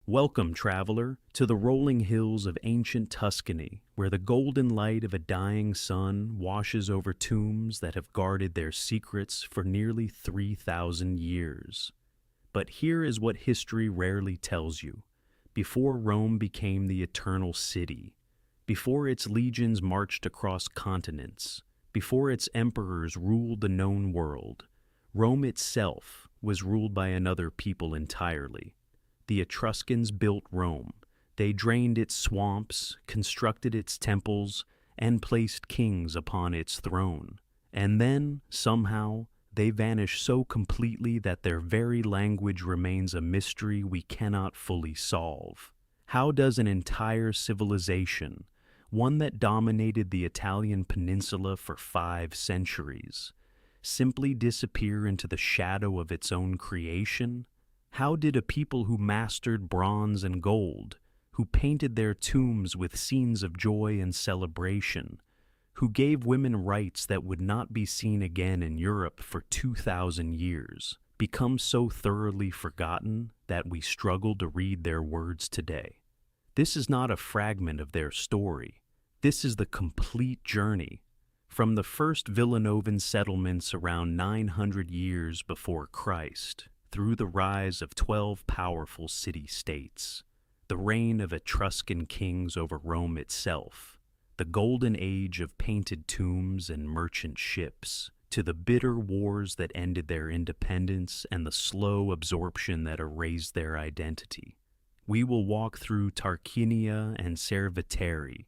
Welcome, traveler, to the rolling hills of ancient Tuscany, where the golden light of a dying sun washes over tombs that have guarded their secrets for nearly 3,000 years. But here is what history rarely tells you. Before Rome became the eternal city, before its legions marched across continents, before its emperors ruled the known world, Rome itself was ruled by another people entirely. The Etruscans built Rome. They drained its swamps, constructed its temples, and placed kings upon its throne. And then, somehow, they vanish so completely that their very language remains a mystery we cannot fully solve. How does an entire civilization, one that dominated the Italian peninsula for 5 centuries, simply disappear into the shadow of its own creation? How did a people who mastered bronze and gold, who painted their tombs with scenes of joy and celebration, who gave women rights that would not be seen again in Europe for 2,000 years, become so thoroughly forgotten that we struggle to read their words today? This is not a fragment of their story. This is the complete journey. From the first Villanovan settlements around 900 years before Christ, through the rise of 12 powerful city-states, the reign of Etruscan kings over Rome itself, the golden age of painted tombs and merchant ships, to the bitter wars that ended their independence and the slow absorption that erased their identity. We will walk through Tarquinia and Cerveteri,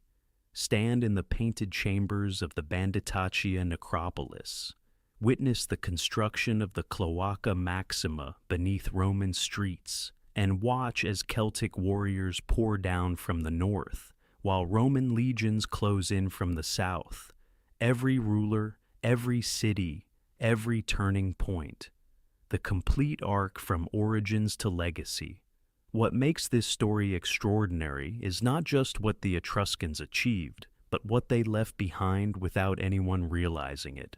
stand in the painted chambers of the Banditaccia necropolis, witness the construction of the Cloaca Maxima beneath Roman streets, and watch as Celtic warriors pour down from the north, while Roman legions close in from the south. Every ruler, every city, every turning point. The complete arc from origins to legacy. What makes this story extraordinary is not just what the Etruscans achieved, but what they left behind without anyone realizing it.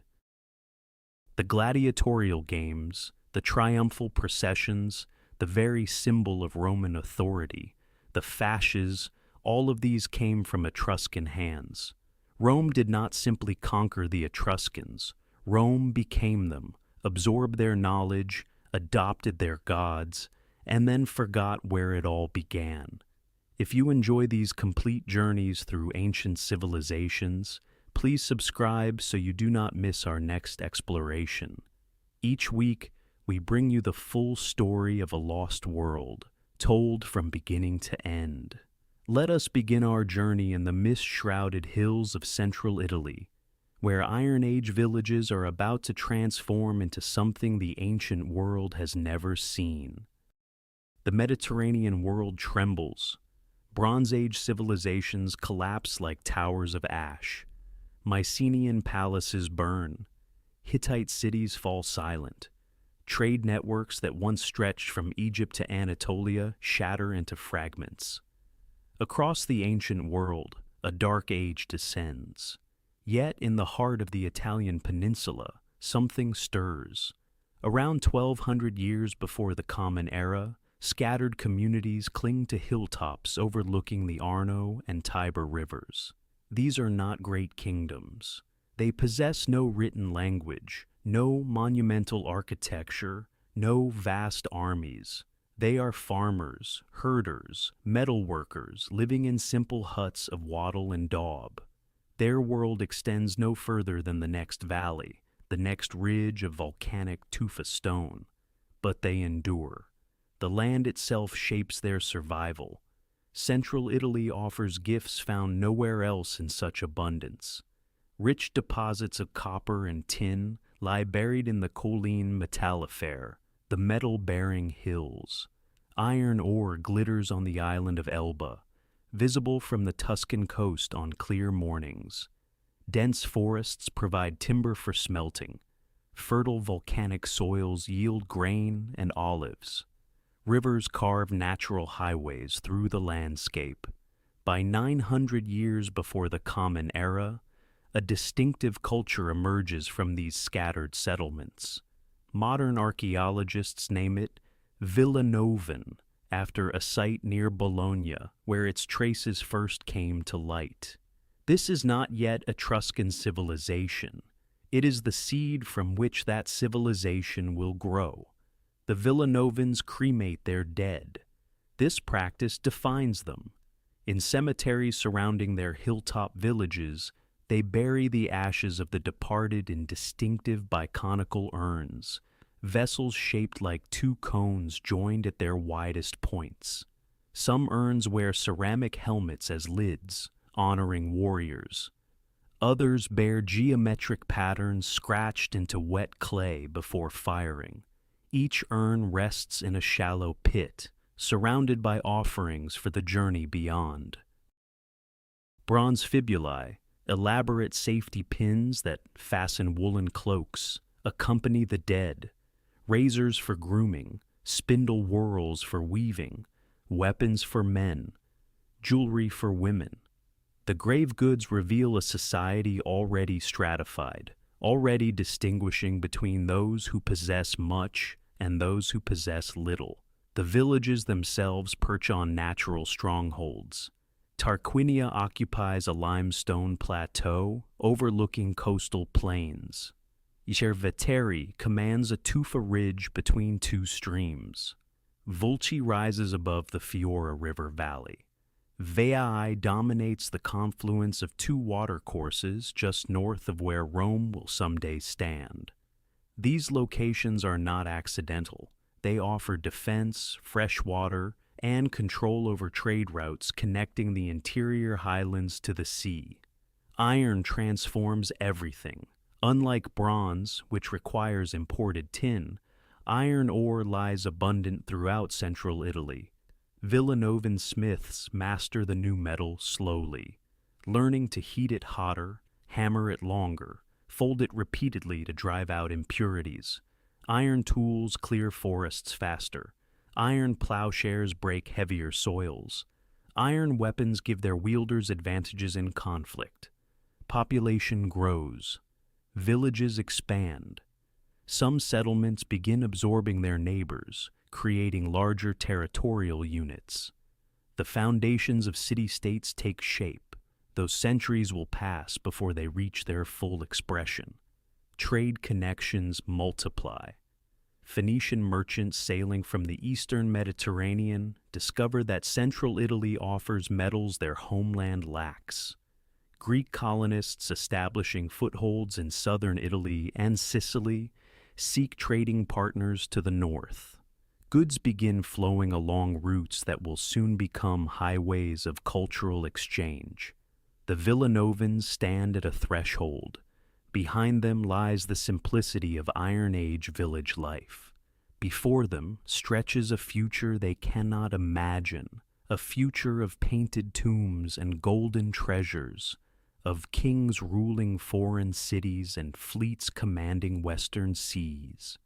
The gladiatorial games, the triumphal processions, the very symbol of Roman authority, the fasces, all of these came from Etruscan hands. Rome did not simply conquer the Etruscans. Rome became them, absorbed their knowledge, adopted their gods, and then forgot where it all began. If you enjoy these complete journeys through ancient civilizations, please subscribe so you do not miss our next exploration. Each week, we bring you the full story of a lost world, told from beginning to end. Let us begin our journey in the mist-shrouded hills of central Italy, where Iron Age villages are about to transform into something the ancient world has never seen. The Mediterranean world trembles. Bronze Age civilizations collapse like towers of ash. Mycenaean palaces burn. Hittite cities fall silent. Trade networks that once stretched from Egypt to Anatolia shatter into fragments. Across the ancient world, a dark age descends. Yet in the heart of the Italian peninsula, something stirs. Around 1,200 years before the Common Era, scattered communities cling to hilltops overlooking the Arno and Tiber rivers. These are not great kingdoms. They possess no written language, no monumental architecture, no vast armies. They are farmers, herders, metalworkers living in simple huts of wattle and daub. Their world extends no further than the next valley, the next ridge of volcanic tufa stone. But they endure. The land itself shapes their survival. Central Italy offers gifts found nowhere else in such abundance. Rich deposits of copper and tin lie buried in the Colline Metallifere, the metal-bearing hills. Iron ore glitters on the island of Elba, visible from the Tuscan coast on clear mornings. Dense forests provide timber for smelting. Fertile volcanic soils yield grain and olives. Rivers carve natural highways through the landscape. By 900 years before the Common Era, a distinctive culture emerges from these scattered settlements. Modern archaeologists name it Villanovan, after a site near Bologna where its traces first came to light. This is not yet Etruscan civilization. It is the seed from which that civilization will grow. The Villanovans cremate their dead. This practice defines them. In cemeteries surrounding their hilltop villages, they bury the ashes of the departed in distinctive biconical urns, vessels shaped like two cones joined at their widest points. Some urns wear ceramic helmets as lids, honoring warriors. Others bear geometric patterns scratched into wet clay before firing. Each urn rests in a shallow pit, surrounded by offerings for the journey beyond. Bronze fibulae, elaborate safety pins that fasten woolen cloaks, accompany the dead. Razors for grooming, spindle whorls for weaving, weapons for men, jewelry for women. The grave goods reveal a society already stratified, already distinguishing between those who possess much and those who possess little. The villages themselves perch on natural strongholds. Tarquinia occupies a limestone plateau overlooking coastal plains. Cerveteri commands a tufa ridge between two streams. Vulci rises above the Fiora River valley. Veii dominates the confluence of two watercourses just north of where Rome will someday stand. These locations are not accidental. They offer defense, fresh water, and control over trade routes connecting the interior highlands to the sea. Iron transforms everything. Unlike bronze, which requires imported tin, iron ore lies abundant throughout central Italy. Villanovan smiths master the new metal slowly, learning to heat it hotter, hammer it longer, fold it repeatedly to drive out impurities. Iron tools clear forests faster. Iron plowshares break heavier soils. Iron weapons give their wielders advantages in conflict. Population grows. Villages expand. Some settlements begin absorbing their neighbors, creating larger territorial units. The foundations of city-states take shape, though centuries will pass before they reach their full expression. Trade connections multiply. Phoenician merchants sailing from the eastern Mediterranean discover that central Italy offers metals their homeland lacks. Greek colonists establishing footholds in southern Italy and Sicily seek trading partners to the north. Goods begin flowing along routes that will soon become highways of cultural exchange. The Villanovans stand at a threshold. Behind them lies the simplicity of Iron Age village life. Before them stretches a future they cannot imagine, a future of painted tombs and golden treasures, of kings ruling foreign cities and fleets commanding western seas.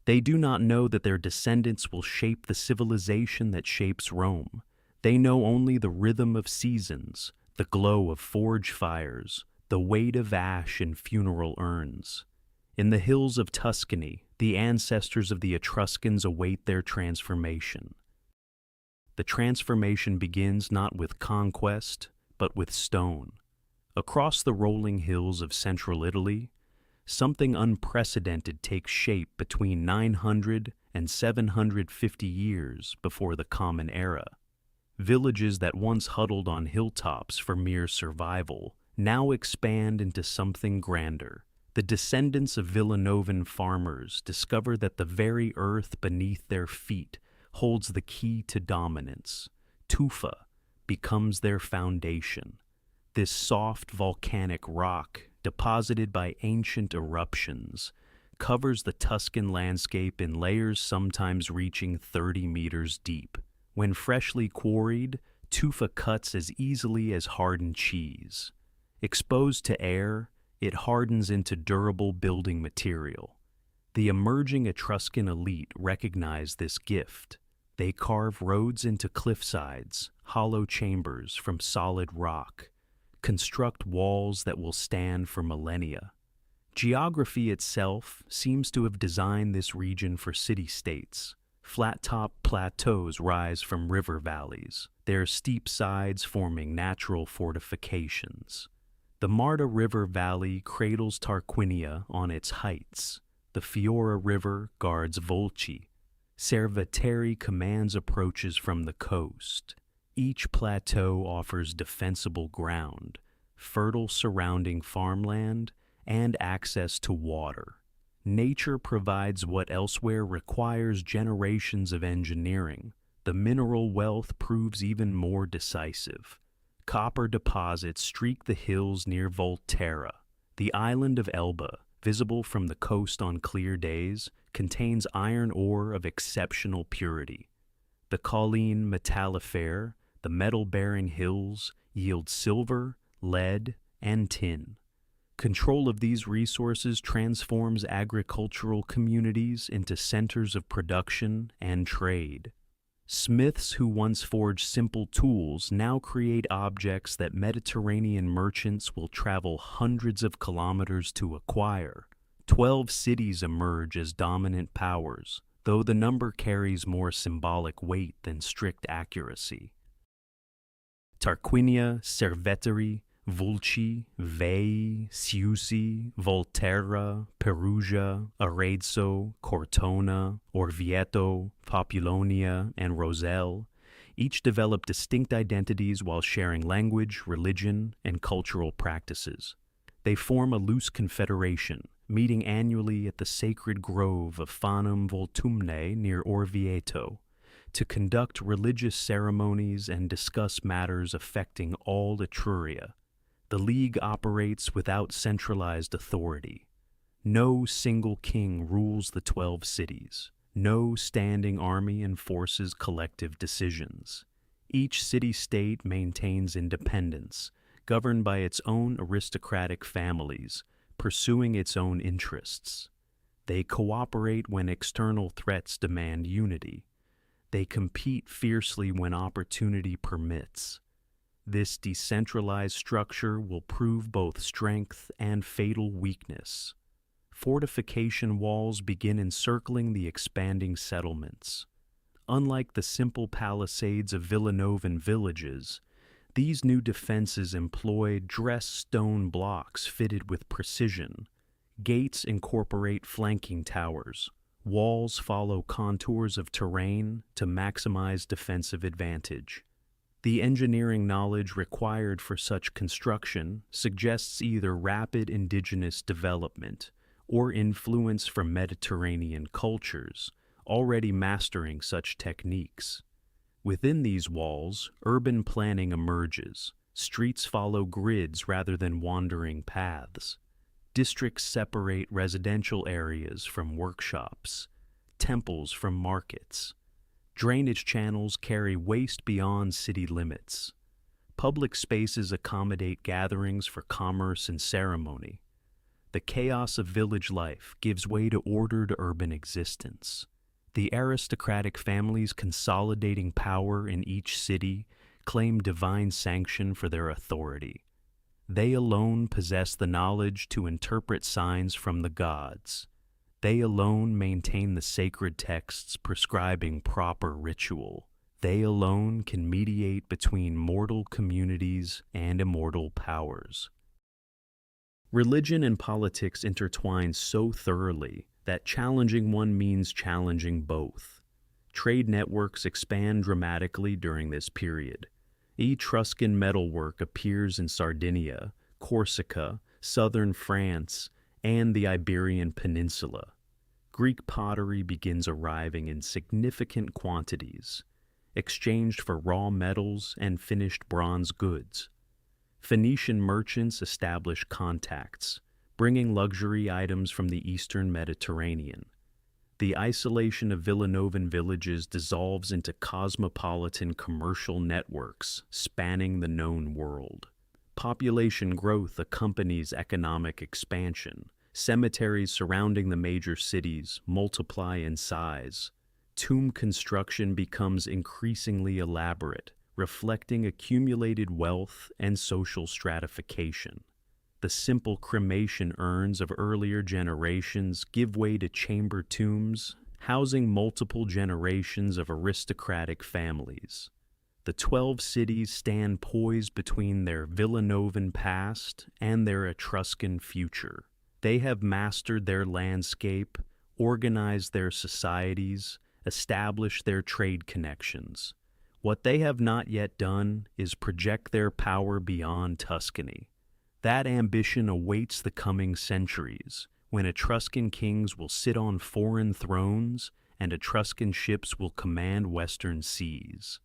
They do not know that their descendants will shape the civilization that shapes Rome. They know only the rhythm of seasons, the glow of forge fires, the weight of ash in funeral urns. In the hills of Tuscany, the ancestors of the Etruscans await their transformation. The transformation begins not with conquest, but with stone. Across the rolling hills of central Italy, something unprecedented takes shape between 900 and 750 years before the Common Era. Villages that once huddled on hilltops for mere survival now expand into something grander. The descendants of Villanovan farmers discover that the very earth beneath their feet holds the key to dominance. Tufa becomes their foundation. This soft volcanic rock, deposited by ancient eruptions, covers the Tuscan landscape in layers sometimes reaching 30 meters deep. When freshly quarried, tufa cuts as easily as hardened cheese. Exposed to air, it hardens into durable building material. The emerging Etruscan elite recognize this gift. They carve roads into cliffsides, hollow chambers from solid rock, construct walls that will stand for millennia. Geography itself seems to have designed this region for city-states. Flat-top plateaus rise from river valleys, their steep sides forming natural fortifications. The Marta River Valley cradles Tarquinia on its heights. The Fiora River guards Volci. Cerveteri commands approaches from the coast. Each plateau offers defensible ground, fertile surrounding farmland, and access to water. Nature provides what elsewhere requires generations of engineering. The mineral wealth proves even more decisive. Copper deposits streak the hills near Volterra. The island of Elba, visible from the coast on clear days, contains iron ore of exceptional purity. The Colline Metallifer, the metal-bearing hills, yield silver, lead, and tin. Control of these resources transforms agricultural communities into centers of production and trade. Smiths who once forged simple tools now create objects that Mediterranean merchants will travel hundreds of kilometers to acquire. 12 cities emerge as dominant powers, though the number carries more symbolic weight than strict accuracy. Tarquinia, Cerveteri, Volci, Veii, Siusi, Volterra, Perugia, Arezzo, Cortona, Orvieto, Populonia, and Roselle each developed distinct identities while sharing language, religion, and cultural practices. They form a loose confederation, meeting annually at the sacred grove of Fanum Voltumne near Orvieto, to conduct religious ceremonies and discuss matters affecting all Etruria. The League operates without centralized authority. No single king rules the 12 cities. No standing army enforces collective decisions. Each city-state maintains independence, governed by its own aristocratic families, pursuing its own interests. They cooperate when external threats demand unity. They compete fiercely when opportunity permits. This decentralized structure will prove both strength and fatal weakness. Fortification walls begin encircling the expanding settlements. Unlike the simple palisades of Villanovan villages, these new defenses employ dressed stone blocks fitted with precision. Gates incorporate flanking towers. Walls follow contours of terrain to maximize defensive advantage. The engineering knowledge required for such construction suggests either rapid indigenous development or influence from Mediterranean cultures, already mastering such techniques. Within these walls, urban planning emerges. Streets follow grids rather than wandering paths. Districts separate residential areas from workshops, temples from markets. Drainage channels carry waste beyond city limits. Public spaces accommodate gatherings for commerce and ceremony. The chaos of village life gives way to ordered urban existence. The aristocratic families consolidating power in each city claim divine sanction for their authority. They alone possess the knowledge to interpret signs from the gods. They alone maintain the sacred texts prescribing proper ritual. They alone can mediate between mortal communities and immortal powers. Religion and politics intertwine so thoroughly that challenging one means challenging both. Trade networks expand dramatically during this period. Etruscan metalwork appears in Sardinia, Corsica, southern France, and the Iberian Peninsula. Greek pottery begins arriving in significant quantities, exchanged for raw metals and finished bronze goods. Phoenician merchants establish contacts, bringing luxury items from the eastern Mediterranean. The isolation of Villanovan villages dissolves into cosmopolitan commercial networks spanning the known world. Population growth accompanies economic expansion. Cemeteries surrounding the major cities multiply in size. Tomb construction becomes increasingly elaborate, reflecting accumulated wealth and social stratification. The simple cremation urns of earlier generations give way to chamber tombs, housing multiple generations of aristocratic families. The 12 cities stand poised between their Villanovan past and their Etruscan future. They have mastered their landscape, organized their societies, established their trade connections. What they have not yet done is project their power beyond Tuscany. That ambition awaits the coming centuries, when Etruscan kings will sit on foreign thrones and Etruscan ships will command western seas.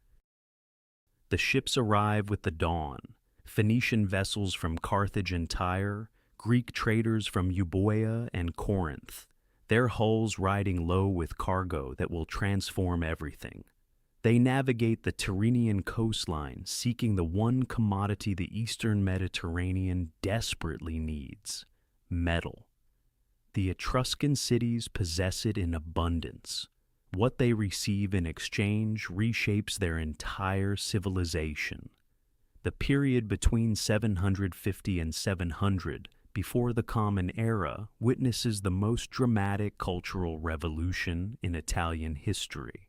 The ships arrive with the dawn, Phoenician vessels from Carthage and Tyre, Greek traders from Euboea and Corinth, their hulls riding low with cargo that will transform everything. They navigate the Tyrrhenian coastline, seeking the one commodity the eastern Mediterranean desperately needs: metal. The Etruscan cities possess it in abundance. What they receive in exchange reshapes their entire civilization. The period between 750 and 700, before the Common Era, witnesses the most dramatic cultural revolution in Italian history.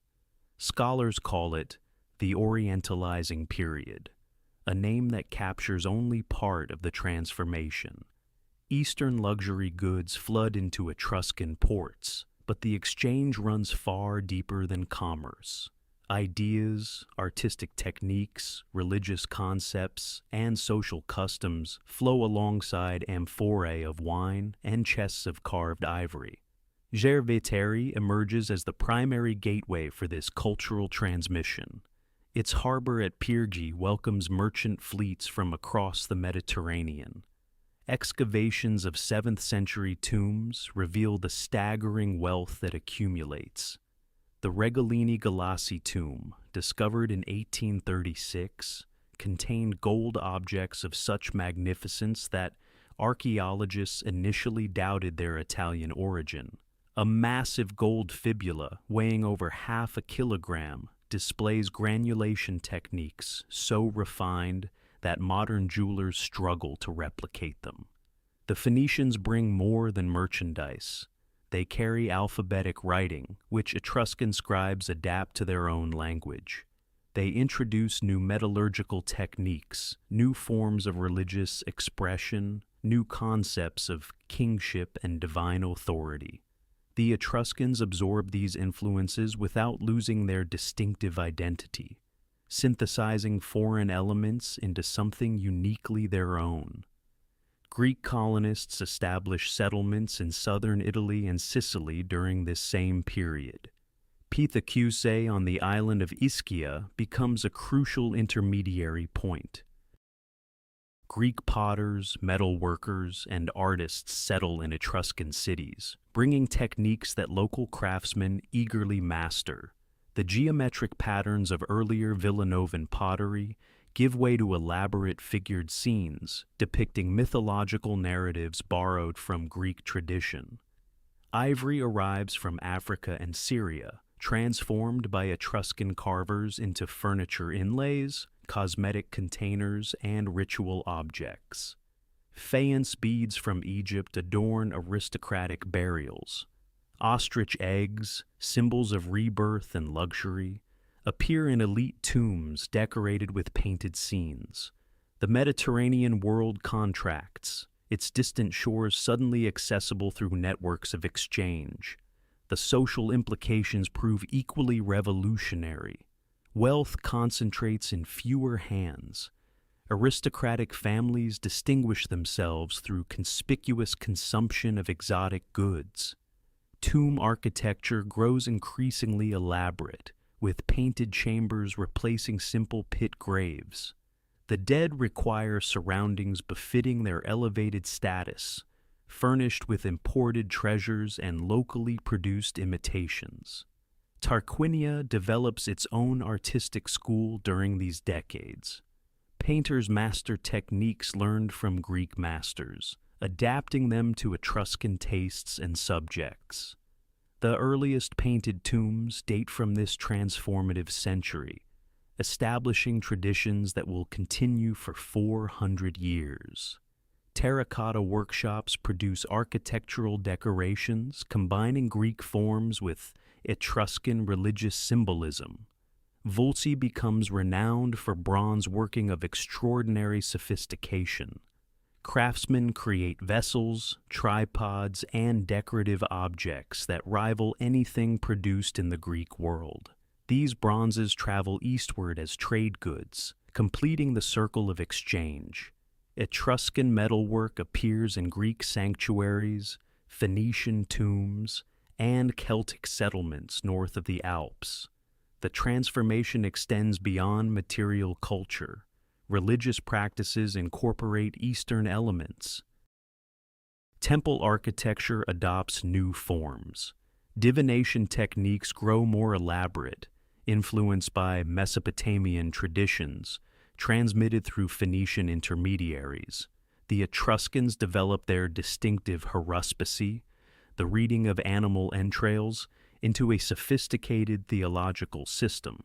Scholars call it the Orientalizing period, a name that captures only part of the transformation. Eastern luxury goods flood into Etruscan ports, but the exchange runs far deeper than commerce. Ideas, artistic techniques, religious concepts, and social customs flow alongside amphorae of wine and chests of carved ivory. Gerviteri emerges as the primary gateway for this cultural transmission. Its harbor at Pyrgi welcomes merchant fleets from across the Mediterranean. Excavations of 7th century tombs reveal the staggering wealth that accumulates. The Regolini Galassi tomb, discovered in 1836, contained gold objects of such magnificence that archaeologists initially doubted their Italian origin. A massive gold fibula weighing over half a kilogram displays granulation techniques so refined that modern jewelers struggle to replicate them. The Phoenicians bring more than merchandise. They carry alphabetic writing, which Etruscan scribes adapt to their own language. They introduce new metallurgical techniques, new forms of religious expression, new concepts of kingship and divine authority. The Etruscans absorb these influences without losing their distinctive identity, synthesizing foreign elements into something uniquely their own. Greek colonists established settlements in southern Italy and Sicily during this same period. Pithecusae on the island of Ischia becomes a crucial intermediary point. Greek potters, metalworkers, and artists settle in Etruscan cities, bringing techniques that local craftsmen eagerly master. The geometric patterns of earlier Villanovan pottery give way to elaborate figured scenes depicting mythological narratives borrowed from Greek tradition. Ivory arrives from Africa and Syria, transformed by Etruscan carvers into furniture inlays, cosmetic containers, and ritual objects. Faience beads from Egypt adorn aristocratic burials. Ostrich eggs, symbols of rebirth and luxury, appear in elite tombs decorated with painted scenes. The Mediterranean world contracts, its distant shores suddenly accessible through networks of exchange. The social implications prove equally revolutionary. Wealth concentrates in fewer hands. Aristocratic families distinguish themselves through conspicuous consumption of exotic goods. Tomb architecture grows increasingly elaborate, with painted chambers replacing simple pit graves. The dead require surroundings befitting their elevated status, furnished with imported treasures and locally produced imitations. Tarquinia develops its own artistic school during these decades. Painters master techniques learned from Greek masters, adapting them to Etruscan tastes and subjects. The earliest painted tombs date from this transformative century, establishing traditions that will continue for 400 years. Terracotta workshops produce architectural decorations combining Greek forms with Etruscan religious symbolism. Vulci becomes renowned for bronze working of extraordinary sophistication. Craftsmen create vessels, tripods, and decorative objects that rival anything produced in the Greek world. These bronzes travel eastward as trade goods, completing the circle of exchange. Etruscan metalwork appears in Greek sanctuaries, Phoenician tombs, and Celtic settlements north of the Alps. The transformation extends beyond material culture. Religious practices incorporate Eastern elements. Temple architecture adopts new forms. Divination techniques grow more elaborate, influenced by Mesopotamian traditions, transmitted through Phoenician intermediaries. The Etruscans developed their distinctive haruspicy, the reading of animal entrails, into a sophisticated theological system.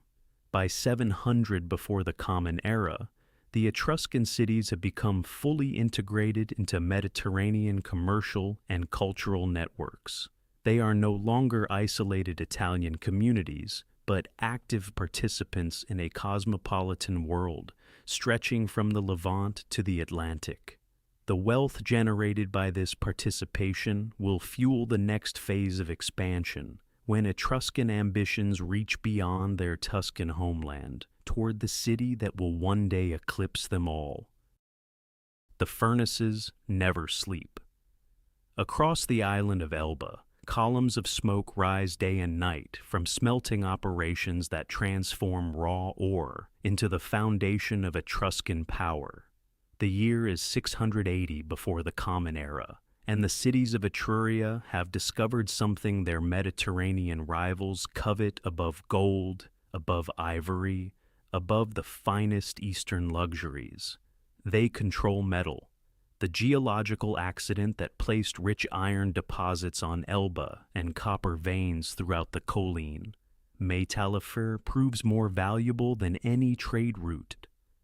By 700 before the Common Era, the Etruscan cities have become fully integrated into Mediterranean commercial and cultural networks. They are no longer isolated Italian communities, but active participants in a cosmopolitan world stretching from the Levant to the Atlantic. The wealth generated by this participation will fuel the next phase of expansion, when Etruscan ambitions reach beyond their Tuscan homeland, toward the city that will one day eclipse them all. The furnaces never sleep. Across the island of Elba, columns of smoke rise day and night from smelting operations that transform raw ore into the foundation of Etruscan power. The year is 680 before the Common Era, and the cities of Etruria have discovered something their Mediterranean rivals covet above gold, above ivory, above the finest Eastern luxuries. They control metal, the geological accident that placed rich iron deposits on Elba and copper veins throughout the Colline. Metalworking proves more valuable than any trade route.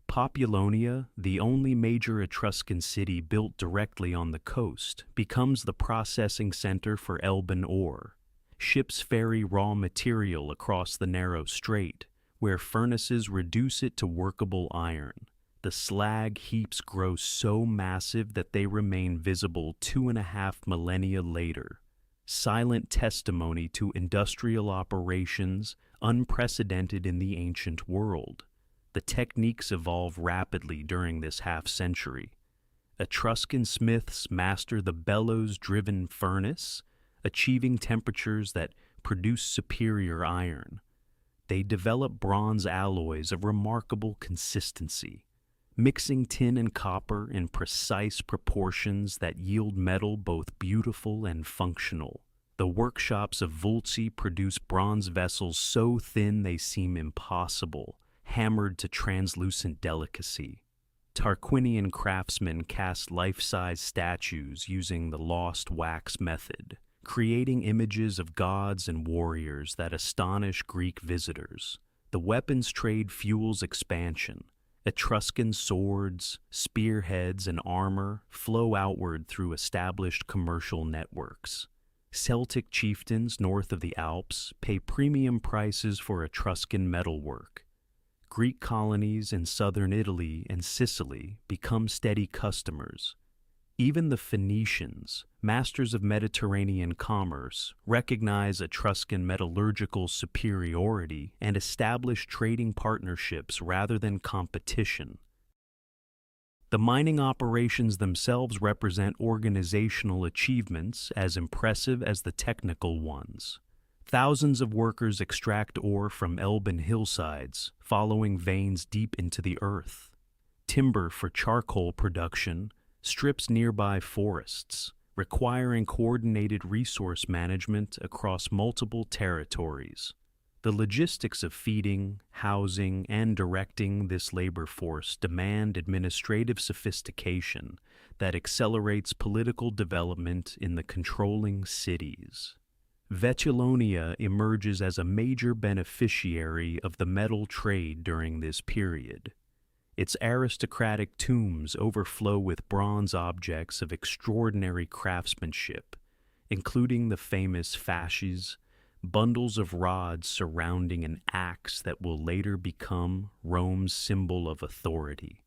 Populonia, the only major Etruscan city built directly on the coast, becomes the processing center for Elban ore. Ships ferry raw material across the narrow strait, where furnaces reduce it to workable iron. The slag heaps grow so massive that they remain visible 2.5 millennia later. Silent testimony to industrial operations unprecedented in the ancient world. The techniques evolve rapidly during this half-century. Etruscan smiths master the bellows-driven furnace, achieving temperatures that produce superior iron. They develop bronze alloys of remarkable consistency, mixing tin and copper in precise proportions that yield metal both beautiful and functional. The workshops of Vulci produce bronze vessels so thin they seem impossible, hammered to translucent delicacy. Tarquinian craftsmen cast life-size statues using the lost wax method, creating images of gods and warriors that astonish Greek visitors. The weapons trade fuels expansion. Etruscan swords, spearheads, and armor flow outward through established commercial networks. Celtic chieftains north of the Alps pay premium prices for Etruscan metalwork. Greek colonies in southern Italy and Sicily become steady customers. Even the Phoenicians, masters of Mediterranean commerce, recognize Etruscan metallurgical superiority and establish trading partnerships rather than competition. The mining operations themselves represent organizational achievements as impressive as the technical ones. Thousands of workers extract ore from Elban hillsides, following veins deep into the earth. Timber for charcoal production strips nearby forests, requiring coordinated resource management across multiple territories. The logistics of feeding, housing, and directing this labor force demand administrative sophistication that accelerates political development in the controlling cities. Vetulonia emerges as a major beneficiary of the metal trade during this period. Its aristocratic tombs overflow with bronze objects of extraordinary craftsmanship, including the famous fasces, bundles of rods surrounding an axe that will later become Rome's symbol of authority.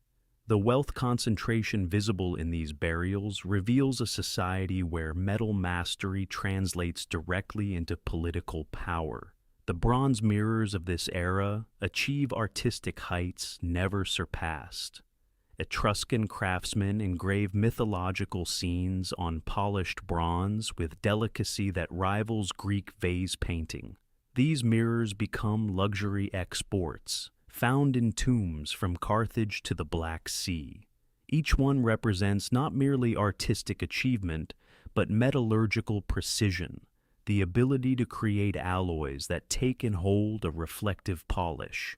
The wealth concentration visible in these burials reveals a society where metal mastery translates directly into political power. The bronze mirrors of this era achieve artistic heights never surpassed. Etruscan craftsmen engrave mythological scenes on polished bronze with delicacy that rivals Greek vase painting. These mirrors become luxury exports, found in tombs from Carthage to the Black Sea. Each one represents not merely artistic achievement, but metallurgical precision, the ability to create alloys that take and hold a reflective polish.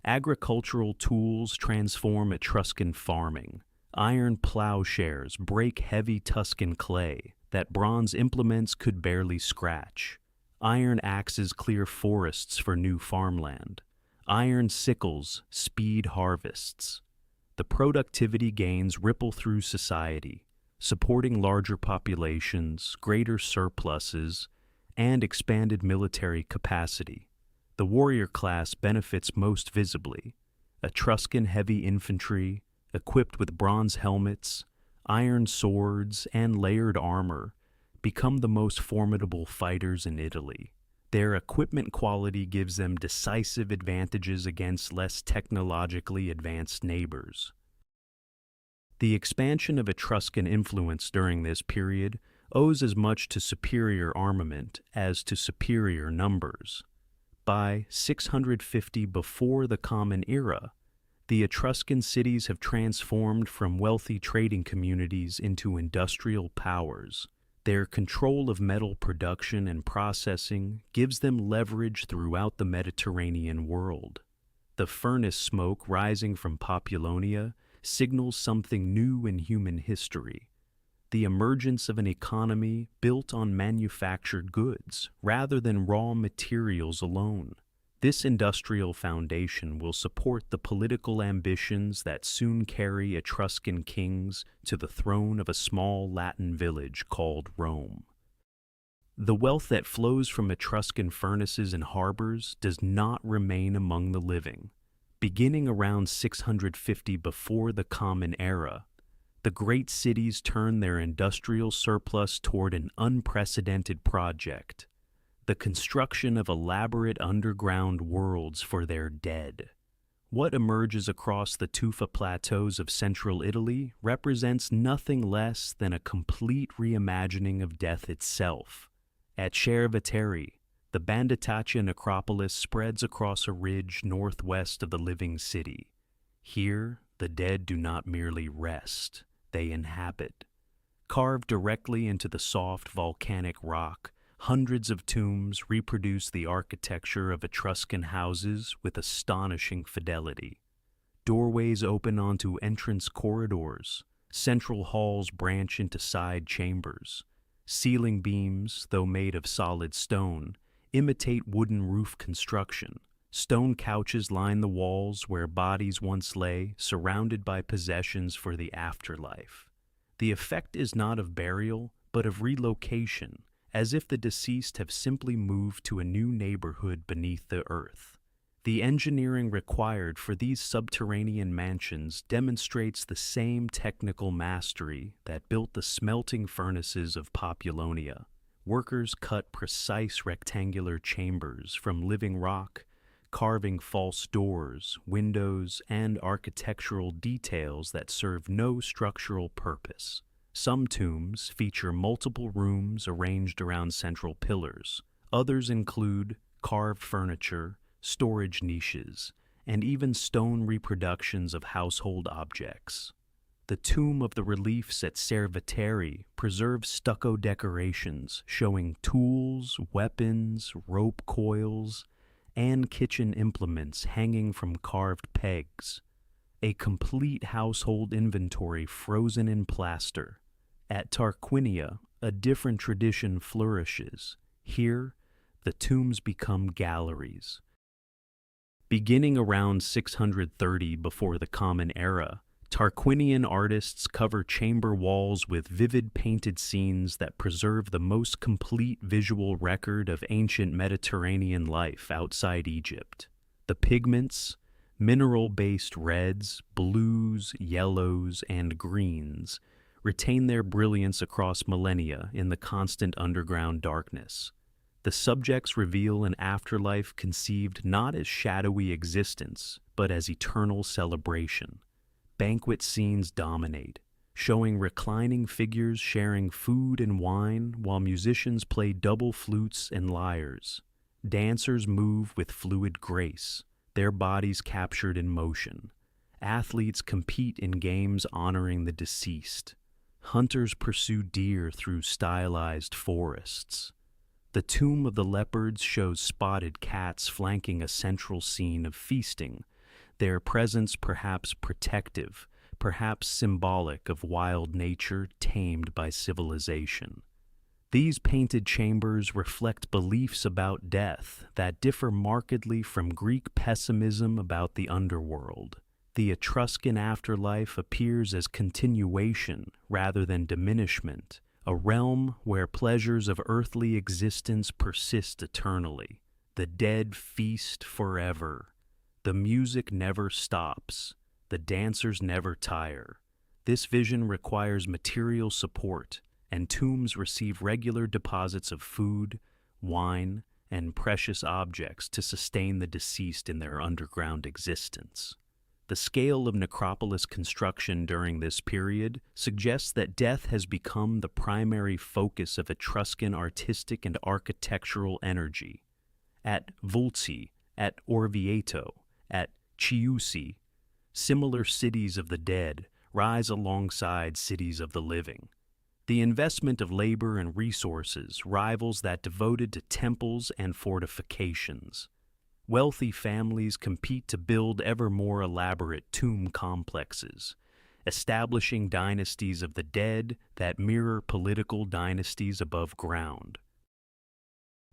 Agricultural tools transform Etruscan farming. Iron plowshares break heavy Tuscan clay that bronze implements could barely scratch. Iron axes clear forests for new farmland. Iron sickles speed harvests. The productivity gains ripple through society, supporting larger populations, greater surpluses, and expanded military capacity. The warrior class benefits most visibly. Etruscan heavy infantry, equipped with bronze helmets, iron swords, and layered armor, become the most formidable fighters in Italy. Their equipment quality gives them decisive advantages against less technologically advanced neighbors. The expansion of Etruscan influence during this period owes as much to superior armament as to superior numbers. By 650 before the Common Era, the Etruscan cities have transformed from wealthy trading communities into industrial powers. Their control of metal production and processing gives them leverage throughout the Mediterranean world. The furnace smoke rising from Populonia signals something new in human history: the emergence of an economy built on manufactured goods rather than raw materials alone. This industrial foundation will support the political ambitions that soon carry Etruscan kings to the throne of a small Latin village called Rome. The wealth that flows from Etruscan furnaces and harbors does not remain among the living. Beginning around 650 before the Common Era, the great cities turn their industrial surplus toward an unprecedented project: the construction of elaborate underground worlds for their dead. What emerges across the tufa plateaus of central Italy represents nothing less than a complete reimagining of death itself. At Cerveteri, the Banditaccia necropolis spreads across a ridge northwest of the living city. Here, the dead do not merely rest, they inhabit. Carved directly into the soft volcanic rock, hundreds of tombs reproduce the architecture of Etruscan houses with astonishing fidelity. Doorways open onto entrance corridors. Central halls branch into side chambers. Ceiling beams, though made of solid stone, imitate wooden roof construction. Stone couches line the walls where bodies once lay, surrounded by possessions for the afterlife. The effect is not of burial, but of relocation, as if the deceased have simply moved to a new neighborhood beneath the earth. The engineering required for these subterranean mansions demonstrates the same technical mastery that built the smelting furnaces of Populonia. Workers cut precise rectangular chambers from living rock, carving false doors, windows, and architectural details that serve no structural purpose. Some tombs feature multiple rooms arranged around central pillars. Others include carved furniture, storage niches, and even stone reproductions of household objects. The tomb of the reliefs at Cerveteri preserves stucco decorations showing tools, weapons, rope coils, and kitchen implements hanging from carved pegs. A complete household inventory frozen in plaster. At Tarquinia, a different tradition flourishes. Here, the tombs become galleries. Beginning around 630 before the Common Era, Tarquinian artists cover chamber walls with vivid painted scenes that preserve the most complete visual record of ancient Mediterranean life outside Egypt. The pigments, mineral-based reds, blues, yellows, and greens, retain their brilliance across millennia in the constant underground darkness. The subjects reveal an afterlife conceived not as shadowy existence, but as eternal celebration. Banquet scenes dominate, showing reclining figures sharing food and wine while musicians play double flutes and lyres. Dancers move with fluid grace, their bodies captured in motion. Athletes compete in games honoring the deceased. Hunters pursue deer through stylized forests. The tomb of the leopards shows spotted cats flanking a central scene of feasting, their presence perhaps protective, perhaps symbolic of wild nature tamed by civilization. These painted chambers reflect beliefs about death that differ markedly from Greek pessimism about the underworld. The Etruscan afterlife appears as continuation rather than diminishment, a realm where pleasures of earthly existence persist eternally. The dead feast forever. The music never stops. The dancers never tire. This vision requires material support, and tombs receive regular deposits of food, wine, and precious objects to sustain the deceased in their underground existence. The scale of necropolis construction during this period suggests that death has become the primary focus of Etruscan artistic and architectural energy. At Vulci, at Orvieto, at Chiusi, similar cities of the dead rise alongside cities of the living. The investment of labor and resources rivals that devoted to temples and fortifications. Wealthy families compete to build ever more elaborate tomb complexes, establishing dynasties of the dead that mirror political dynasties above ground.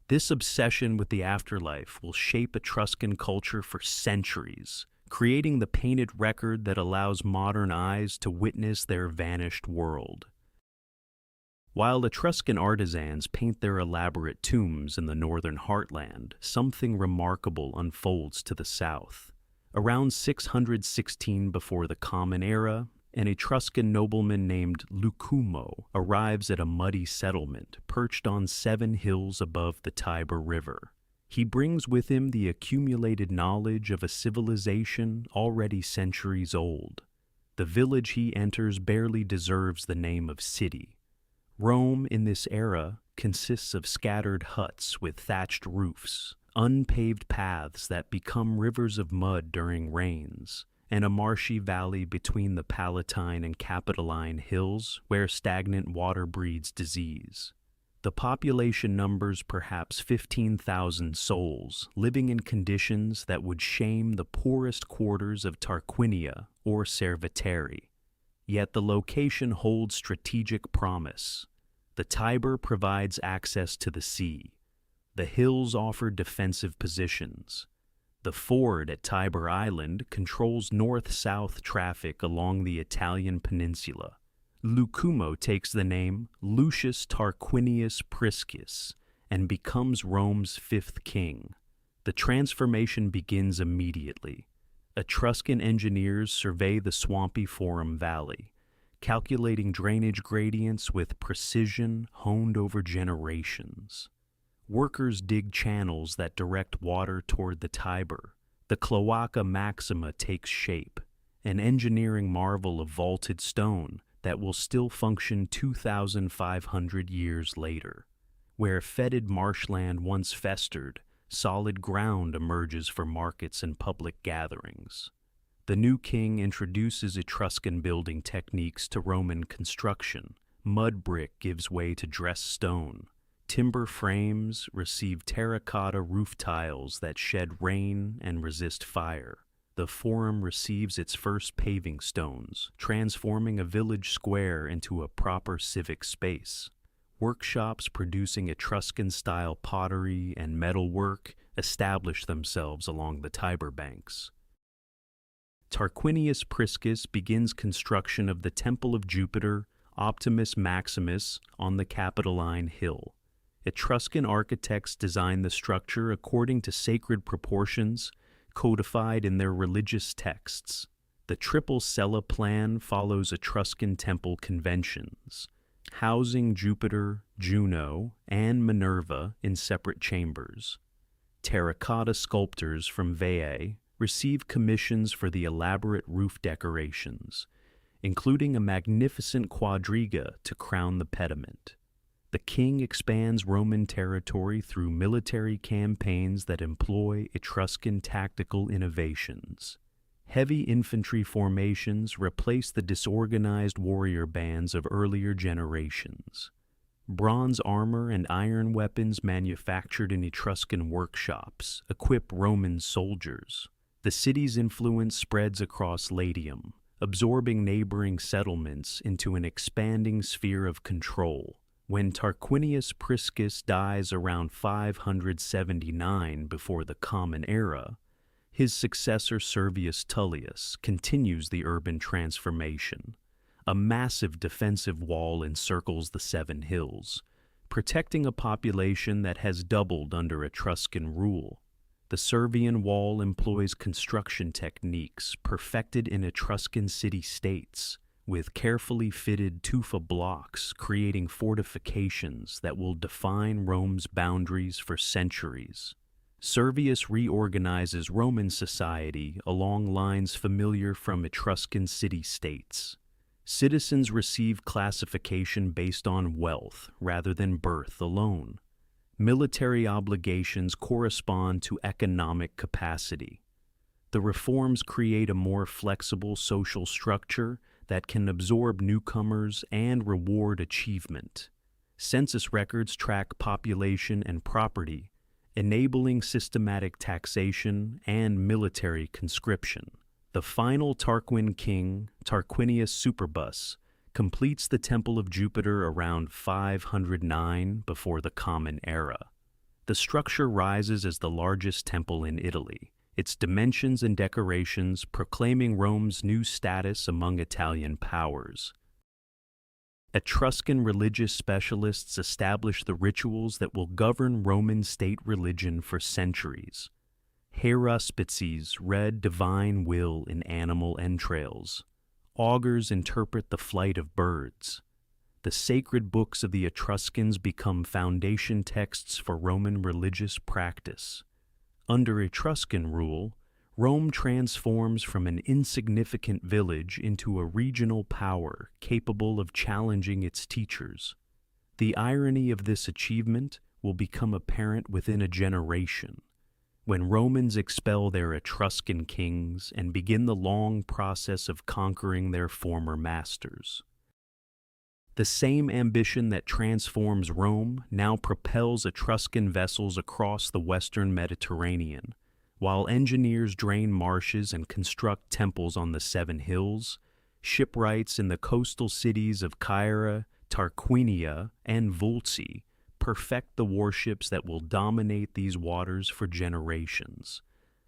This obsession with the afterlife will shape Etruscan culture for centuries, creating the painted record that allows modern eyes to witness their vanished world. While Etruscan artisans paint their elaborate tombs in the northern heartland, something remarkable unfolds to the south. Around 616 before the Common Era, an Etruscan nobleman named Lucumo arrives at a muddy settlement perched on 7 hills above the Tiber River. He brings with him the accumulated knowledge of a civilization already centuries old. The village he enters barely deserves the name of city. Rome in this era consists of scattered huts with thatched roofs, unpaved paths that become rivers of mud during rains, and a marshy valley between the Palatine and Capitoline hills where stagnant water breeds disease. The population numbers perhaps 15,000 souls, living in conditions that would shame the poorest quarters of Tarquinia or Cerveteri. Yet the location holds strategic promise. The Tiber provides access to the sea. The hills offer defensive positions. The ford at Tiber Island controls north-south traffic along the Italian peninsula. Lucumo takes the name Lucius Tarquinius Priscus and becomes Rome's 5th king. The transformation begins immediately. Etruscan engineers survey the swampy Forum Valley, calculating drainage gradients with precision honed over generations. Workers dig channels that direct water toward the Tiber. The Cloaca Maxima takes shape, an engineering marvel of vaulted stone that will still function 2,500 years later. Where fetid marshland once festered, solid ground emerges for markets and public gatherings. The new king introduces Etruscan building techniques to Roman construction. Mud brick gives way to dressed stone. Timber frames receive terracotta roof tiles that shed rain and resist fire. The Forum receives its first paving stones, transforming a village square into a proper civic space. Workshops producing Etruscan-style pottery and metalwork establish themselves along the Tiber banks. Tarquinius Priscus begins construction of the Temple of Jupiter Optimus Maximus on the Capitoline Hill. Etruscan architects designed the structure according to sacred proportions codified in their religious texts. The triple cella plan follows Etruscan temple conventions, housing Jupiter, Juno, and Minerva in separate chambers. Terracotta sculptors from Veii received commissions for the elaborate roof decorations, including a magnificent quadriga to crown the pediment. The king expands Roman territory through military campaigns that employ Etruscan tactical innovations. Heavy infantry formations replace the disorganized warrior bands of earlier generations. Bronze armor and iron weapons manufactured in Etruscan workshops equip Roman soldiers. The city's influence spreads across Latium, absorbing neighboring settlements into an expanding sphere of control. When Tarquinius Priscus dies around 579 before the Common Era, his successor Servius Tullius continues the urban transformation. A massive defensive wall encircles the Seven Hills, protecting a population that has doubled under Etruscan rule. The Servian wall employs construction techniques perfected in Etruscan city-states, with carefully fitted tufa blocks creating fortifications that will define Rome's boundaries for centuries. Servius reorganizes Roman society along lines familiar from Etruscan city-states. Citizens receive classification based on wealth rather than birth alone. Military obligations correspond to economic capacity. The reforms create a more flexible social structure that can absorb newcomers and reward achievement. Census records track population and property, enabling systematic taxation and military conscription. The final Tarquin king, Tarquinius Superbus, completes the Temple of Jupiter around 509 before the Common Era. The structure rises as the largest temple in Italy, its dimensions and decorations proclaiming Rome's new status among Italian powers. Etruscan religious specialists established the rituals that will govern Roman state religion for centuries. Haruspices read divine will in animal entrails. Augurs interpret the flight of birds. The sacred books of the Etruscans become foundation texts for Roman religious practice. Under Etruscan rule, Rome transforms from an insignificant village into a regional power capable of challenging its teachers. The irony of this achievement will become apparent within a generation, when Romans expel their Etruscan kings and begin the long process of conquering their former masters. The same ambition that transforms Rome now propels Etruscan vessels across the western Mediterranean. While engineers drain marshes and construct temples on the Seven Hills, shipwrights in the coastal cities of Caira, Tarquinia, and Vulci perfect the warships that will dominate these waters for generations.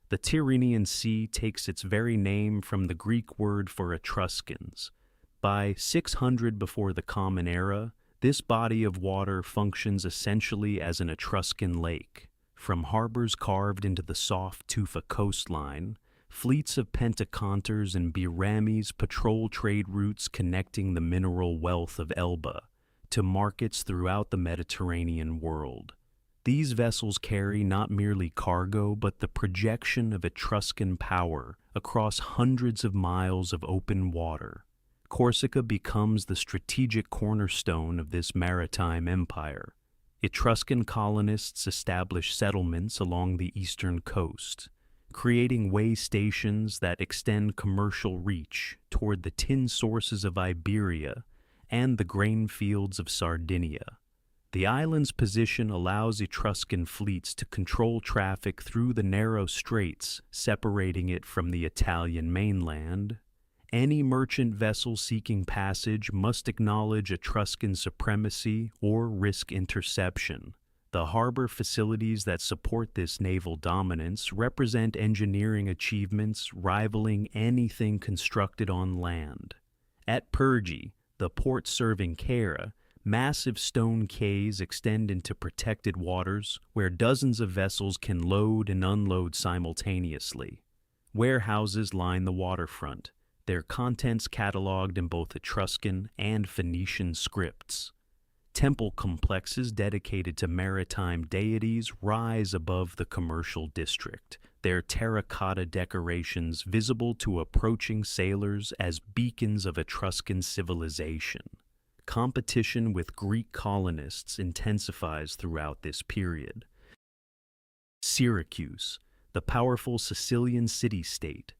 The Tyrrhenian Sea takes its very name from the Greek word for Etruscans. By 600 before the Common Era, this body of water functions essentially as an Etruscan lake. From harbors carved into the soft tufa coastline, fleets of pentaconters and biramis patrol trade routes connecting the mineral wealth of Elba to markets throughout the Mediterranean world. These vessels carry not merely cargo, but the projection of Etruscan power across hundreds of miles of open water. Corsica becomes the strategic cornerstone of this maritime empire. Etruscan colonists establish settlements along the eastern coast, creating way stations that extend commercial reach toward the tin sources of Iberia and the grain fields of Sardinia. The island's position allows Etruscan fleets to control traffic through the narrow straits separating it from the Italian mainland. Any merchant vessel seeking passage must acknowledge Etruscan supremacy or risk interception. The harbor facilities that support this naval dominance represent engineering achievements rivaling anything constructed on land. At Pergi, the port serving Caira, massive stone quays extend into protected waters where dozens of vessels can load and unload simultaneously. Warehouses line the waterfront, their contents cataloged in both Etruscan and Phoenician scripts. Temple complexes dedicated to maritime deities rise above the commercial district, their terracotta decorations visible to approaching sailors as beacons of Etruscan civilization. Competition with Greek colonists intensifies throughout this period. Syracuse, the powerful Sicilian city-state,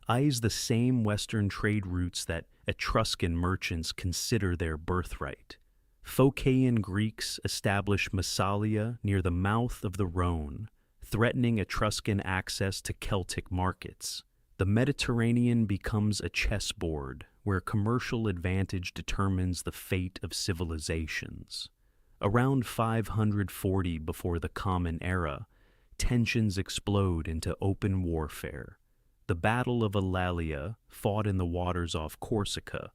eyes the same western trade routes that Etruscan merchants consider their birthright. Phocaean Greeks establish Massalia near the mouth of the Rhone, threatening Etruscan access to Celtic markets. The Mediterranean becomes a chessboard where commercial advantage determines the fate of civilizations. Around 540 before the Common Era, tensions explode into open warfare. The Battle of Eulalia, fought in the waters off Corsica,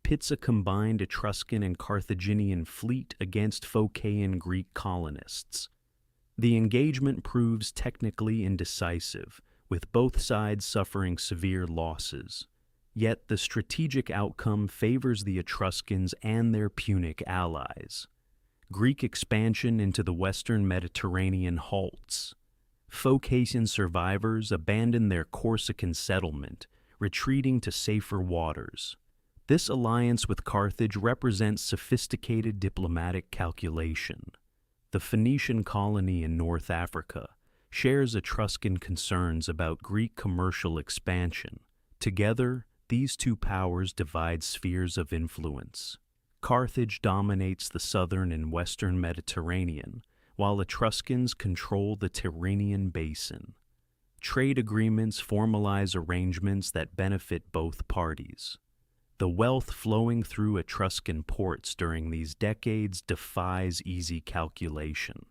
pits a combined Etruscan and Carthaginian fleet against Phocaean Greek colonists. The engagement proves technically indecisive, with both sides suffering severe losses. Yet the strategic outcome favors the Etruscans and their Punic allies. Greek expansion into the western Mediterranean halts. Phocaean survivors abandon their Corsican settlement, retreating to safer waters. This alliance with Carthage represents sophisticated diplomatic calculation. The Phoenician colony in North Africa shares Etruscan concerns about Greek commercial expansion. Together, these two powers divide spheres of influence. Carthage dominates the southern and western Mediterranean, while Etruscans control the Tyrrhenian basin. Trade agreements formalize arrangements that benefit both parties. The wealth flowing through Etruscan ports during these decades defies easy calculation.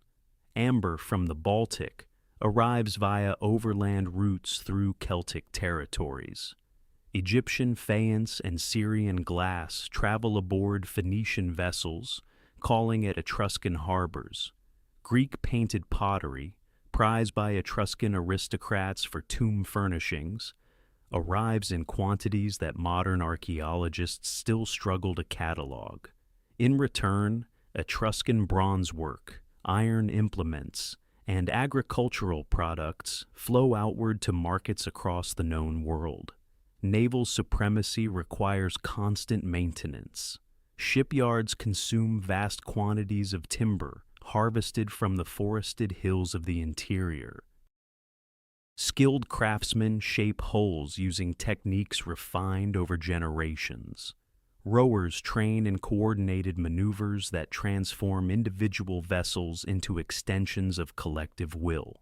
Amber from the Baltic arrives via overland routes through Celtic territories. Egyptian faience and Syrian glass travel aboard Phoenician vessels, calling at Etruscan harbors. Greek painted pottery, prized by Etruscan aristocrats for tomb furnishings, arrives in quantities that modern archaeologists still struggle to catalog. In return, Etruscan bronzework, iron implements, and agricultural products flow outward to markets across the known world. Naval supremacy requires constant maintenance. Shipyards consume vast quantities of timber harvested from the forested hills of the interior. Skilled craftsmen shape hulls using techniques refined over generations. Rowers train in coordinated maneuvers that transform individual vessels into extensions of collective will.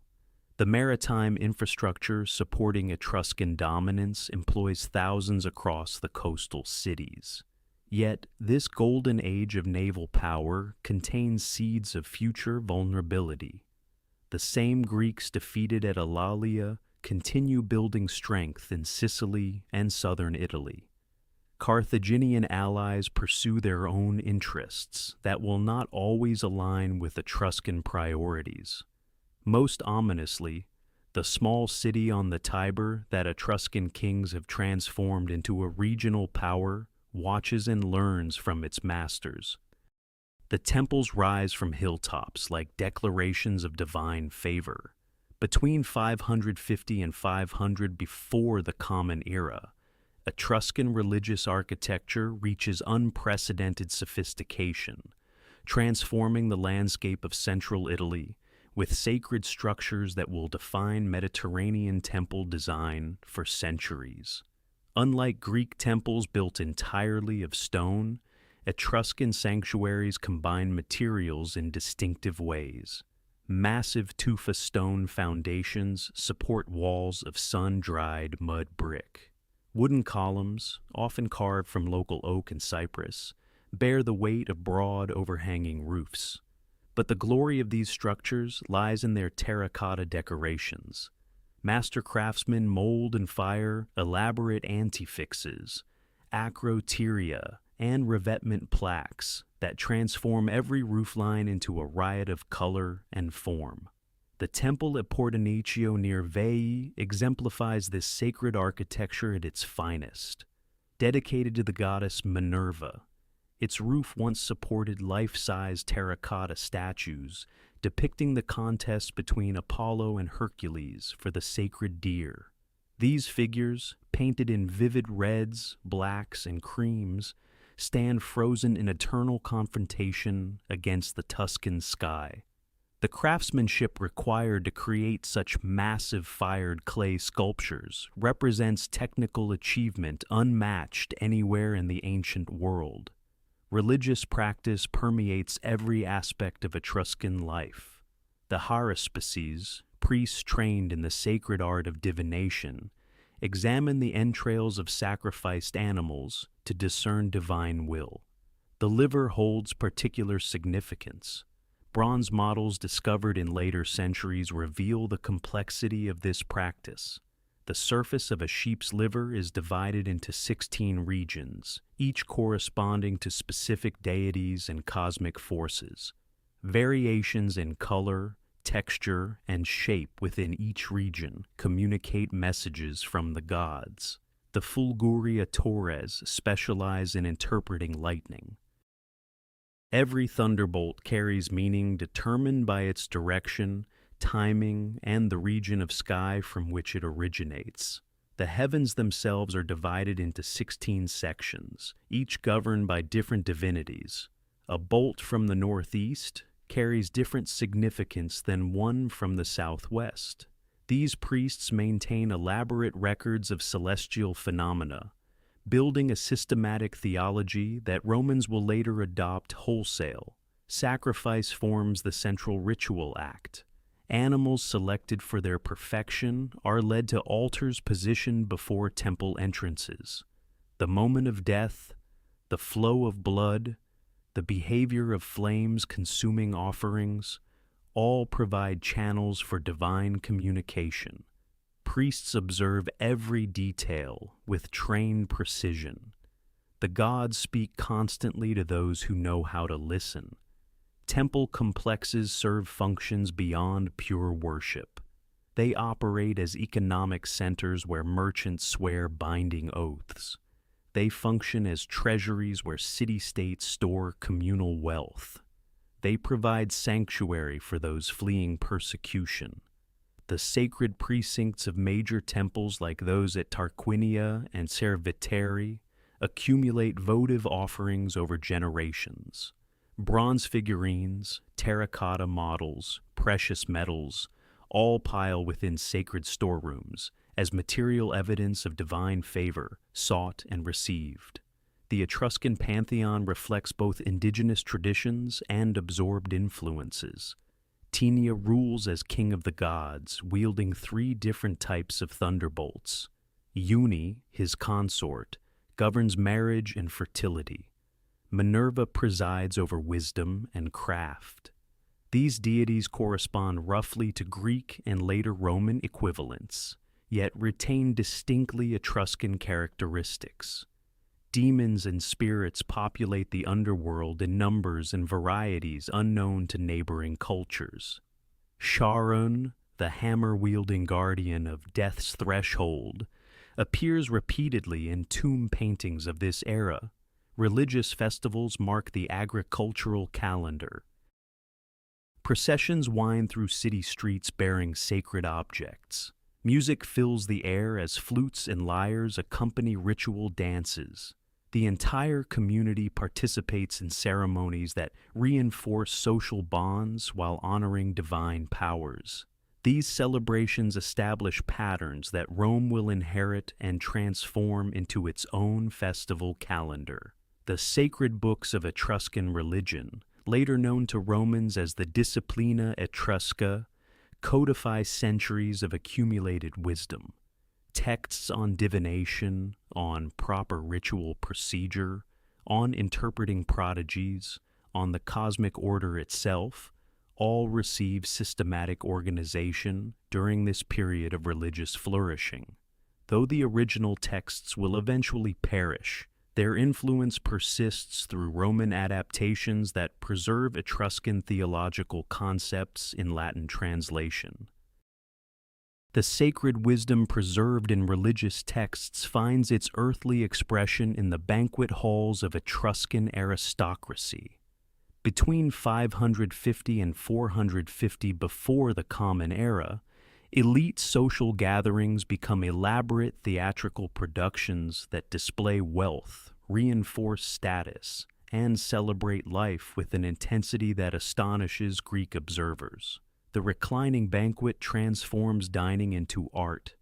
The maritime infrastructure supporting Etruscan dominance employs thousands across the coastal cities. Yet, this golden age of naval power contains seeds of future vulnerability. The same Greeks defeated at Eulalia continue building strength in Sicily and southern Italy. Carthaginian allies pursue their own interests that will not always align with Etruscan priorities. Most ominously, the small city on the Tiber that Etruscan kings have transformed into a regional power watches and learns from its masters. The temples rise from hilltops like declarations of divine favor. Between 550 and 500 before the Common Era, Etruscan religious architecture reaches unprecedented sophistication, transforming the landscape of central Italy with sacred structures that will define Mediterranean temple design for centuries. Unlike Greek temples built entirely of stone, Etruscan sanctuaries combine materials in distinctive ways. Massive tufa stone foundations support walls of sun-dried mud brick. Wooden columns, often carved from local oak and cypress, bear the weight of broad overhanging roofs. But the glory of these structures lies in their terracotta decorations. Master craftsmen mold and fire elaborate antefixes, acroteria, and revetment plaques that transform every roofline into a riot of color and form. The temple at Portonicio near Veii exemplifies this sacred architecture at its finest. Dedicated to the goddess Minerva, its roof once supported life-size terracotta statues depicting the contest between Apollo and Hercules for the sacred deer. These figures, painted in vivid reds, blacks, and creams, stand frozen in eternal confrontation against the Tuscan sky. The craftsmanship required to create such massive fired clay sculptures represents technical achievement unmatched anywhere in the ancient world. Religious practice permeates every aspect of Etruscan life. The haruspices, priests trained in the sacred art of divination, examine the entrails of sacrificed animals to discern divine will. The liver holds particular significance. Bronze models discovered in later centuries reveal the complexity of this practice. The surface of a sheep's liver is divided into 16 regions, each corresponding to specific deities and cosmic forces. Variations in color, texture, and shape within each region communicate messages from the gods. The fulguriatores specialize in interpreting lightning. Every thunderbolt carries meaning determined by its direction, timing, and the region of sky from which it originates. The heavens themselves are divided into 16 sections, each governed by different divinities. A bolt from the northeast carries different significance than one from the southwest. These priests maintain elaborate records of celestial phenomena, building a systematic theology that Romans will later adopt wholesale. Sacrifice forms the central ritual act. Animals selected for their perfection are led to altars positioned before temple entrances. The moment of death, the flow of blood, the behavior of flames consuming offerings, all provide channels for divine communication. Priests observe every detail with trained precision. The gods speak constantly to those who know how to listen. Temple complexes serve functions beyond pure worship. They operate as economic centers where merchants swear binding oaths. They function as treasuries where city-states store communal wealth. They provide sanctuary for those fleeing persecution. The sacred precincts of major temples like those at Tarquinia and Cerveteri accumulate votive offerings over generations. Bronze figurines, terracotta models, precious metals, all pile within sacred storerooms as material evidence of divine favor, sought and received. The Etruscan pantheon reflects both indigenous traditions and absorbed influences. Tinia rules as king of the gods, wielding 3 different types of thunderbolts. Uni, his consort, governs marriage and fertility. Minerva presides over wisdom and craft. These deities correspond roughly to Greek and later Roman equivalents, yet retain distinctly Etruscan characteristics. Demons and spirits populate the underworld in numbers and varieties unknown to neighboring cultures. Charon, the hammer-wielding guardian of death's threshold, appears repeatedly in tomb paintings of this era. Religious festivals mark the agricultural calendar. Processions wind through city streets bearing sacred objects. Music fills the air as flutes and lyres accompany ritual dances. The entire community participates in ceremonies that reinforce social bonds while honoring divine powers. These celebrations establish patterns that Rome will inherit and transform into its own festival calendar. The sacred books of Etruscan religion, later known to Romans as the Disciplina Etrusca, codify centuries of accumulated wisdom. Texts on divination, on proper ritual procedure, on interpreting prodigies, on the cosmic order itself, all receive systematic organization during this period of religious flourishing. Though the original texts will eventually perish, their influence persists through Roman adaptations that preserve Etruscan theological concepts in Latin translation. The sacred wisdom preserved in religious texts finds its earthly expression in the banquet halls of Etruscan aristocracy. Between 550 and 450 before the Common Era, elite social gatherings become elaborate theatrical productions that display wealth, reinforce status, and celebrate life with an intensity that astonishes Greek observers. The reclining banquet transforms dining into art.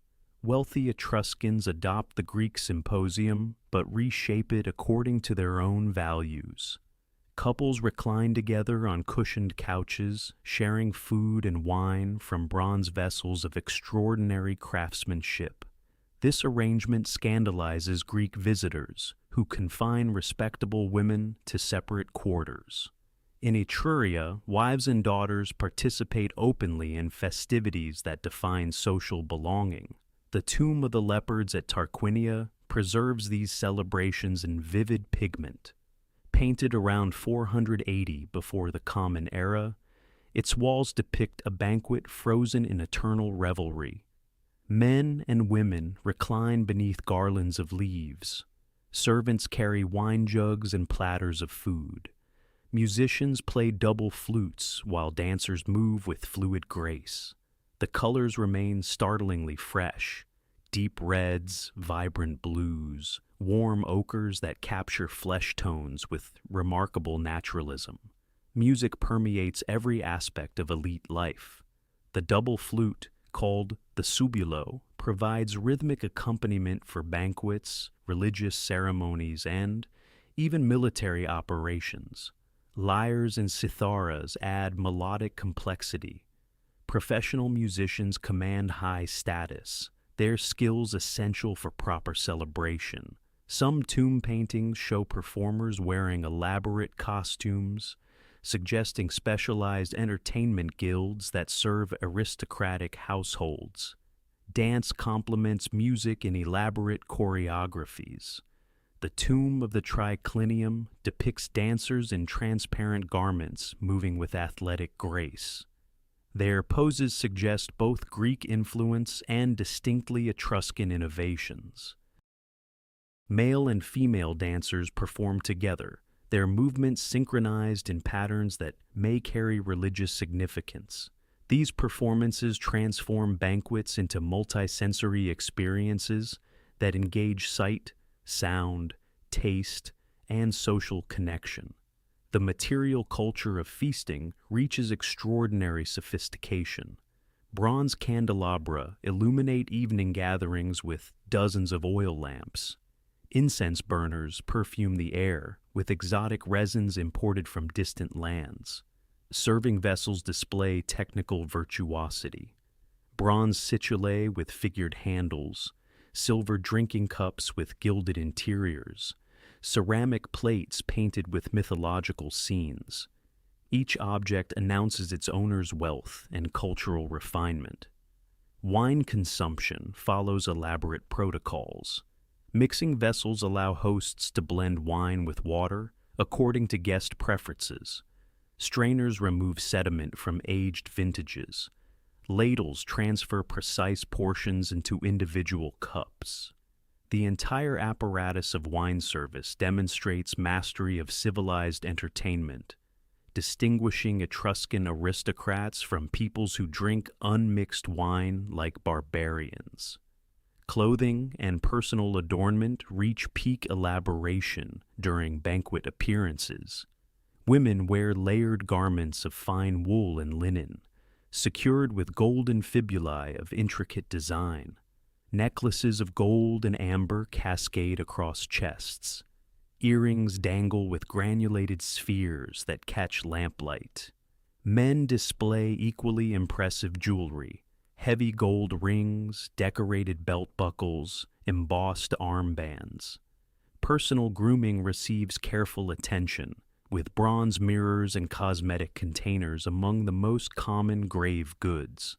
Wealthy Etruscans adopt the Greek symposium, but reshape it according to their own values. Couples recline together on cushioned couches, sharing food and wine from bronze vessels of extraordinary craftsmanship. This arrangement scandalizes Greek visitors, who confine respectable women to separate quarters. In Etruria, wives and daughters participate openly in festivities that define social belonging. The tomb of the leopards at Tarquinia preserves these celebrations in vivid pigment. Painted around 480 before the Common Era, its walls depict a banquet frozen in eternal revelry. Men and women recline beneath garlands of leaves. Servants carry wine jugs and platters of food. Musicians play double flutes while dancers move with fluid grace. The colors remain startlingly fresh. Deep reds, vibrant blues, warm ochres that capture flesh tones with remarkable naturalism. Music permeates every aspect of elite life. The double flute, called the subulo, provides rhythmic accompaniment for banquets, religious ceremonies, and even military operations. Lyres and citharas add melodic complexity. Professional musicians command high status, their skills essential for proper celebration. Some tomb paintings show performers wearing elaborate costumes, suggesting specialized entertainment guilds that serve aristocratic households. Dance complements music in elaborate choreographies. The tomb of the triclinium depicts dancers in transparent garments moving with athletic grace. Their poses suggest both Greek influence and distinctly Etruscan innovations. Male and female dancers perform together, their movements synchronized in patterns that may carry religious significance. These performances transform banquets into multisensory experiences that engage sight, sound, taste, and social connection. The material culture of feasting reaches extraordinary sophistication. Bronze candelabra illuminate evening gatherings with dozens of oil lamps. Incense burners perfume the air with exotic resins imported from distant lands. Serving vessels display technical virtuosity. Bronze situlae with figured handles, silver drinking cups with gilded interiors, ceramic plates painted with mythological scenes. Each object announces its owner's wealth and cultural refinement. Wine consumption follows elaborate protocols. Mixing vessels allow hosts to blend wine with water according to guest preferences. Strainers remove sediment from aged vintages. Ladles transfer precise portions into individual cups. The entire apparatus of wine service demonstrates mastery of civilized entertainment, distinguishing Etruscan aristocrats from peoples who drink unmixed wine like barbarians. Clothing and personal adornment reach peak elaboration during banquet appearances. Women wear layered garments of fine wool and linen, secured with golden fibulae of intricate design. Necklaces of gold and amber cascade across chests. Earrings dangle with granulated spheres that catch lamplight. Men display equally impressive jewelry, heavy gold rings, decorated belt buckles, embossed armbands. Personal grooming receives careful attention, with bronze mirrors and cosmetic containers among the most common grave goods.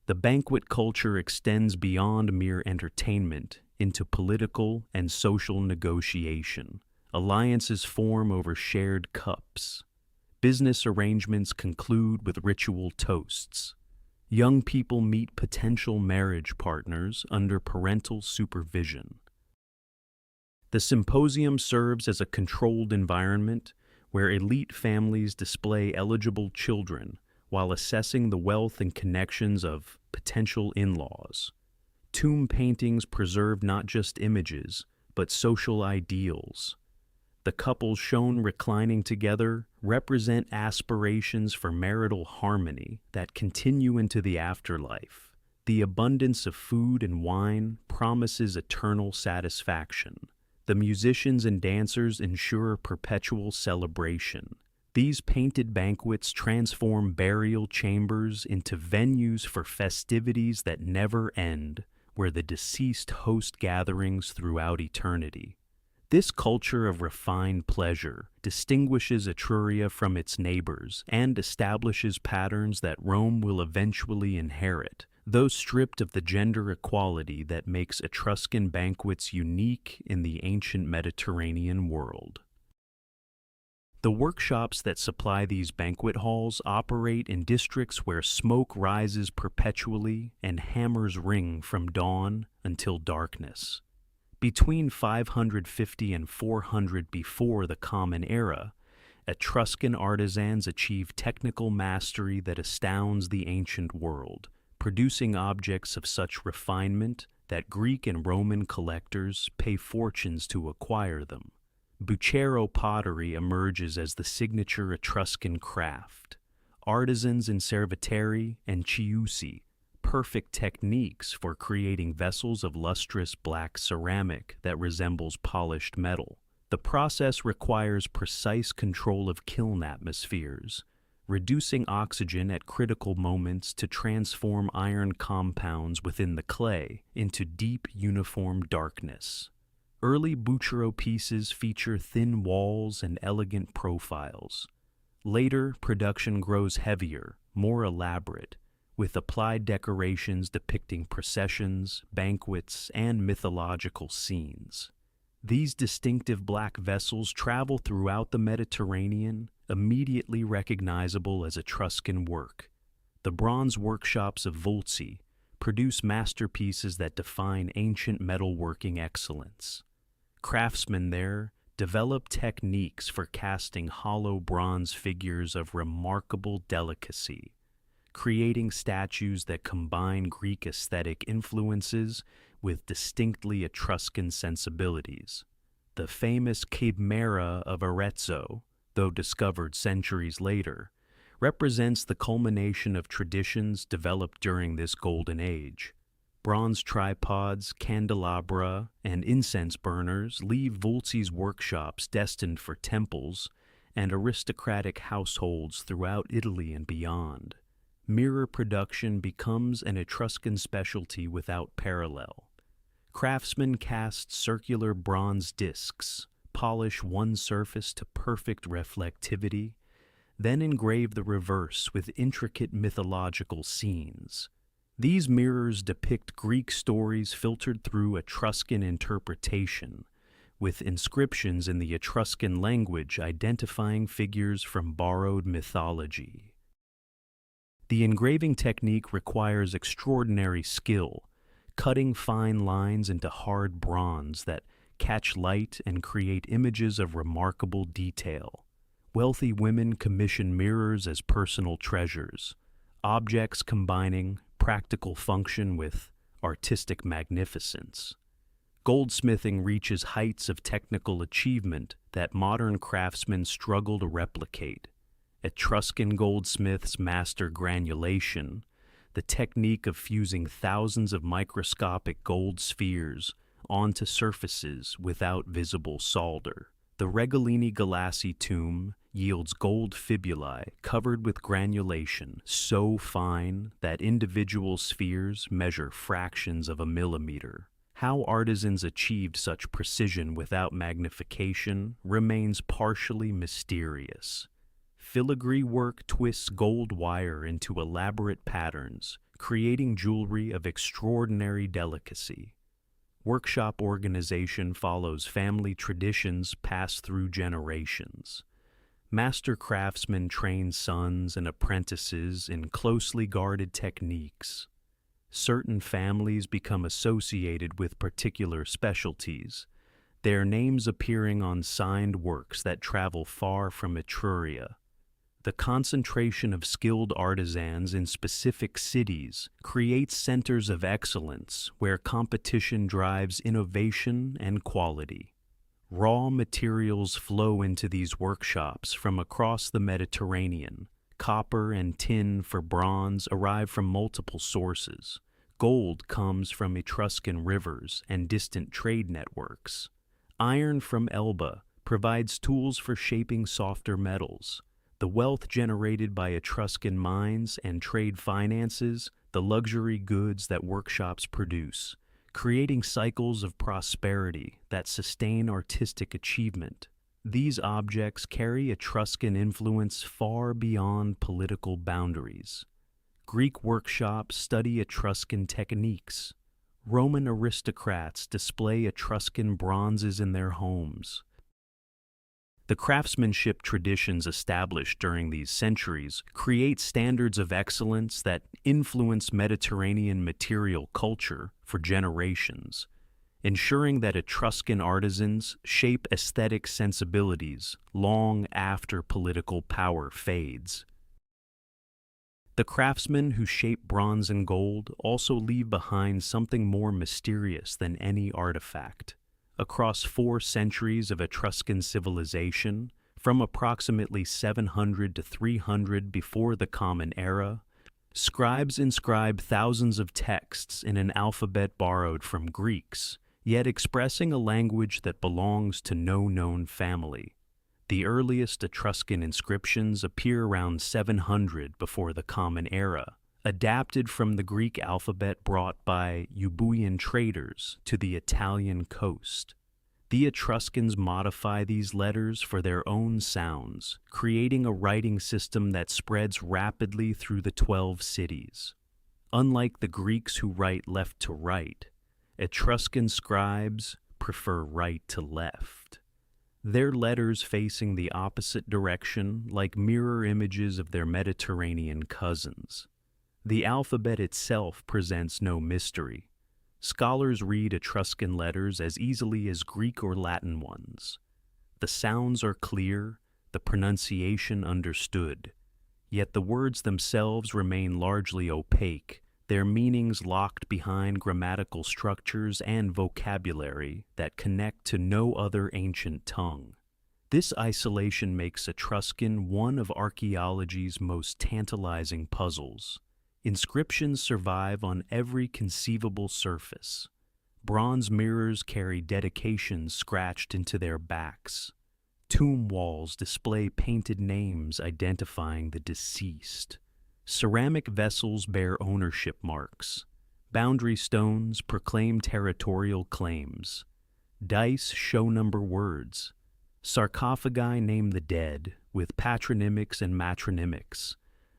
The banquet culture extends beyond mere entertainment into political and social negotiation. Alliances form over shared cups. Business arrangements conclude with ritual toasts. Young people meet potential marriage partners under parental supervision. The symposium serves as a controlled environment where elite families display eligible children while assessing the wealth and connections of potential in-laws. Tomb paintings preserve not just images, but social ideals. The couples shown reclining together represent aspirations for marital harmony that continue into the afterlife. The abundance of food and wine promises eternal satisfaction. The musicians and dancers ensure perpetual celebration. These painted banquets transform burial chambers into venues for festivities that never end, where the deceased host gatherings throughout eternity. This culture of refined pleasure distinguishes Etruria from its neighbors and establishes patterns that Rome will eventually inherit, though stripped of the gender equality that makes Etruscan banquets unique in the ancient Mediterranean world. The workshops that supply these banquet halls operate in districts where smoke rises perpetually and hammers ring from dawn until darkness. Between 550 and 400 before the Common Era, Etruscan artisans achieved technical mastery that astounds the ancient world, producing objects of such refinement that Greek and Roman collectors pay fortunes to acquire them. Bucero pottery emerges as the signature Etruscan craft. Artisans in Cerveteri and Chiusi, perfect techniques for creating vessels of lustrous black ceramic that resembles polished metal. The process requires precise control of kiln atmospheres, reducing oxygen at critical moments to transform iron compounds within the clay into deep, uniform darkness. Early Bucero pieces feature thin walls and elegant profiles. Later, production grows heavier, more elaborate, with applied decorations depicting processions, banquets, and mythological scenes. These distinctive black vessels travel throughout the Mediterranean, immediately recognizable as Etruscan work. The bronze workshops of Vulci produce masterpieces that define ancient metalworking excellence. Craftsmen there develop techniques for casting hollow bronze figures of remarkable delicacy, creating statues that combine Greek aesthetic influences with distinctly Etruscan sensibilities. The famous Chimera of Arezzo, though discovered centuries later, represents the culmination of traditions developed during this golden age. Bronze tripods, candelabra, and incense burners leave Vulci's workshops destined for temples and aristocratic households throughout Italy and beyond. Mirror production becomes an Etruscan specialty without parallel. Craftsmen cast circular bronze discs, polish one surface to perfect reflectivity, then engrave the reverse with intricate mythological scenes. These mirrors depict Greek stories filtered through Etruscan interpretation, with inscriptions in the Etruscan language identifying figures from borrowed mythology. The engraving technique requires extraordinary skill, cutting fine lines into hard bronze that catch light and create images of remarkable detail. Wealthy women commission mirrors as personal treasures, objects combining practical function with artistic magnificence. Goldsmithing reaches heights of technical achievement that modern craftsmen struggle to replicate. Etruscan goldsmiths master granulation, the technique of fusing thousands of microscopic gold spheres onto surfaces without visible solder. The Regolini Galassi tomb yields gold fibulae covered with granulation so fine that individual spheres measure fractions of a millimeter. How artisans achieved such precision without magnification remains partially mysterious. Filigree work twists gold wire into elaborate patterns, creating jewelry of extraordinary delicacy. Workshop organization follows family traditions passed through generations. Master craftsmen train sons and apprentices in closely guarded techniques. Certain families become associated with particular specialties, their names appearing on signed works that travel far from Etruria. The concentration of skilled artisans in specific cities creates centers of excellence where competition drives innovation and quality. Raw materials flow into these workshops from across the Mediterranean. Copper and tin for bronze arrive from multiple sources. Gold comes from Etruscan rivers and distant trade networks. Iron from Elba provides tools for shaping softer metals. The wealth generated by Etruscan mines and trade finances the luxury goods that workshops produce, creating cycles of prosperity that sustain artistic achievement. These objects carry Etruscan influence far beyond political boundaries. Greek workshops study Etruscan techniques. Roman aristocrats display Etruscan bronzes in their homes. The craftsmanship traditions established during these centuries create standards of excellence that influence Mediterranean material culture for generations, ensuring that Etruscan artisans shape aesthetic sensibilities long after political power fades. The craftsmen who shape bronze and gold also leave behind something more mysterious than any artifact. Across 4 centuries of Etruscan civilization, from approximately 700 to 300 before the Common Era, scribes inscribe thousands of texts in an alphabet borrowed from Greeks, yet expressing a language that belongs to no known family. The earliest Etruscan inscriptions appear around 700 before the Common Era, adapted from the Greek alphabet brought by Euboean traders to the Italian coast. The Etruscans modify these letters for their own sounds, creating a writing system that spreads rapidly through the 12 cities. Unlike the Greeks who write left to right, Etruscan scribes prefer right to left. Their letters facing the opposite direction like mirror images of their Mediterranean cousins. The alphabet itself presents no mystery. Scholars read Etruscan letters as easily as Greek or Latin ones. The sounds are clear, the pronunciation understood, yet the words themselves remain largely opaque, their meanings locked behind grammatical structures and vocabulary that connect to no other ancient tongue. This isolation makes Etruscan one of archaeology's most tantalizing puzzles. Inscriptions survive on every conceivable surface. Bronze mirrors carry dedications scratched into their backs. Tomb walls display painted names identifying the deceased. Ceramic vessels bear ownership marks. Boundary stones proclaim territorial claims. Dice show number words. Sarcophagi name the dead, with patronymics and matronymics,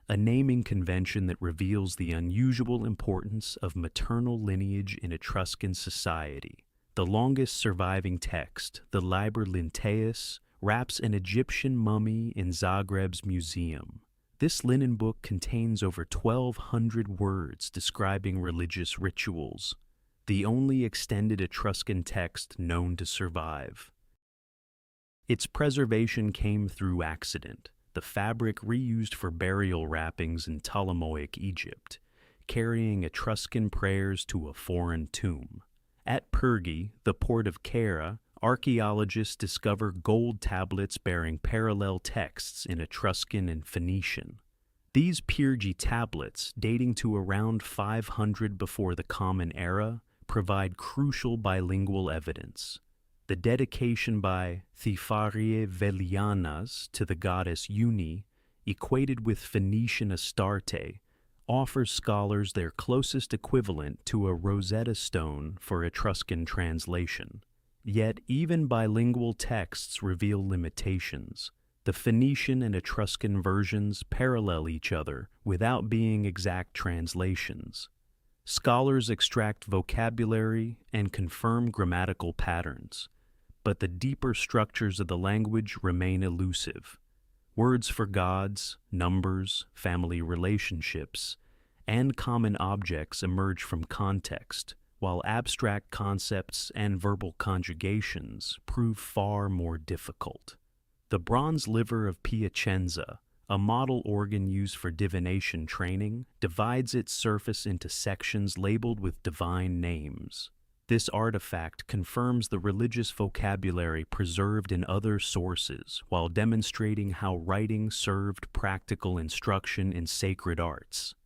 a naming convention that reveals the unusual importance of maternal lineage in Etruscan society. The longest surviving text, the Liber Linteus, wraps an Egyptian mummy in Zagreb's museum. This linen book contains over 1,200 words describing religious rituals, the only extended Etruscan text known to survive. Its preservation came through accident, the fabric reused for burial wrappings in Ptolemaic Egypt, carrying Etruscan prayers to a foreign tomb. At Pergae, the port of Caira, archaeologists discover gold tablets bearing parallel texts in Etruscan and Phoenician. These Pergae tablets, dating to around 500 before the Common Era, provide crucial bilingual evidence. The dedication by Thephariae Velianas to the goddess Uni, equated with Phoenician Astarte, offers scholars their closest equivalent to a Rosetta Stone for Etruscan translation. Yet even bilingual texts reveal limitations. The Phoenician and Etruscan versions parallel each other without being exact translations. Scholars extract vocabulary and confirm grammatical patterns, but the deeper structures of the language remain elusive. Words for gods, numbers, family relationships, and common objects emerge from context, while abstract concepts and verbal conjugations prove far more difficult. The bronze liver of Piacenza, a model organ used for divination training, divides its surface into sections labeled with divine names. This artifact confirms the religious vocabulary preserved in other sources while demonstrating how writing served practical instruction in sacred arts.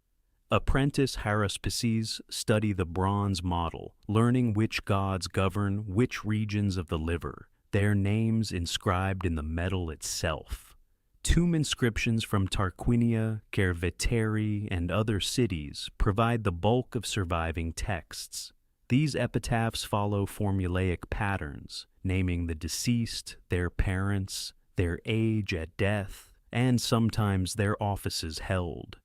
Apprentice haruspices study the bronze model, learning which gods govern which regions of the liver, their names inscribed in the metal itself. Tomb inscriptions from Tarquinia, Cerveteri, and other cities provide the bulk of surviving texts. These epitaphs follow formulaic patterns, naming the deceased, their parents, their age at death, and sometimes their offices held.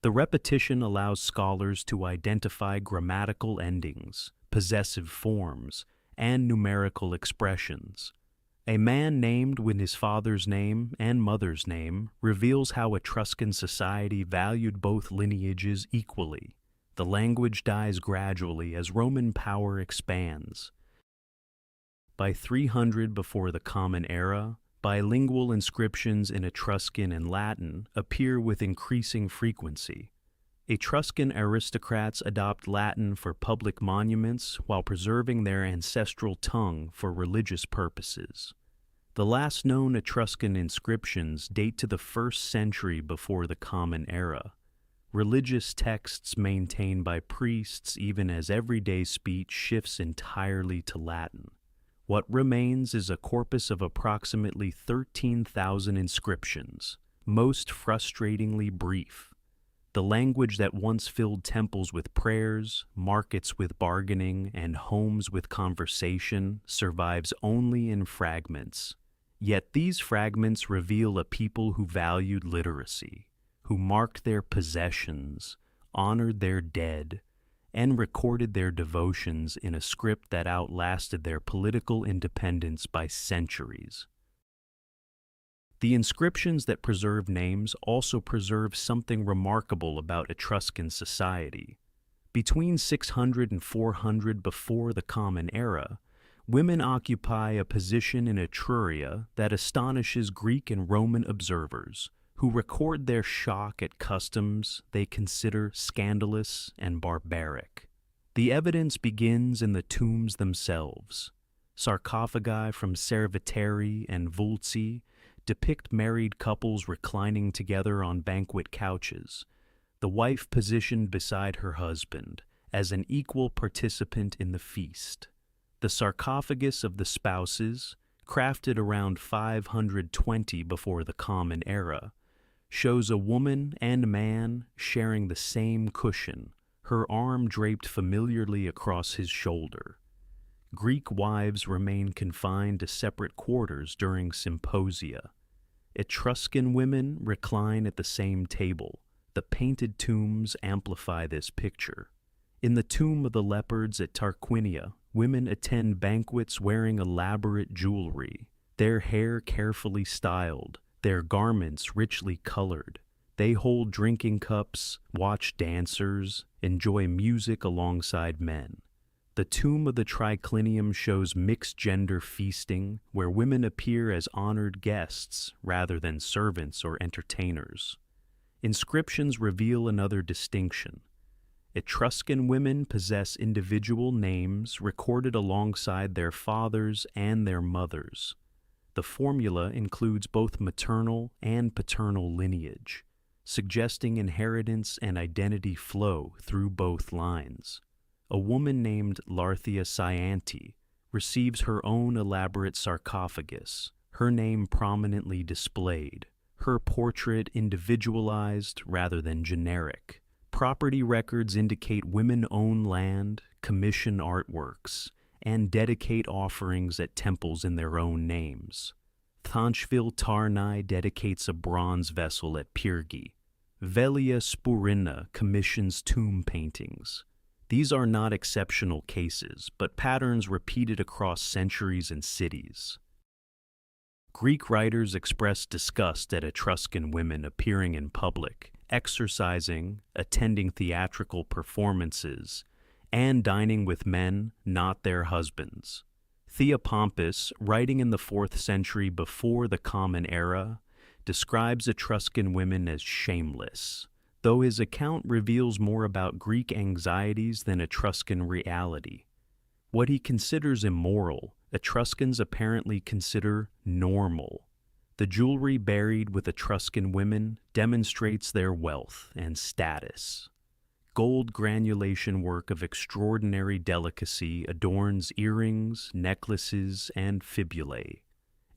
The repetition allows scholars to identify grammatical endings, possessive forms, and numerical expressions. A man named with his father's name and mother's name reveals how Etruscan society valued both lineages equally. The language dies gradually as Roman power expands. By 300 before the Common Era, bilingual inscriptions in Etruscan and Latin appear with increasing frequency. Etruscan aristocrats adopt Latin for public monuments while preserving their ancestral tongue for religious purposes. The last known Etruscan inscriptions date to the 1st century before the Common Era. Religious texts maintained by priests even as everyday speech shifts entirely to Latin. What remains is a corpus of approximately 13,000 inscriptions, most frustratingly brief. The language that once filled temples with prayers, markets with bargaining, and homes with conversation survives only in fragments. Yet these fragments reveal a people who valued literacy, who marked their possessions, honored their dead, and recorded their devotions in a script that outlasted their political independence by centuries. The inscriptions that preserve names also preserve something remarkable about Etruscan society. Between 600 and 400 before the Common Era, women occupy a position in Etruria that astonishes Greek and Roman observers, who record their shock at customs they consider scandalous and barbaric. The evidence begins in the tombs themselves. Sarcophagi from Cerveteri and Vulci depict married couples reclining together on banquet couches, the wife positioned beside her husband as an equal participant in the feast. The sarcophagus of the spouses, crafted around 520 before the Common Era, shows a woman and man sharing the same cushion, her arm draped familiarly across his shoulder. Greek wives remain confined to separate quarters during symposia. Etruscan women recline at the same table. The painted tombs amplify this picture. In the Tomb of the Leopards at Tarquinia, women attend banquets wearing elaborate jewelry, their hair carefully styled, their garments richly colored. They hold drinking cups, watch dancers, enjoy music alongside men. The Tomb of the Triclinium shows mixed-gender feasting, where women appear as honored guests rather than servants or entertainers. Inscriptions reveal another distinction. Etruscan women possess individual names recorded alongside their fathers and their mothers. The formula includes both maternal and paternal lineage, suggesting inheritance and identity flow through both lines. A woman named Larthia Scianti receives her own elaborate sarcophagus, her name prominently displayed, her portrait individualized rather than generic, Property records indicate women own land, commission artworks, and dedicate offerings at temples in their own names. Thanchville Tarnai dedicates a bronze vessel at Pyrgi. Velia Spurina commissions tomb paintings. These are not exceptional cases, but patterns repeated across centuries and cities. Greek writers expressed disgust at Etruscan women appearing in public, exercising, attending theatrical performances, and dining with men not their husbands. Theopompus, writing in the 4th century before the Common Era, describes Etruscan women as shameless, though his account reveals more about Greek anxieties than Etruscan reality. What he considers immoral, Etruscans apparently consider normal. The jewelry buried with Etruscan women demonstrates their wealth and status. Gold granulation work of extraordinary delicacy adorns earrings, necklaces, and fibulae.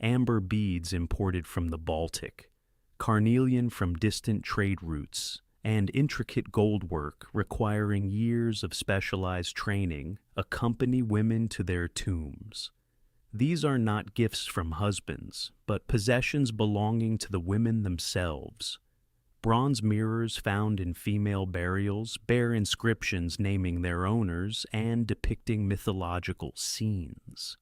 Amber beads imported from the Baltic, carnelian from distant trade routes, and intricate gold work requiring years of specialized training accompany women to their tombs. These are not gifts from husbands, but possessions belonging to the women themselves. Bronze mirrors found in female burials bear inscriptions naming their owners and depicting mythological scenes.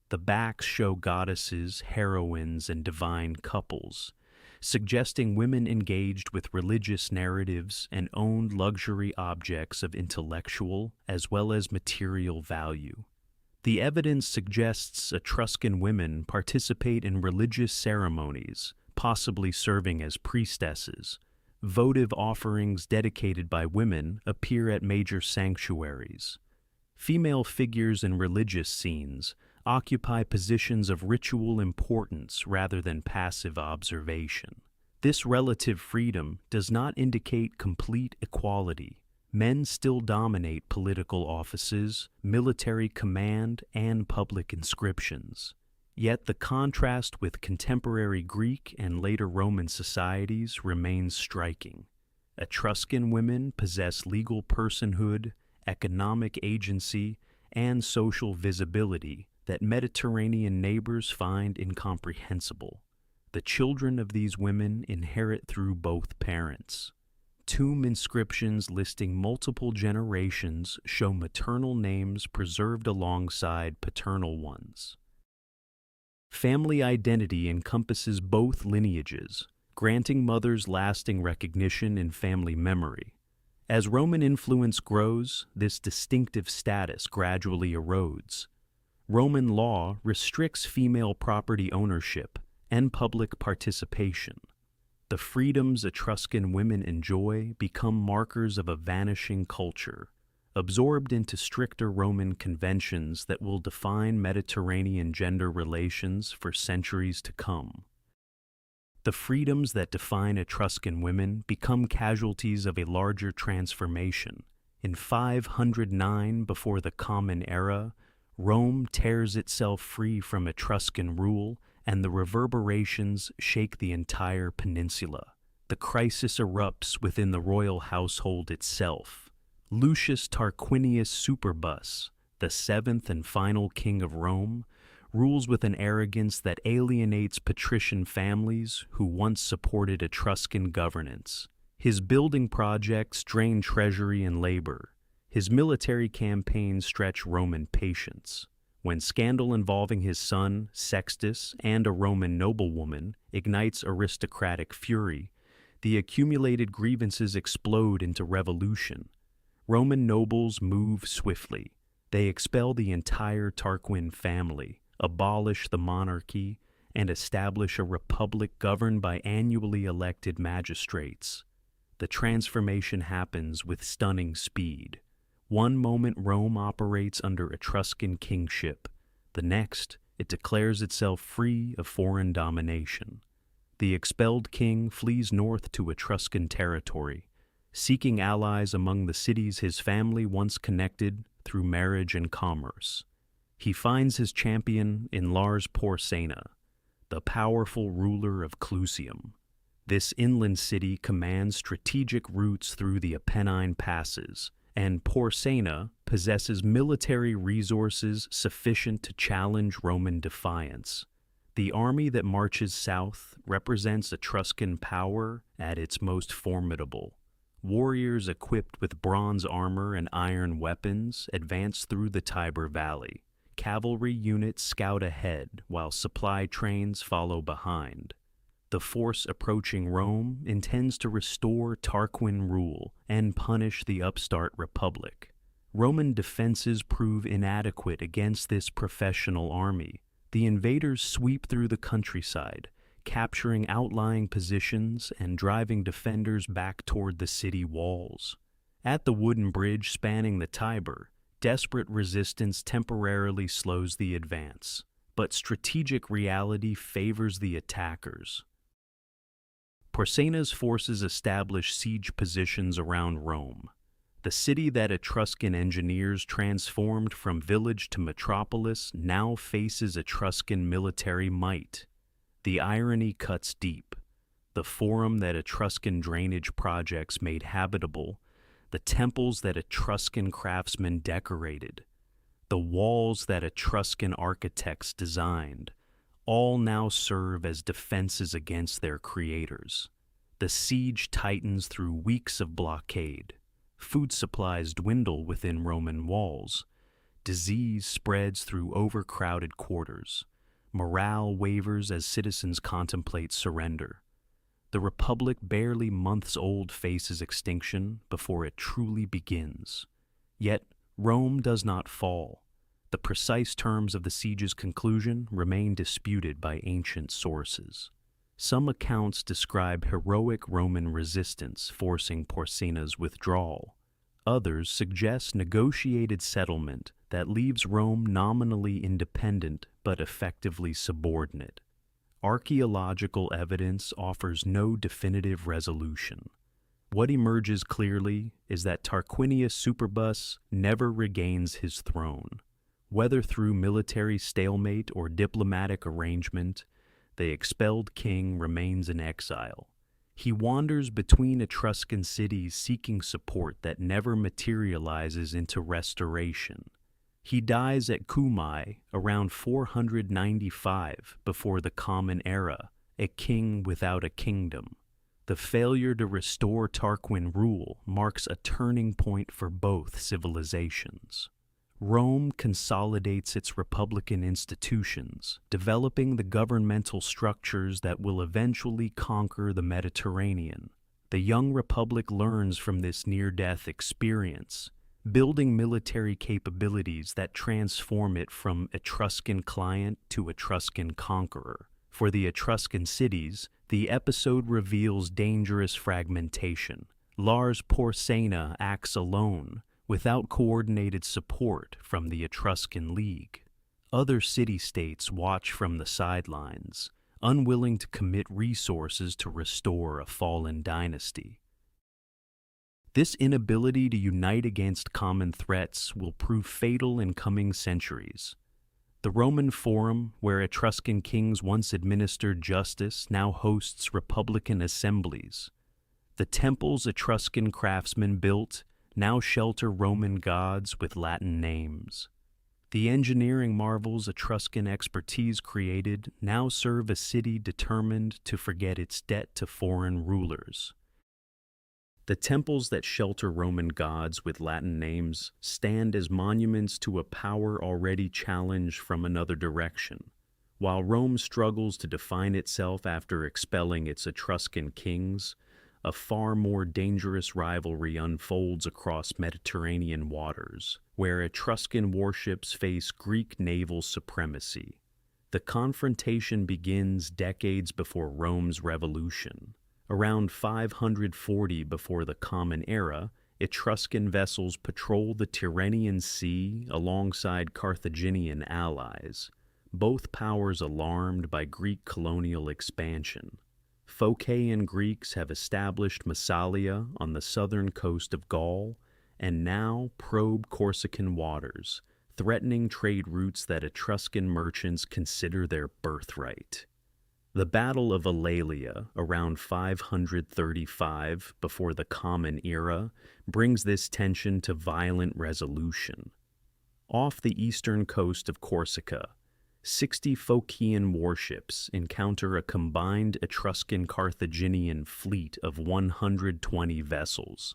The backs show goddesses, heroines, and divine couples, suggesting women engaged with religious narratives and owned luxury objects of intellectual as well as material value. The evidence suggests Etruscan women participate in religious ceremonies, possibly serving as priestesses. Votive offerings dedicated by women appear at major sanctuaries. Female figures in religious scenes occupy positions of ritual importance rather than passive observation. This relative freedom does not indicate complete equality. Men still dominate political offices, military command, and public inscriptions. Yet the contrast with contemporary Greek and later Roman societies remains striking. Etruscan women possess legal personhood, economic agency, and social visibility that Mediterranean neighbors find incomprehensible. The children of these women inherit through both parents. Tomb inscriptions listing multiple generations show maternal names preserved alongside paternal ones. Family identity encompasses both lineages, granting mothers lasting recognition in family memory. As Roman influence grows, this distinctive status gradually erodes. Roman law restricts female property ownership and public participation. The freedoms Etruscan women enjoy become markers of a vanishing culture, absorbed into stricter Roman conventions that will define Mediterranean gender relations for centuries to come. The freedoms that define Etruscan women become casualties of a larger transformation. In 509 before the Common Era, Rome tears itself free from Etruscan rule, and the reverberations shake the entire peninsula. The crisis erupts within the royal household itself. Lucius Tarquinius Superbus, the 7th and final king of Rome, rules with an arrogance that alienates patrician families who once supported Etruscan governance. His building projects drain treasury and labor. His military campaigns stretch Roman patience. When scandal involving his son, Sextus, and a Roman noblewoman ignites aristocratic fury, the accumulated grievances explode into revolution. Roman nobles move swiftly. They expel the entire Tarquin family, abolish the monarchy, and establish a republic governed by annually elected magistrates. The transformation happens with stunning speed. One moment Rome operates under Etruscan kingship. The next, it declares itself free of foreign domination. The expelled king flees north to Etruscan territory, seeking allies among the cities his family once connected through marriage and commerce. He finds his champion in Lars Porsena, the powerful ruler of Clusium. This inland city commands strategic routes through the Apennine passes, and Porsena possesses military resources sufficient to challenge Roman defiance. The army that marches south represents Etruscan power at its most formidable. Warriors equipped with bronze armor and iron weapons advance through the Tiber Valley. Cavalry units scout ahead while supply trains follow behind. The force approaching Rome intends to restore Tarquin rule and punish the upstart republic. Roman defenses prove inadequate against this professional army. The invaders sweep through the countryside, capturing outlying positions and driving defenders back toward the city walls. At the wooden bridge spanning the Tiber, desperate resistance temporarily slows the advance, but strategic reality favors the attackers. Porsena's forces establish siege positions around Rome. The city that Etruscan engineers transformed from village to metropolis now faces Etruscan military might. The irony cuts deep. The forum that Etruscan drainage projects made habitable, the temples that Etruscan craftsmen decorated, the walls that Etruscan architects designed, all now serve as defenses against their creators. The siege tightens through weeks of blockade. Food supplies dwindle within Roman walls. Disease spreads through overcrowded quarters. Morale wavers as citizens contemplate surrender. The Republic, barely months old, faces extinction before it truly begins. Yet Rome does not fall. The precise terms of the siege's conclusion remain disputed by ancient sources. Some accounts describe heroic Roman resistance forcing Porsena's withdrawal. Others suggest negotiated settlement that leaves Rome nominally independent but effectively subordinate. Archaeological evidence offers no definitive resolution. What emerges clearly is that Tarquinius Superbus never regains his throne. Whether through military stalemate or diplomatic arrangement, the expelled king remains in exile. He wanders between Etruscan cities seeking support that never materializes into restoration. He dies at Cumae around 495 before the Common Era, a king without a kingdom. The failure to restore Tarquin rule marks a turning point for both civilizations. Rome consolidates its republican institutions, developing the governmental structures that will eventually conquer the Mediterranean. The young republic learns from this near-death experience, building military capabilities that transform it from Etruscan client to Etruscan conqueror. For the Etruscan cities, the episode reveals dangerous fragmentation. Lars Porsena acts alone, without coordinated support from the Etruscan League. Other city-states watch from the sidelines, unwilling to commit resources to restore a fallen dynasty. This inability to unite against common threats will prove fatal in coming centuries. The Roman Forum, where Etruscan kings once administered justice, now hosts republican assemblies. The temples Etruscan craftsmen built now shelter Roman gods with Latin names. The engineering marvels Etruscan expertise created now serve a city determined to forget its debt to foreign rulers. The temples that shelter Roman gods with Latin names stand as monuments to a power already challenged from another direction. While Rome struggles to define itself after expelling its Etruscan kings, a far more dangerous rivalry unfolds across Mediterranean waters, where Etruscan warships face Greek naval supremacy. The confrontation begins decades before Rome's revolution. Around 540 before the Common Era, Etruscan vessels patrol the Tyrrhenian Sea alongside Carthaginian allies, both powers alarmed by Greek colonial expansion. Phocaean Greeks have established Massalia on the southern coast of Gaul and now probe Corsican waters, threatening trade routes that Etruscan merchants consider their birthright. The Battle of Alalia, around 535 before the Common Era, brings this tension to violent resolution. Off the eastern coast of Corsica, 60 Phocian warships encounter a combined Etruscan-Carthaginian fleet of 120 vessels.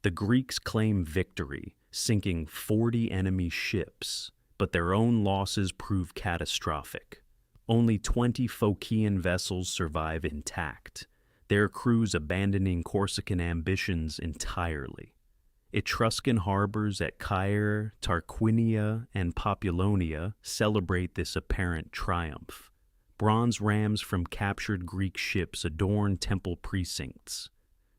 The Greeks claim victory, sinking 40 enemy ships, but their own losses prove catastrophic. Only 20 Phocian vessels survive intact, their crews abandoning Corsican ambitions entirely. Etruscan harbors at Caere, Tarquinia, and Populonia celebrate this apparent triumph. Bronze rams from captured Greek ships adorn temple precincts.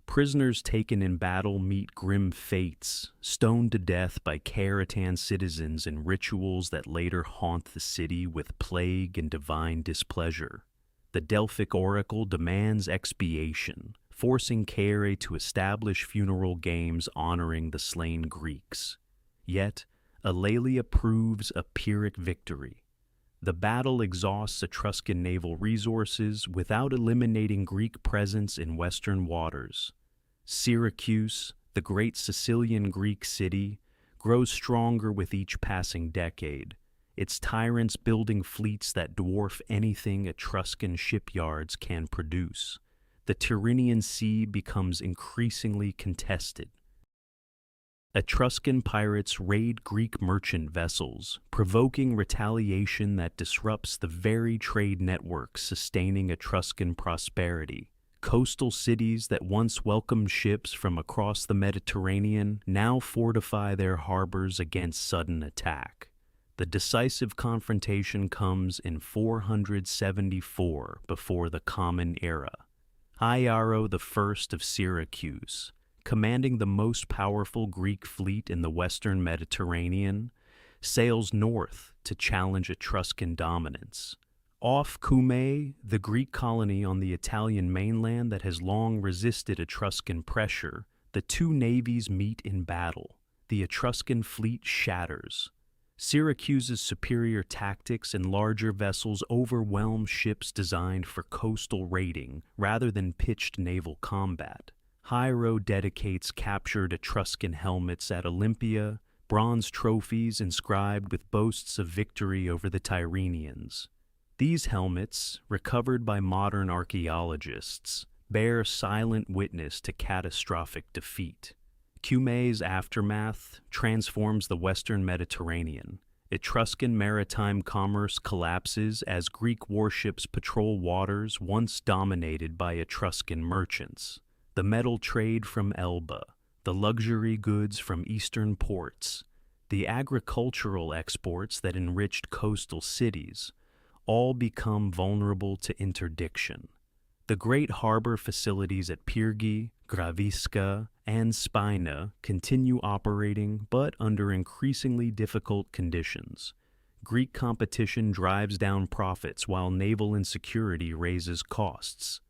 Prisoners taken in battle meet grim fates, stoned to death by Caeretan citizens in rituals that later haunt the city with plague and divine displeasure. The Delphic oracle demands expiation, forcing Caere to establish funeral games honoring the slain Greeks. Yet, Alalia proves a Pyrrhic victory. The battle exhausts Etruscan naval resources without eliminating Greek presence in western waters. Syracuse, the great Sicilian Greek city, grows stronger with each passing decade, its tyrants building fleets that dwarf anything Etruscan shipyards can produce. The Tyrrhenian Sea becomes increasingly contested. Etruscan pirates raid Greek merchant vessels, provoking retaliation that disrupts the very trade networks sustaining Etruscan prosperity. Coastal cities that once welcomed ships from across the Mediterranean now fortify their harbors against sudden attack. The decisive confrontation comes in 474 before the Common Era. Hiero I of Syracuse, commanding the most powerful Greek fleet in the western Mediterranean, sails north to challenge Etruscan dominance. Off Cumae, the Greek colony on the Italian mainland that has long resisted Etruscan pressure, the two navies meet in battle. The Etruscan fleet shatters. Syracuse's superior tactics and larger vessels overwhelm ships designed for coastal raiding rather than pitched naval combat. Hiero dedicates captured Etruscan helmets at Olympia, bronze trophies inscribed with boasts of victory over the Tyrrhenians. These helmets, recovered by modern archaeologists, bear silent witness to catastrophic defeat. Cumae's aftermath transforms the western Mediterranean. Etruscan maritime commerce collapses as Greek warships patrol waters once dominated by Etruscan merchants. The metal trade from Elba, the luxury goods from eastern ports, the agricultural exports that enriched coastal cities, all become vulnerable to interdiction. The great harbor facilities at Pyrgi, Gravisca, and Spina continue operating, but under increasingly difficult conditions. Greek competition drives down profits while naval insecurity raises costs.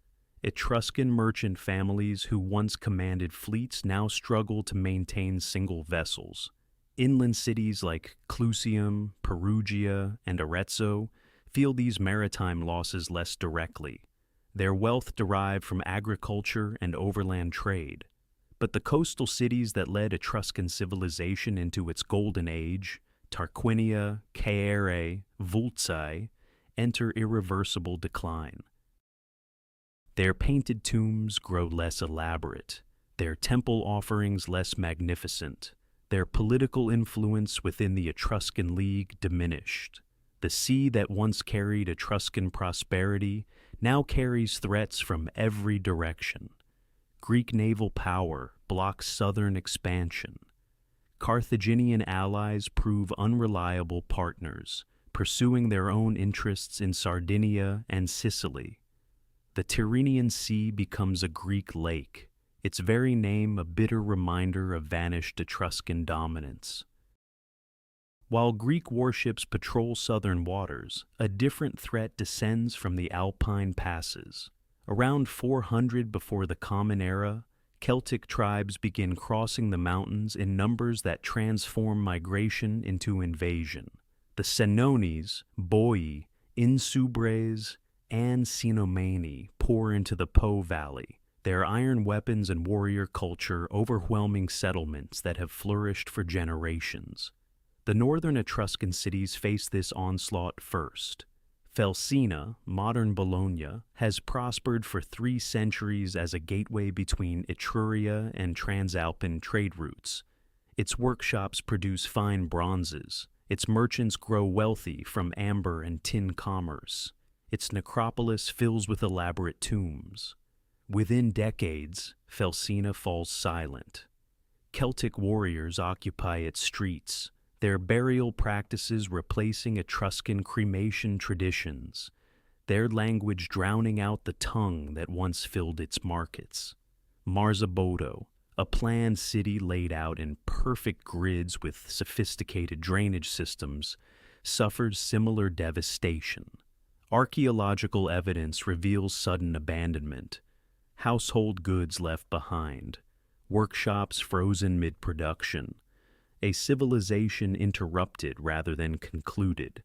Etruscan merchant families who once commanded fleets now struggle to maintain single vessels. Inland cities like Clusium, Perugia, and Arezzo feel these maritime losses less directly. Their wealth derived from agriculture and overland trade. But the coastal cities that led Etruscan civilization into its golden age, Tarquinia, Caere, Vulcae, enter irreversible decline. Their painted tombs grow less elaborate, their temple offerings less magnificent, their political influence within the Etruscan League diminished. The sea that once carried Etruscan prosperity now carries threats from every direction. Greek naval power blocks southern expansion. Carthaginian allies prove unreliable partners, pursuing their own interests in Sardinia and Sicily. The Tyrrhenian Sea becomes a Greek lake, its very name a bitter reminder of vanished Etruscan dominance. While Greek warships patrol southern waters, a different threat descends from the Alpine passes. Around 400 before the Common Era, Celtic tribes begin crossing the mountains in numbers that transform migration into invasion. The Senones, Boii, Insubres, and Cenomani pour into the Po Valley, their iron weapons and warrior culture overwhelming settlements that have flourished for generations. The northern Etruscan cities face this onslaught first. Felsina, modern Bologna, has prospered for 3 centuries as a gateway between Etruria and Transalpine trade routes. Its workshops produce fine bronzes. Its merchants grow wealthy from amber and tin commerce. Its necropolis fills with elaborate tombs. Within decades, Felsina falls silent. Celtic warriors occupy its streets, their burial practices replacing Etruscan cremation traditions, their language drowning out the tongue that once filled its markets. Marzabotto, a planned city laid out in perfect grids with sophisticated drainage systems, suffered similar devastation. Archaeological evidence reveals sudden abandonment, household goods left behind, workshops frozen mid-production, a civilization interrupted rather than concluded.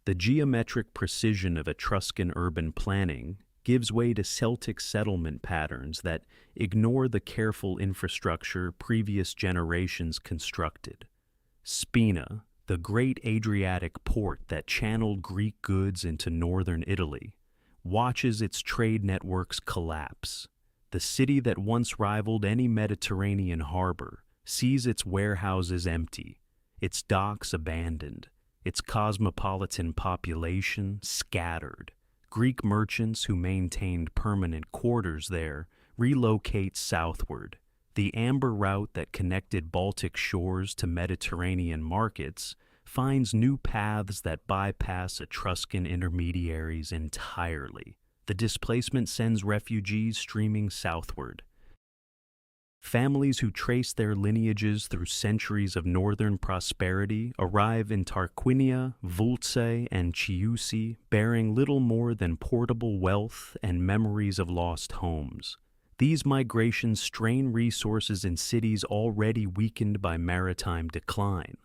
The geometric precision of Etruscan urban planning gives way to Celtic settlement patterns that ignore the careful infrastructure previous generations constructed. Spina, the great Adriatic port that channeled Greek goods into northern Italy, watches its trade networks collapse. The city that once rivaled any Mediterranean harbor sees its warehouses empty, its docks abandoned, its cosmopolitan population scattered. Greek merchants who maintained permanent quarters there relocate southward. The amber route that connected Baltic shores to Mediterranean markets finds new paths that bypass Etruscan intermediaries entirely. The displacement sends refugees streaming southward. Families who trace their lineages through centuries of northern prosperity arrive in Tarquinia, Vulce, and Chiusi, bearing little more than portable wealth and memories of lost homes. These migrations strain resources in cities already weakened by maritime decline.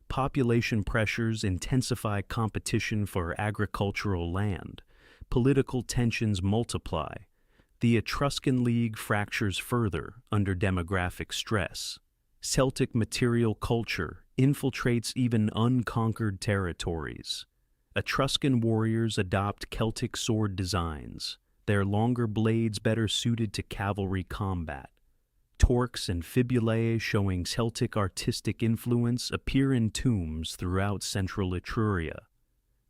Population pressures intensify competition for agricultural land. Political tensions multiply. The Etruscan League fractures further under demographic stress. Celtic material culture infiltrates even unconquered territories. Etruscan warriors adopt Celtic sword designs, their longer blades better suited to cavalry combat. Torques and fibulae showing Celtic artistic influence appear in tombs throughout central Etruria.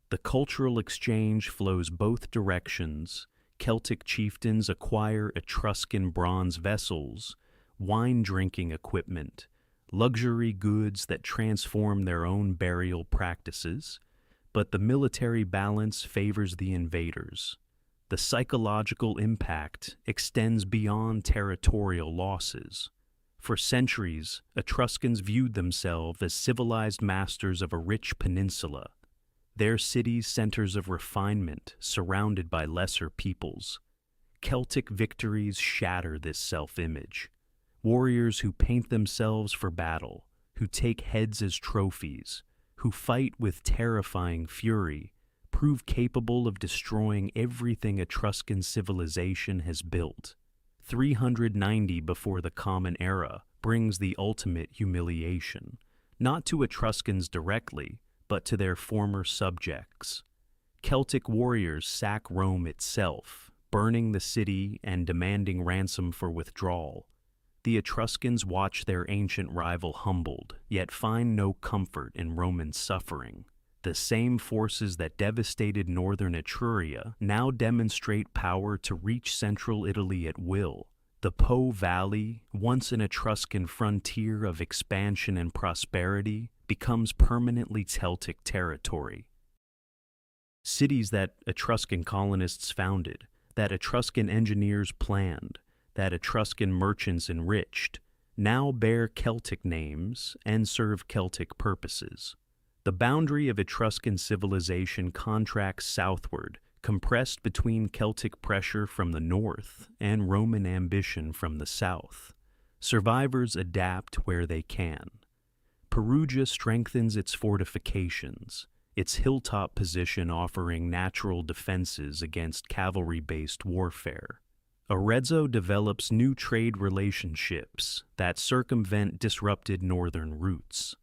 The cultural exchange flows both directions. Celtic chieftains acquire Etruscan bronze vessels, wine-drinking equipment, luxury goods that transform their own burial practices, but the military balance favors the invaders. The psychological impact extends beyond territorial losses. For centuries, Etruscans viewed themselves as civilized masters of a rich peninsula, their cities centers of refinement surrounded by lesser peoples. Celtic victories shatter this self-image. Warriors who paint themselves for battle, who take heads as trophies, who fight with terrifying fury, prove capable of destroying everything Etruscan civilization has built. 390 before the Common Era brings the ultimate humiliation, not to Etruscans directly, but to their former subjects. Celtic warriors sack Rome itself, burning the city and demanding ransom for withdrawal. The Etruscans watch their ancient rival humbled, yet find no comfort in Roman suffering. The same forces that devastated northern Etruria now demonstrate power to reach central Italy at will. The Po Valley, once an Etruscan frontier of expansion and prosperity, becomes permanently Celtic territory. Cities that Etruscan colonists founded, that Etruscan engineers planned, that Etruscan merchants enriched, now bear Celtic names and serve Celtic purposes. The boundary of Etruscan civilization contracts southward, compressed between Celtic pressure from the north and Roman ambition from the south. Survivors adapt where they can. Perugia strengthens its fortifications. its hilltop position offering natural defenses against cavalry-based warfare. Arezzo develops new trade relationships that circumvent disrupted northern routes.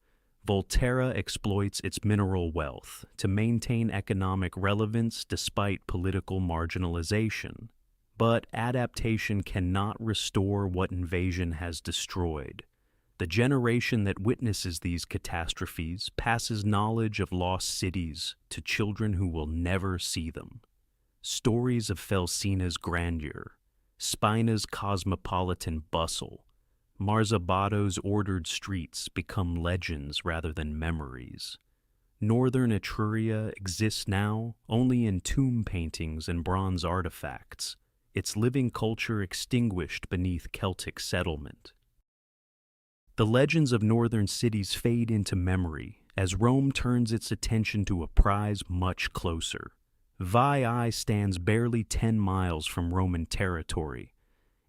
Volterra exploits its mineral wealth to maintain economic relevance despite political marginalization. But adaptation cannot restore what invasion has destroyed. The generation that witnesses these catastrophes passes knowledge of lost cities to children who will never see them. Stories of Felsina's grandeur, Spina's cosmopolitan bustle, Marzabato's ordered streets become legends rather than memories. Northern Etruria exists now only in tomb paintings and bronze artifacts, its living culture extinguished beneath Celtic settlement. The legends of northern cities fade into memory as Rome turns its attention to a prize much closer. Veii stands barely 10 miles from Roman territory,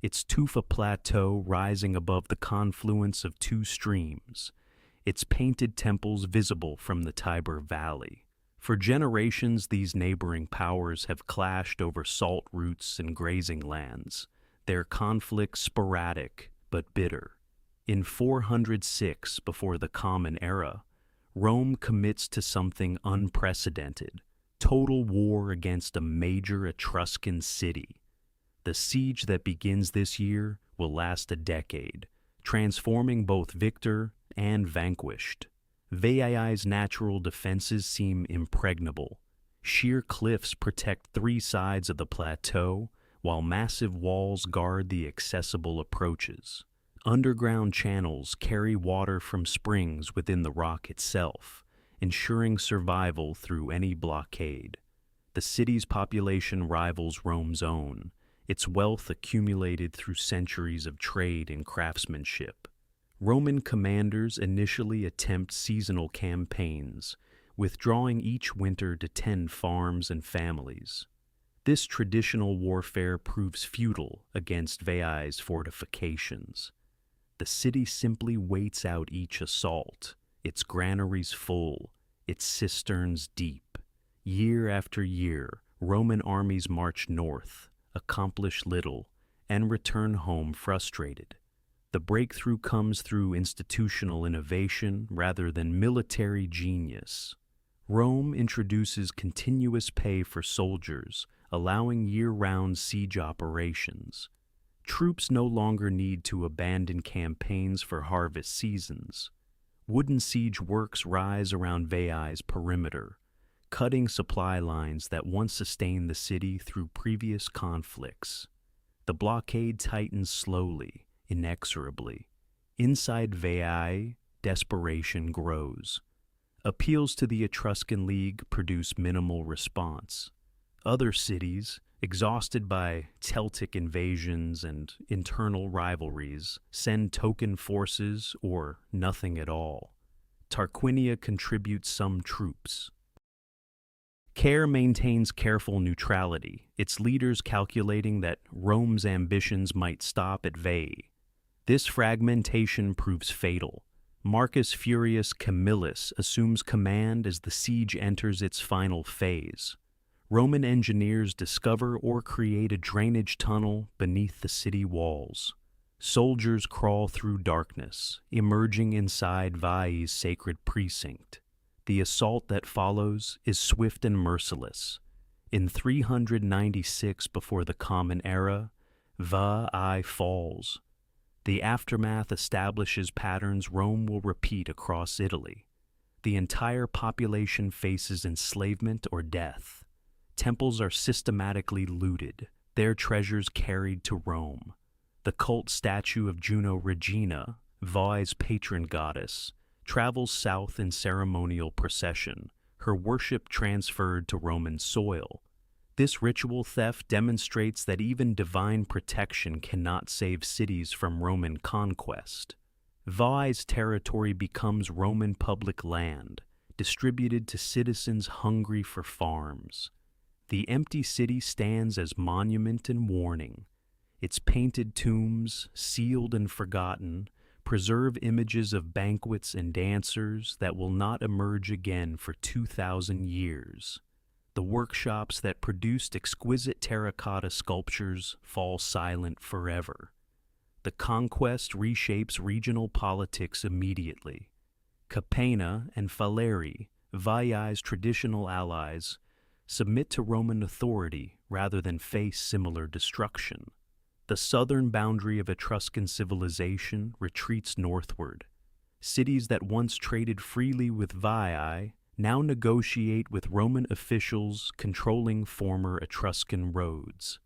its tufa plateau rising above the confluence of two streams, its painted temples visible from the Tiber Valley. For generations, these neighboring powers have clashed over salt routes and grazing lands, their conflicts sporadic but bitter. In 406 before the Common Era, Rome commits to something unprecedented, total war against a major Etruscan city. The siege that begins this year will last a decade, transforming both victor and vanquished. Veii's natural defenses seem impregnable. Sheer cliffs protect three sides of the plateau, while massive walls guard the accessible approaches. Underground channels carry water from springs within the rock itself, ensuring survival through any blockade. The city's population rivals Rome's own, its wealth accumulated through centuries of trade and craftsmanship. Roman commanders initially attempt seasonal campaigns, withdrawing each winter to tend farms and families. This traditional warfare proves futile against Veii's fortifications. The city simply waits out each assault, its granaries full, its cisterns deep. Year after year, Roman armies march north, accomplish little, and return home frustrated. The breakthrough comes through institutional innovation rather than military genius. Rome introduces continuous pay for soldiers, allowing year-round siege operations. Troops no longer need to abandon campaigns for harvest seasons. Wooden siege works rise around Veii's perimeter, cutting supply lines that once sustained the city through previous conflicts. The blockade tightens slowly, inexorably. Inside Veii, desperation grows. Appeals to the Etruscan League produce minimal response. Other cities, exhausted by Celtic invasions and internal rivalries, send token forces or nothing at all. Tarquinia contributes some troops. Caer maintains careful neutrality, its leaders calculating that Rome's ambitions might stop at Veii. This fragmentation proves fatal. Marcus Furius Camillus assumes command as the siege enters its final phase. Roman engineers discover or create a drainage tunnel beneath the city walls. Soldiers crawl through darkness, emerging inside Veii's sacred precinct. The assault that follows is swift and merciless. In 396 before the Common Era, Veii falls. The aftermath establishes patterns Rome will repeat across Italy. The entire population faces enslavement or death. Temples are systematically looted, their treasures carried to Rome. The cult statue of Juno Regina, Veii's patron goddess, travels south in ceremonial procession, her worship transferred to Roman soil. This ritual theft demonstrates that even divine protection cannot save cities from Roman conquest. Veii's territory becomes Roman public land, distributed to citizens hungry for farms. The empty city stands as monument and warning. Its painted tombs, sealed and forgotten, preserve images of banquets and dancers that will not emerge again for 2,000 years. The workshops that produced exquisite terracotta sculptures fall silent forever. The conquest reshapes regional politics immediately. Capena and Falerii, Vaiai's traditional allies, submit to Roman authority rather than face similar destruction. The southern boundary of Etruscan civilization retreats northward. Cities that once traded freely with Veii now negotiate with Roman officials controlling former Etruscan roads.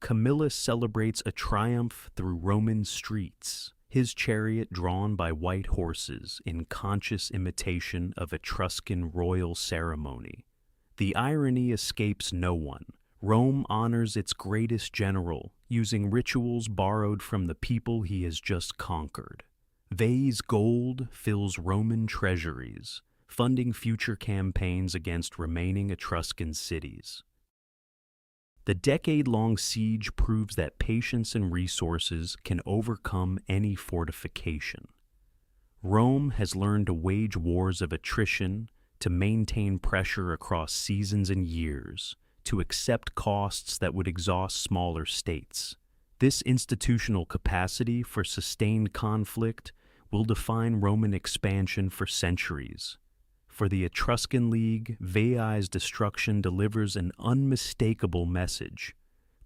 Camillus celebrates a triumph through Roman streets, his chariot drawn by white horses in conscious imitation of Etruscan royal ceremony. The irony escapes no one. Rome honors its greatest general, using rituals borrowed from the people he has just conquered. Veii's gold fills Roman treasuries, funding future campaigns against remaining Etruscan cities. The decade-long siege proves that patience and resources can overcome any fortification. Rome has learned to wage wars of attrition, to maintain pressure across seasons and years, to accept costs that would exhaust smaller states. This institutional capacity for sustained conflict will define Roman expansion for centuries. For the Etruscan League, Veii's destruction delivers an unmistakable message.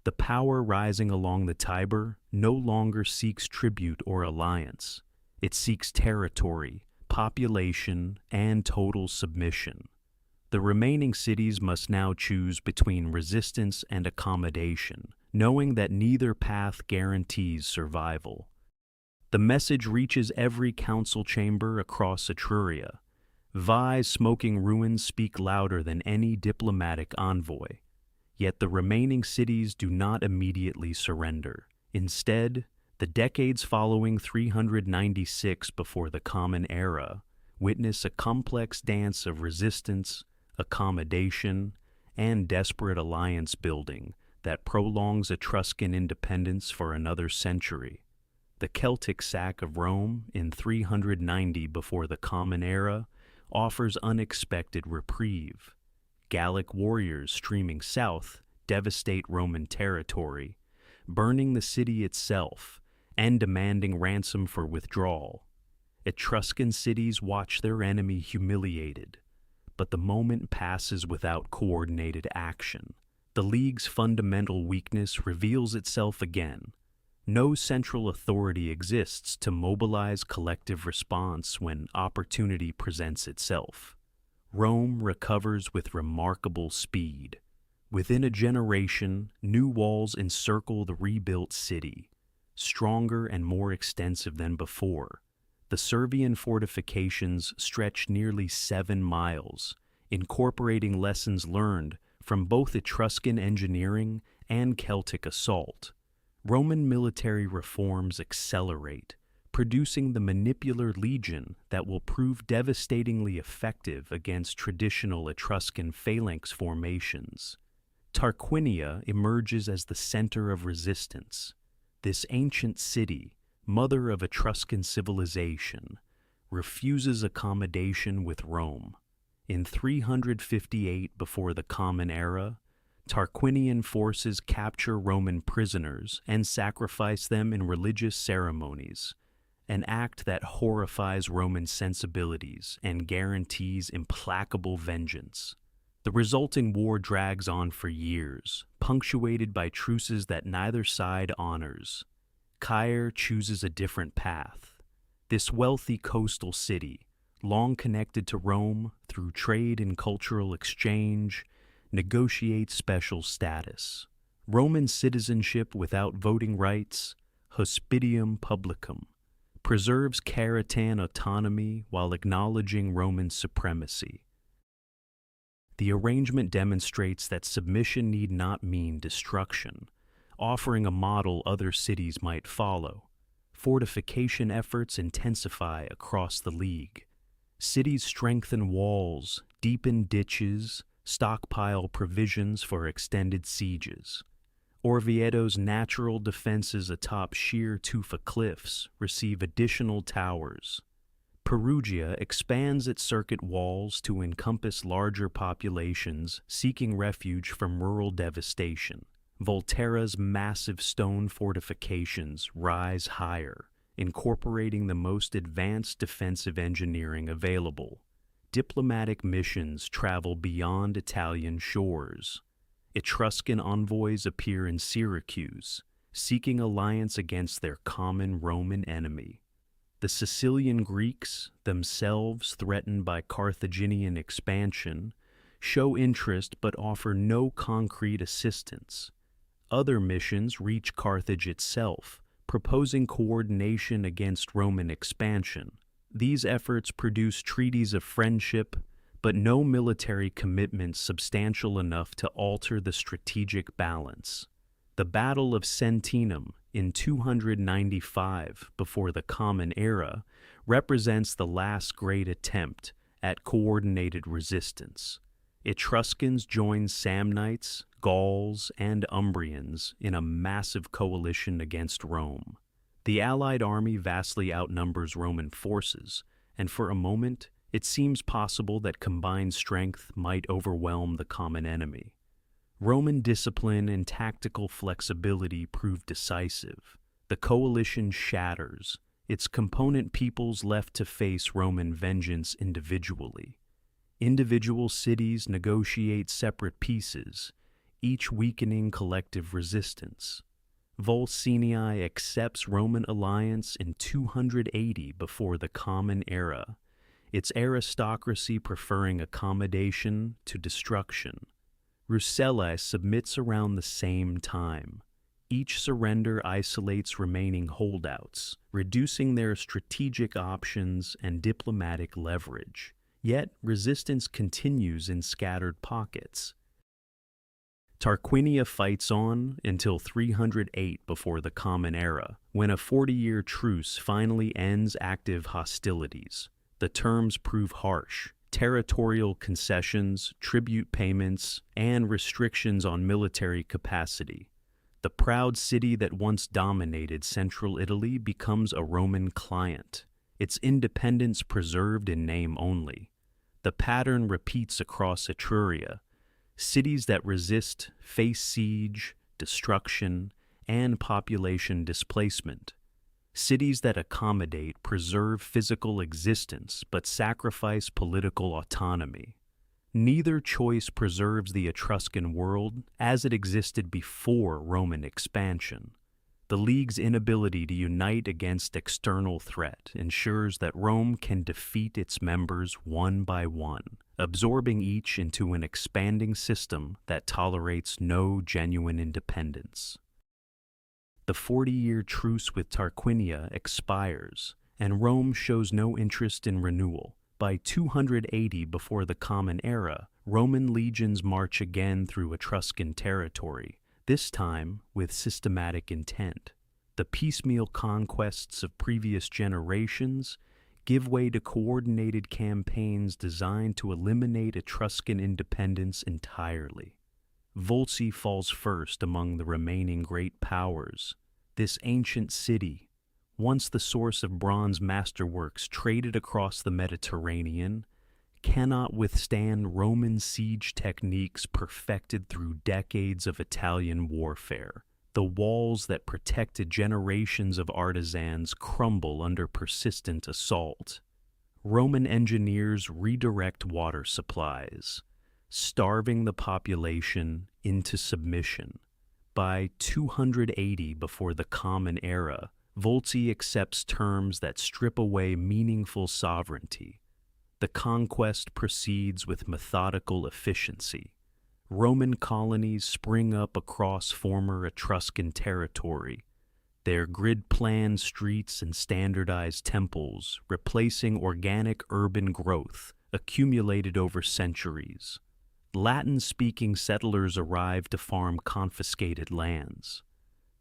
The power rising along the Tiber no longer seeks tribute or alliance. It seeks territory, population, and total submission. The remaining cities must now choose between resistance and accommodation, knowing that neither path guarantees survival. The message reaches every council chamber across Etruria. Veii's smoking ruins speak louder than any diplomatic envoy. Yet the remaining cities do not immediately surrender. Instead, the decades following 396 before the Common Era witness a complex dance of resistance, accommodation, and desperate alliance building that prolongs Etruscan independence for another century. The Celtic sack of Rome in 390 before the Common Era offers unexpected reprieve. Gallic warriors streaming south devastate Roman territory, burning the city itself and demanding ransom for withdrawal. Etruscan cities watch their enemy humiliated, but the moment passes without coordinated action. The League's fundamental weakness reveals itself again. No central authority exists to mobilize collective response when opportunity presents itself. Rome recovers with remarkable speed. Within a generation, new walls encircle the rebuilt city, stronger and more extensive than before. The Servian fortifications stretch nearly 7 miles, incorporating lessons learned from both Etruscan engineering and Celtic assault. Roman military reforms accelerate, producing the manipular legion that will prove devastatingly effective against traditional Etruscan phalanx formations. Tarquinia emerges as the center of resistance. This ancient city, mother of Etruscan civilization, refuses accommodation with Rome. In 358 before the Common Era, Tarquinian forces capture Roman prisoners and sacrifice them in religious ceremonies, an act that horrifies Roman sensibilities and guarantees implacable vengeance. The resulting war drags on for years, punctuated by truces that neither side honors. Caire chooses a different path. This wealthy coastal city, long connected to Rome through trade and cultural exchange, negotiates special status. Roman citizenship without voting rights, hospitium publicum, preserves Caeritan autonomy while acknowledging Roman supremacy. The arrangement demonstrates that submission need not mean destruction, offering a model other cities might follow. Fortification efforts intensify across the League. Cities strengthen walls, deepen ditches, stockpile provisions for extended sieges. Orvieto's natural defenses atop sheer tufa cliffs receive additional towers. Perugia expands its circuit walls to encompass larger populations seeking refuge from rural devastation. Volterra's massive stone fortifications rise higher, incorporating the most advanced defensive engineering available. Diplomatic missions travel beyond Italian shores. Etruscan envoys appear in Syracuse, seeking alliance against their common Roman enemy. The Sicilian Greeks, themselves threatened by Carthaginian expansion, show interest but offer no concrete assistance. Other missions reach Carthage itself, proposing coordination against Roman expansion. These efforts produce treaties of friendship, but no military commitment substantial enough to alter the strategic balance. The Battle of Sentinum in 295 before the Common Era represents the last great attempt at coordinated resistance. Etruscans joined Samnites, Gauls, and Umbrians in a massive coalition against Rome. The Allied army vastly outnumbers Roman forces, and for a moment, it seems possible that combined strength might overwhelm the common enemy. Roman discipline and tactical flexibility prove decisive. The coalition shatters, its component peoples left to face Roman vengeance individually. Individual cities negotiate separate peaces, each weakening collective resistance. Volsinii accepts Roman alliance in 280 before the Common Era, its aristocracy preferring accommodation to destruction. Rucellai submits around the same time. Each surrender isolates remaining holdouts, reducing their strategic options and diplomatic leverage. Yet, resistance continues in scattered pockets. Tarquinia fights on until 308 before the Common Era, when a 40-year truce finally ends active hostilities. The terms prove harsh. Territorial concessions, tribute payments, and restrictions on military capacity. The proud city that once dominated central Italy becomes a Roman client, its independence preserved in name only. The pattern repeats across Etruria. Cities that resist face siege, destruction, and population displacement. Cities that accommodate preserve physical existence but sacrifice political autonomy. Neither choice preserves the Etruscan world as it existed before Roman expansion. The League's inability to unite against external threat ensures that Rome can defeat its members one by one, absorbing each into an expanding system that tolerates no genuine independence. The 40-year truce with Tarquinia expires, and Rome shows no interest in renewal. By 280 before the Common Era, Roman legions march again through Etruscan territory, this time with systematic intent. The piecemeal conquests of previous generations give way to coordinated campaigns designed to eliminate Etruscan independence entirely. Volsi falls first among the remaining great powers. This ancient city, once the source of bronze masterworks traded across the Mediterranean, cannot withstand Roman siege techniques perfected through decades of Italian warfare. The walls that protected generations of artisans crumble under persistent assault. Roman engineers redirect water supplies, starving the population into submission. By 280 before the Common Era, Volsi accepts terms that strip away meaningful sovereignty. The conquest proceeds with methodical efficiency. Roman colonies spring up across former Etruscan territory, their grid-planned streets and standardized temples replacing organic urban growth accumulated over centuries. Latin-speaking settlers arrive to farm confiscated lands.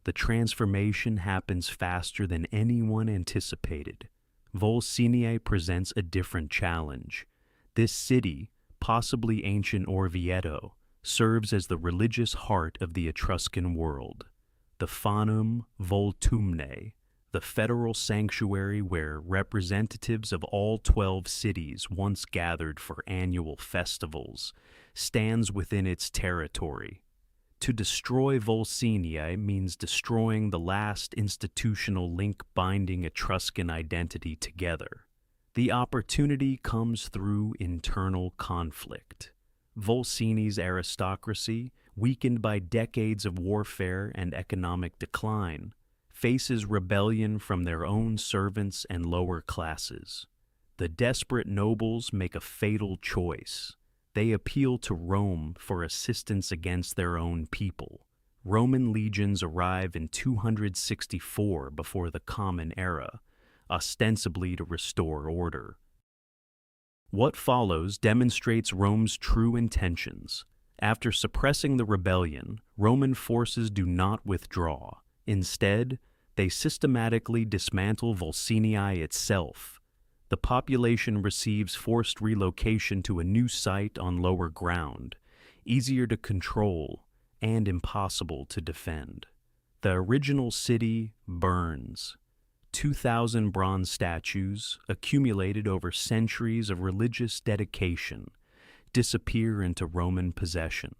The transformation happens faster than anyone anticipated. Volsinii presents a different challenge. This city, possibly ancient Orvieto, serves as the religious heart of the Etruscan world. The Fanum Voltumnae, the federal sanctuary where representatives of all 12 cities once gathered for annual festivals, stands within its territory. To destroy Volsiniae means destroying the last institutional link binding Etruscan identity together. The opportunity comes through internal conflict. Volsini's aristocracy, weakened by decades of warfare and economic decline, faces rebellion from their own servants and lower classes. The desperate nobles make a fatal choice. They appeal to Rome for assistance against their own people. Roman legions arrive in 264 before the Common Era, ostensibly to restore order. What follows demonstrates Rome's true intentions. After suppressing the rebellion, Roman forces do not withdraw. Instead, they systematically dismantle Volsiniae itself. The population receives forced relocation to a new site on lower ground, easier to control and impossible to defend. The original city burns. 2,000 bronze statues, accumulated over centuries of religious dedication, disappear into Roman possession.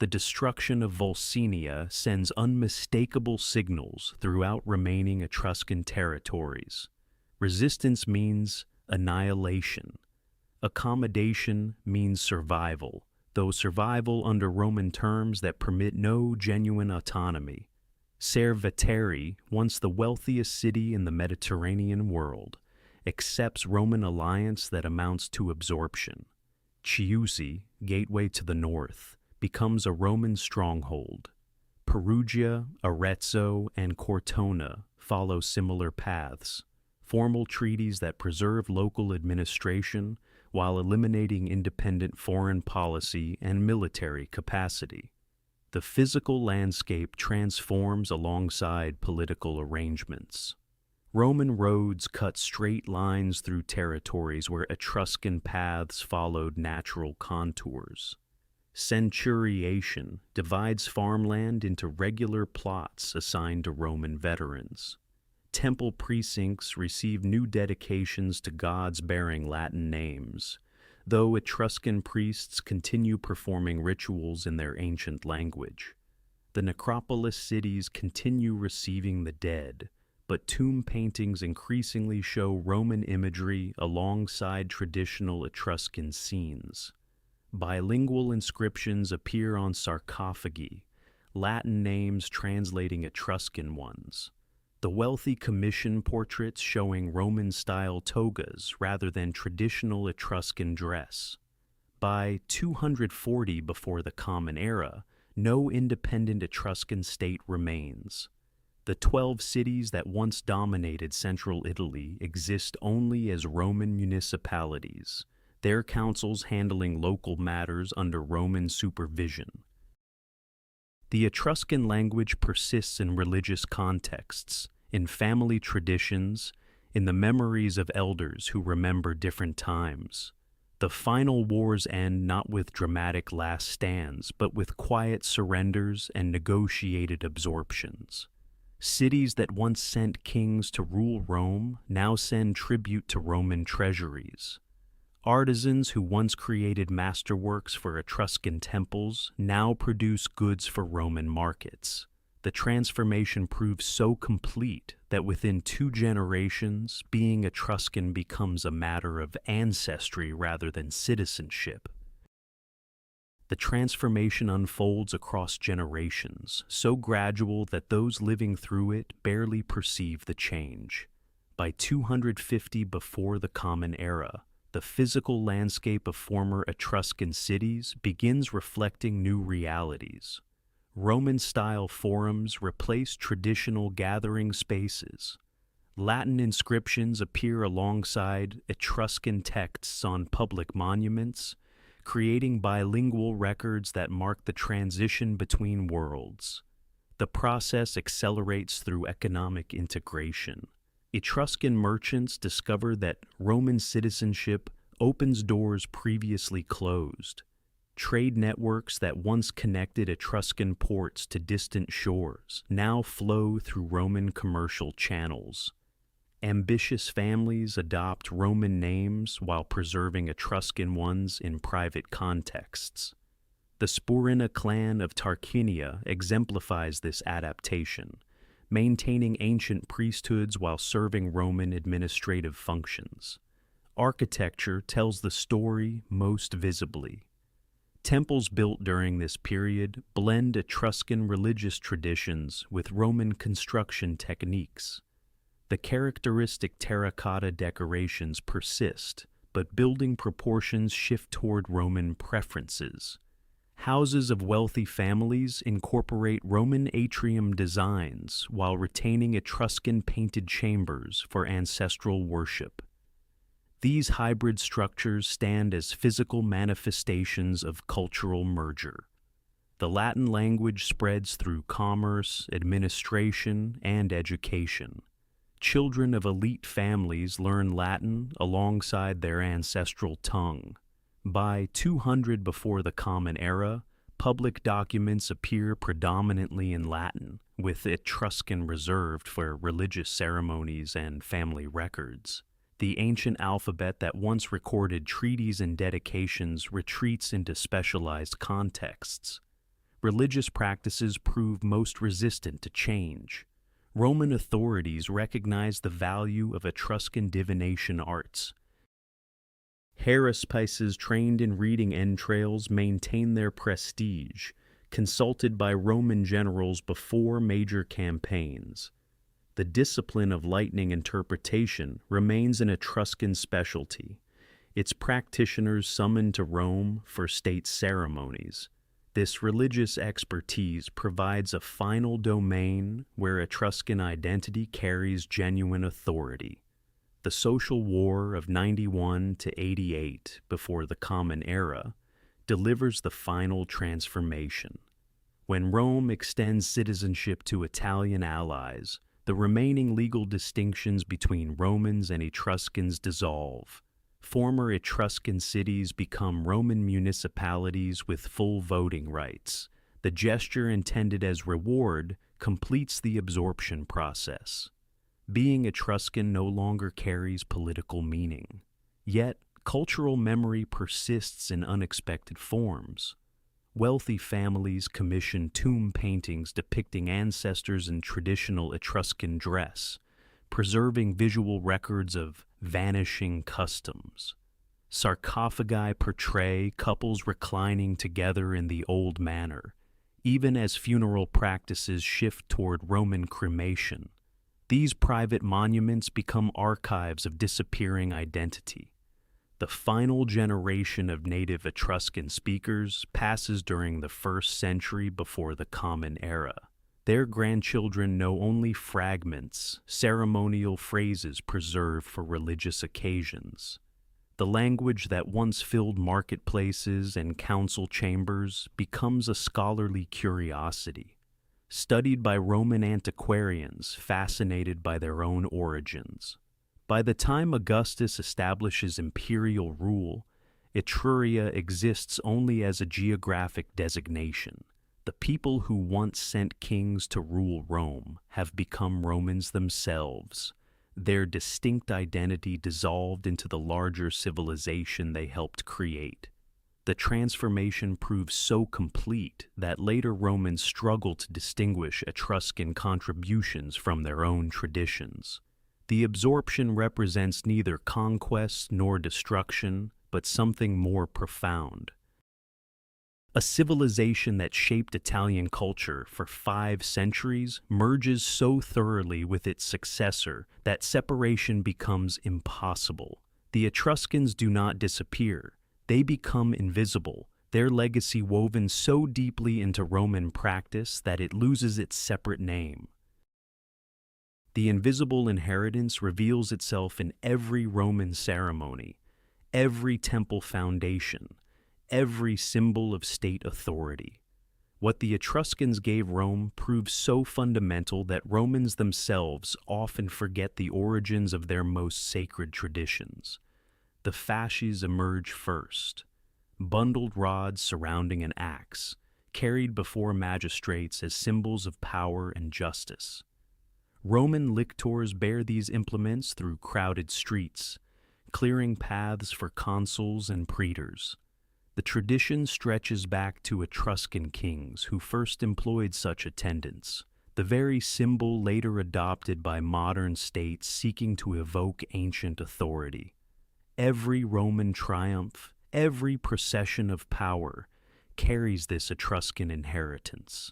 The destruction of Volsinia sends unmistakable signals throughout remaining Etruscan territories. Resistance means annihilation. Accommodation means survival, though survival under Roman terms that permit no genuine autonomy. Cerveteri, once the wealthiest city in the Mediterranean world, accepts Roman alliance that amounts to absorption. Chiusi, gateway to the north, becomes a Roman stronghold. Perugia, Arezzo, and Cortona follow similar paths. Formal treaties that preserve local administration while eliminating independent foreign policy and military capacity. The physical landscape transforms alongside political arrangements. Roman roads cut straight lines through territories where Etruscan paths followed natural contours. Centuriation divides farmland into regular plots assigned to Roman veterans. Temple precincts receive new dedications to gods bearing Latin names, though Etruscan priests continue performing rituals in their ancient language. The necropolis cities continue receiving the dead, but tomb paintings increasingly show Roman imagery alongside traditional Etruscan scenes. Bilingual inscriptions appear on sarcophagi, Latin names translating Etruscan ones. The wealthy commission portraits showing Roman-style togas rather than traditional Etruscan dress. By 240 before the Common Era, no independent Etruscan state remains. The 12 cities that once dominated central Italy exist only as Roman municipalities, their councils handling local matters under Roman supervision. The Etruscan language persists in religious contexts, in family traditions, in the memories of elders who remember different times. The final wars end not with dramatic last stands, but with quiet surrenders and negotiated absorptions. Cities that once sent kings to rule Rome now send tribute to Roman treasuries. Artisans who once created masterworks for Etruscan temples now produce goods for Roman markets. The transformation proves so complete that within 2 generations, being Etruscan becomes a matter of ancestry rather than citizenship. The transformation unfolds across generations, so gradual that those living through it barely perceive the change. By 250 before the Common Era, the physical landscape of former Etruscan cities begins reflecting new realities. Roman-style forums replace traditional gathering spaces. Latin inscriptions appear alongside Etruscan texts on public monuments, creating bilingual records that mark the transition between worlds. The process accelerates through economic integration. Etruscan merchants discover that Roman citizenship opens doors previously closed. Trade networks that once connected Etruscan ports to distant shores now flow through Roman commercial channels. Ambitious families adopt Roman names while preserving Etruscan ones in private contexts. The Spurina clan of Tarquinia exemplifies this adaptation, maintaining ancient priesthoods while serving Roman administrative functions. Architecture tells the story most visibly. Temples built during this period blend Etruscan religious traditions with Roman construction techniques. The characteristic terracotta decorations persist, but building proportions shift toward Roman preferences. Houses of wealthy families incorporate Roman atrium designs while retaining Etruscan painted chambers for ancestral worship. These hybrid structures stand as physical manifestations of cultural merger. The Latin language spreads through commerce, administration, and education. Children of elite families learn Latin alongside their ancestral tongue. By 200 before the Common Era, public documents appear predominantly in Latin, with Etruscan reserved for religious ceremonies and family records. The ancient alphabet that once recorded treaties and dedications retreats into specialized contexts. Religious practices prove most resistant to change. Roman authorities recognize the value of Etruscan divination arts. Haruspices trained in reading entrails maintain their prestige, consulted by Roman generals before major campaigns. The discipline of lightning interpretation remains an Etruscan specialty, its practitioners summoned to Rome for state ceremonies. This religious expertise provides a final domain where Etruscan identity carries genuine authority. The social war of 91 to 88 before the Common Era delivers the final transformation. When Rome extends citizenship to Italian allies, the remaining legal distinctions between Romans and Etruscans dissolve. Former Etruscan cities become Roman municipalities with full voting rights. The gesture intended as reward completes the absorption process. Being Etruscan no longer carries political meaning. Yet, cultural memory persists in unexpected forms. Wealthy families commission tomb paintings depicting ancestors in traditional Etruscan dress, preserving visual records of vanishing customs. Sarcophagi portray couples reclining together in the old manner, even as funeral practices shift toward Roman cremation. These private monuments become archives of disappearing identity. The final generation of native Etruscan speakers passes during the 1st century before the Common Era. Their grandchildren know only fragments, ceremonial phrases preserved for religious occasions. The language that once filled marketplaces and council chambers becomes a scholarly curiosity, studied by Roman antiquarians fascinated by their own origins. By the time Augustus establishes imperial rule, Etruria exists only as a geographic designation. The people who once sent kings to rule Rome have become Romans themselves, their distinct identity dissolved into the larger civilization they helped create. The transformation proves so complete that later Romans struggle to distinguish Etruscan contributions from their own traditions. The absorption represents neither conquest nor destruction, but something more profound. A civilization that shaped Italian culture for 5 centuries merges so thoroughly with its successor that separation becomes impossible. The Etruscans do not disappear. They become invisible, their legacy woven so deeply into Roman practice that it loses its separate name. The invisible inheritance reveals itself in every Roman ceremony, every temple foundation, every symbol of state authority. What the Etruscans gave Rome proves so fundamental that Romans themselves often forget the origins of their most sacred traditions. The fasces emerge first. bundled rods surrounding an axe, carried before magistrates as symbols of power and justice. Roman lictors bear these implements through crowded streets, clearing paths for consuls and praetors. The tradition stretches back to Etruscan kings who first employed such attendants, the very symbol later adopted by modern states seeking to evoke ancient authority. Every Roman triumph, every procession of power, carries this Etruscan inheritance.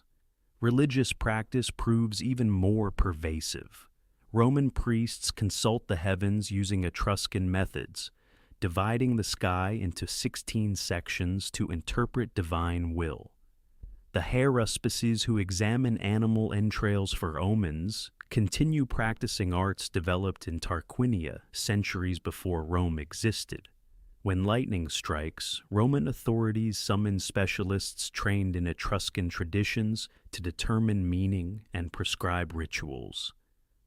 Religious practice proves even more pervasive. Roman priests consult the heavens using Etruscan methods, dividing the sky into 16 sections to interpret divine will. The haruspices who examine animal entrails for omens continue practicing arts developed in Tarquinia centuries before Rome existed. When lightning strikes, Roman authorities summon specialists trained in Etruscan traditions to determine meaning and prescribe rituals.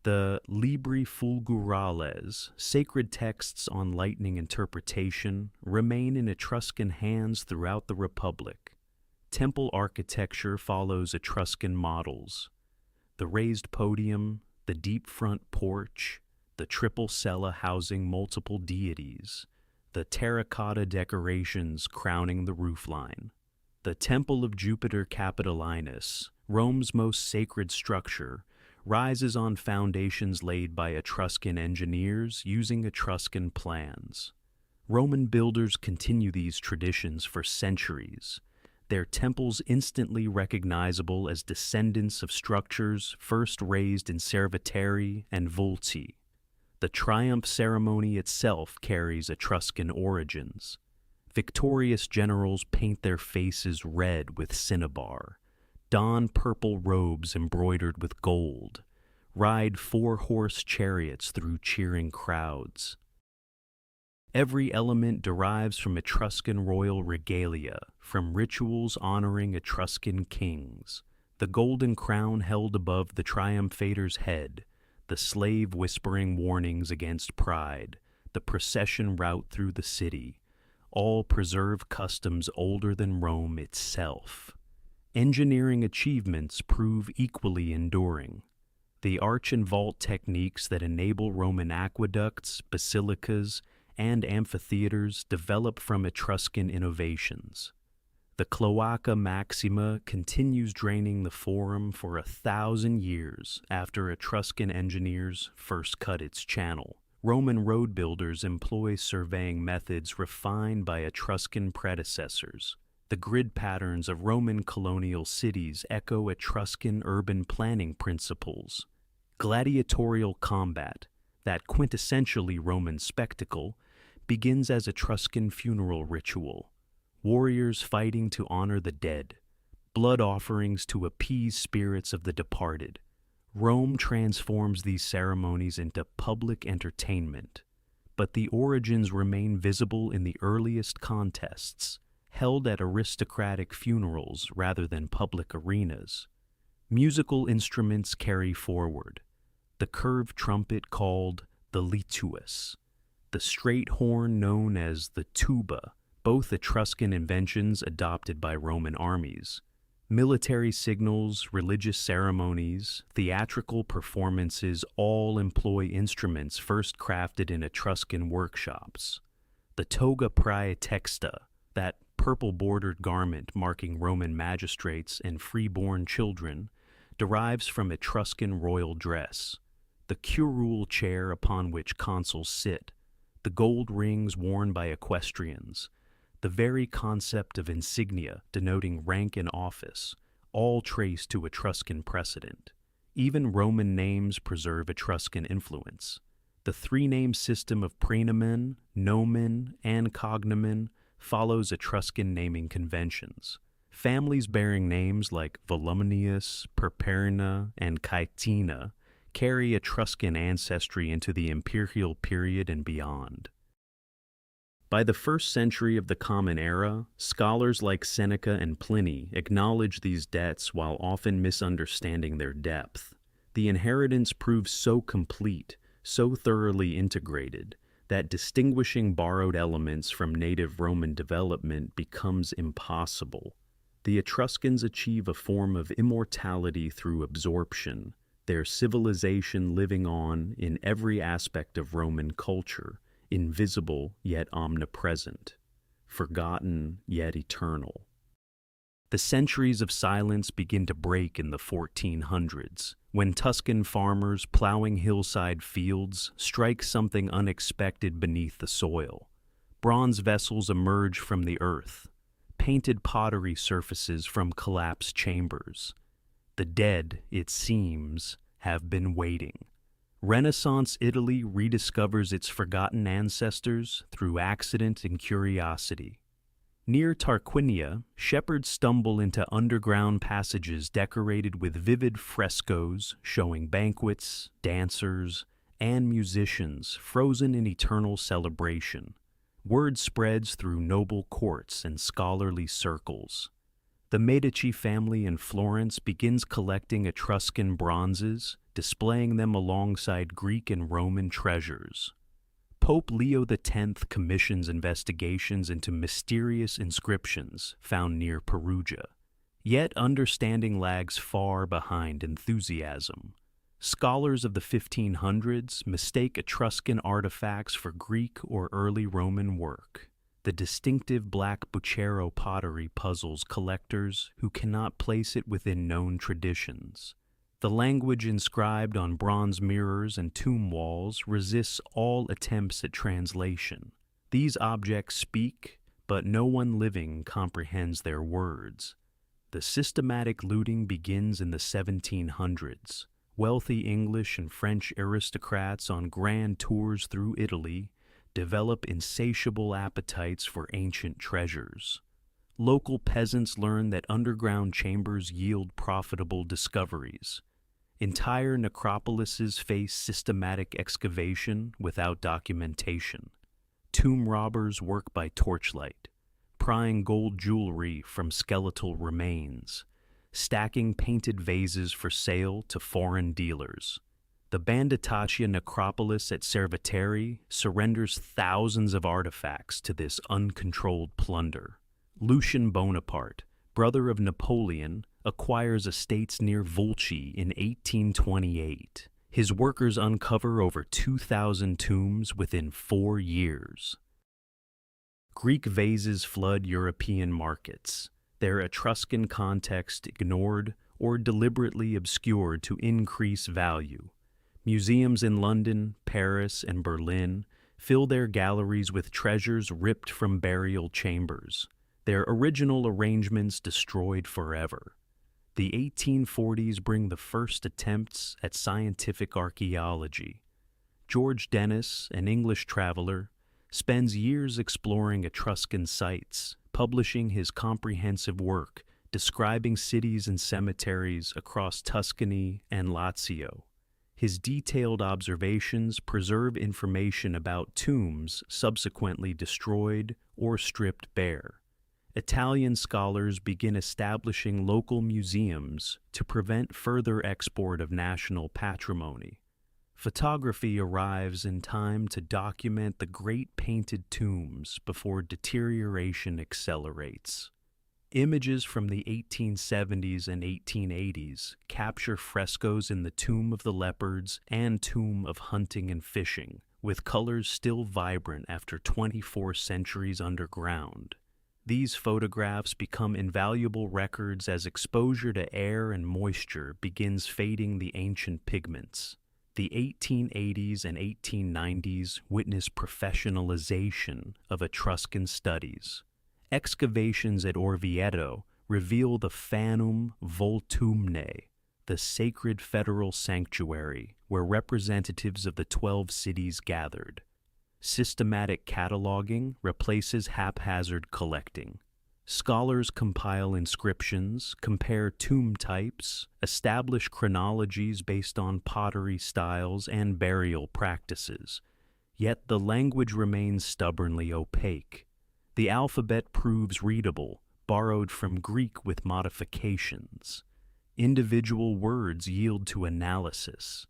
The Libri Fulgurales, sacred texts on lightning interpretation, remain in Etruscan hands throughout the Republic. Temple architecture follows Etruscan models. The raised podium, the deep front porch, the triple cella housing multiple deities, the terracotta decorations crowning the roofline. The Temple of Jupiter Capitolinus, Rome's most sacred structure, rises on foundations laid by Etruscan engineers using Etruscan plans. Roman builders continue these traditions for centuries, their temples instantly recognizable as descendants of structures first raised in Cerveteri and Vulci. The triumph ceremony itself carries Etruscan origins. Victorious generals paint their faces red with cinnabar, don purple robes embroidered with gold, ride four-horse chariots through cheering crowds. Every element derives from Etruscan royal regalia, from rituals honoring Etruscan kings. The golden crown held above the triumphator's head, the slave whispering warnings against pride, the procession route through the city, all preserve customs older than Rome itself. Engineering achievements prove equally enduring. The arch and vault techniques that enable Roman aqueducts, basilicas, and amphitheaters develop from Etruscan innovations. The Cloaca Maxima continues draining the Forum for 1,000 years after Etruscan engineers first cut its channel. Roman road builders employ surveying methods refined by Etruscan predecessors. The grid patterns of Roman colonial cities echo Etruscan urban planning principles. Gladiatorial combat, that quintessentially Roman spectacle, begins as Etruscan funeral ritual. Warriors fighting to honor the dead, blood offerings to appease spirits of the departed. Rome transforms these ceremonies into public entertainment, but the origins remain visible in the earliest contests, held at aristocratic funerals rather than public arenas. Musical instruments carry forward. The curved trumpet called the lituus, the straight horn known as the tuba, both Etruscan inventions adopted by Roman armies. Military signals, religious ceremonies, theatrical performances all employ instruments first crafted in Etruscan workshops. The toga praetexta, that purple-bordered garment marking Roman magistrates and freeborn children, derives from Etruscan royal dress. The curule chair upon which consuls sit, the gold rings worn by equestrians, the very concept of insignia denoting rank and office, all trace to Etruscan precedent. Even Roman names preserve Etruscan influence. The three-name system of praenomen, nomen, and cognomen follows Etruscan naming conventions. Families bearing names like Volumnius, Perperna, and Caetina carry Etruscan ancestry into the imperial period and beyond. By the 1st century of the Common Era, scholars like Seneca and Pliny acknowledge these debts while often misunderstanding their depth. The inheritance proves so complete, so thoroughly integrated, that distinguishing borrowed elements from native Roman development becomes impossible. The Etruscans achieve a form of immortality through absorption, their civilization living on in every aspect of Roman culture, invisible yet omnipresent, forgotten yet eternal. The centuries of silence begin to break in the 1400s, when Tuscan farmers plowing hillside fields strike something unexpected beneath the soil. Bronze vessels emerge from the earth, painted pottery surfaces from collapsed chambers. The dead, it seems, have been waiting. Renaissance Italy rediscovers its forgotten ancestors through accident and curiosity. Near Tarquinia, shepherds stumble into underground passages decorated with vivid frescoes showing banquets, dancers, and musicians frozen in eternal celebration. Word spreads through noble courts and scholarly circles. The Medici family in Florence begins collecting Etruscan bronzes, displaying them alongside Greek and Roman treasures. Pope Leo X commissions investigations into mysterious inscriptions found near Perugia. Yet understanding lags far behind enthusiasm. Scholars of the 1500s mistake Etruscan artifacts for Greek or early Roman work. The distinctive black Bucero pottery puzzles collectors who cannot place it within known traditions. The language inscribed on bronze mirrors and tomb walls resists all attempts at translation. These objects speak, but no one living comprehends their words. The systematic looting begins in the 1700s. Wealthy English and French aristocrats on grand tours through Italy develop insatiable appetites for ancient treasures. Local peasants learn that underground chambers yield profitable discoveries. Entire necropolises face systematic excavation without documentation. Tomb robbers work by torchlight, prying gold jewelry from skeletal remains, stacking painted vases for sale to foreign dealers. The Banditaccia necropolis at Cerveteri surrenders thousands of artifacts to this uncontrolled plunder. Lucian Bonaparte, brother of Napoleon, acquires estates near Volci in 1828. His workers uncover over 2,000 tombs within 4 years. Greek vases flood European markets, their Etruscan context ignored or deliberately obscured to increase value. Museums in London, Paris, and Berlin fill their galleries with treasures ripped from burial chambers, their original arrangements destroyed forever. The 1840s bring the first attempts at scientific archaeology. George Dennis, an English traveler, spends years exploring Etruscan sites, publishing his comprehensive work describing cities and cemeteries across Tuscany and Lazio. His detailed observations preserve information about tombs subsequently destroyed or stripped bare. Italian scholars begin establishing local museums to prevent further export of national patrimony. Photography arrives in time to document the great painted tombs before deterioration accelerates. Images from the 1870s and 1880s capture frescoes in the Tomb of the Leopards and Tomb of Hunting and Fishing, with colors still vibrant after 24 centuries underground. These photographs become invaluable records as exposure to air and moisture begins fading the ancient pigments. The 1880s and 1890s witness professionalization of Etruscan studies. Excavations at Orvieto reveal the Fanum Voltumne, the sacred federal sanctuary where representatives of the 12 cities gathered. Systematic cataloging replaces haphazard collecting. Scholars compile inscriptions, compare tomb types, establish chronologies based on pottery styles and burial practices. Yet the language remains stubbornly opaque. The alphabet proves readable, borrowed from Greek with modifications. Individual words yield to analysis.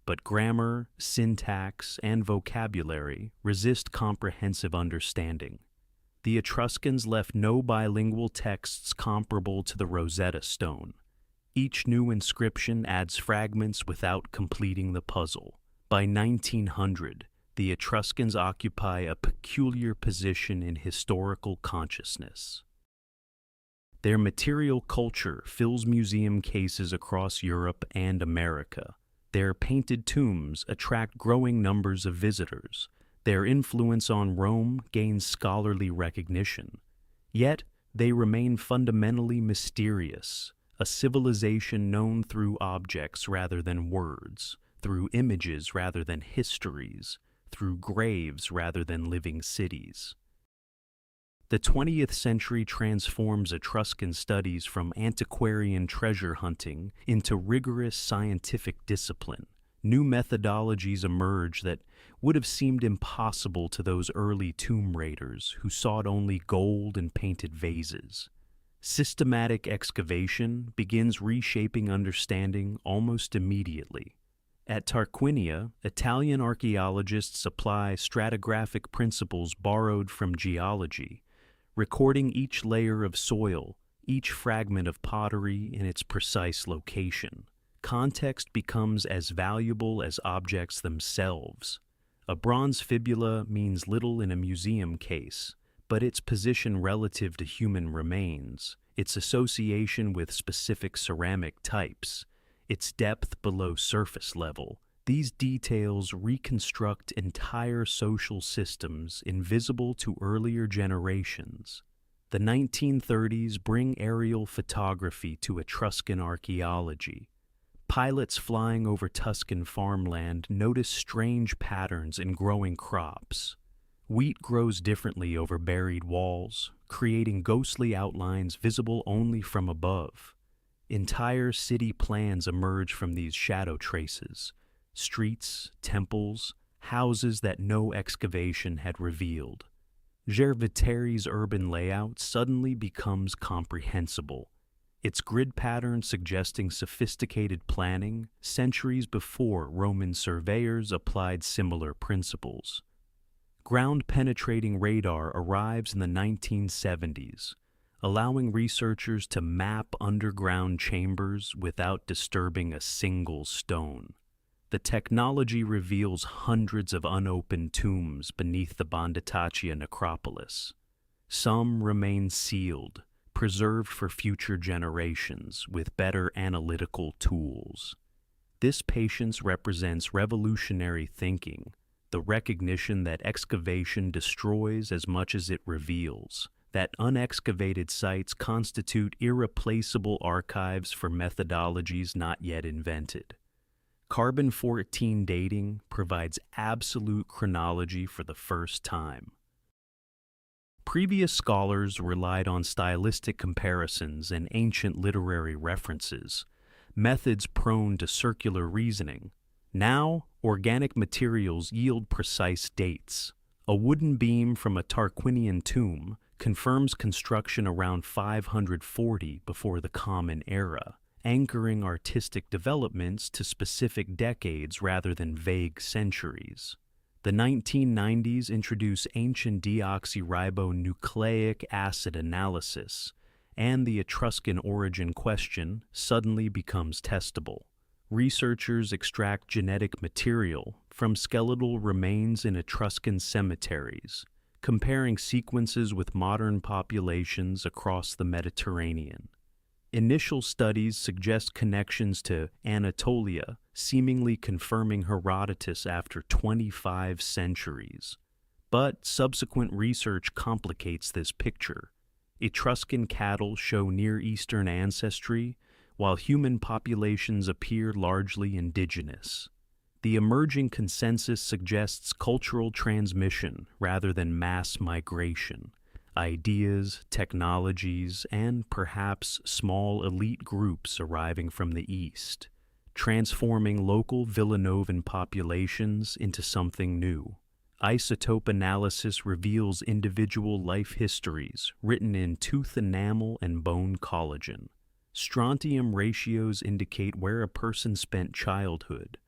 but grammar, syntax, and vocabulary resist comprehensive understanding. The Etruscans left no bilingual texts comparable to the Rosetta Stone. Each new inscription adds fragments without completing the puzzle. By 1900, the Etruscans occupy a peculiar position in historical consciousness. Their material culture fills museum cases across Europe and America. Their painted tombs attract growing numbers of visitors. Their influence on Rome gains scholarly recognition. Yet, they remain fundamentally mysterious, a civilization known through objects rather than words, through images rather than histories, through graves rather than living cities. The 20th century transforms Etruscan studies from antiquarian treasure hunting into rigorous scientific discipline. New methodologies emerge that would have seemed impossible to those early tomb raiders who sought only gold and painted vases. Systematic excavation begins reshaping understanding almost immediately. At Tarquinia, Italian archaeologists apply stratigraphic principles borrowed from geology, recording each layer of soil, each fragment of pottery in its precise location. Context becomes as valuable as objects themselves. A bronze fibula means little in a museum case, but its position relative to human remains, its association with specific ceramic types, its depth below surface level, these details reconstruct entire social systems invisible to earlier generations. The 1930s bring aerial photography to Etruscan archaeology. Pilots flying over Tuscan farmland notice strange patterns in growing crops. Wheat grows differently over buried walls, creating ghostly outlines visible only from above. Entire city plans emerge from these shadow traces. Streets, temples, houses that no excavation had revealed. Gervitteri's urban layout suddenly becomes comprehensible, its grid pattern suggesting sophisticated planning centuries before Roman surveyors applied similar principles. Ground-penetrating radar arrives in the 1970s, allowing researchers to map underground chambers without disturbing a single stone. The technology reveals hundreds of unopened tombs beneath the Bonditaccia necropolis. Some remain sealed, preserved for future generations with better analytical tools. This patience represents revolutionary thinking, the recognition that excavation destroys as much as it reveals, that unexcavated sites constitute irreplaceable archives for methodologies not yet invented. Carbon-14 dating provides absolute chronology for the first time. Previous scholars relied on stylistic comparisons and ancient literary references, methods prone to circular reasoning. Now, organic materials yield precise dates. A wooden beam from a Tarquinian tomb confirms construction around 540 before the Common Era, anchoring artistic developments to specific decades rather than vague centuries. The 1990s introduce ancient deoxyribonucleic acid analysis, and the Etruscan origin question suddenly becomes testable. Researchers extract genetic material from skeletal remains in Etruscan cemeteries, comparing sequences with modern populations across the Mediterranean. Initial studies suggest connections to Anatolia, seemingly confirming Herodotus after 25 centuries. But subsequent research complicates this picture. Etruscan cattle show Near Eastern ancestry, while human populations appear largely indigenous. The emerging consensus suggests cultural transmission rather than mass migration. Ideas, technologies, and perhaps small elite groups arriving from the East, transforming local Villanovan populations into something new. Isotope analysis reveals individual life histories written in tooth enamel and bone collagen. Strontium ratios indicate where a person spent childhood.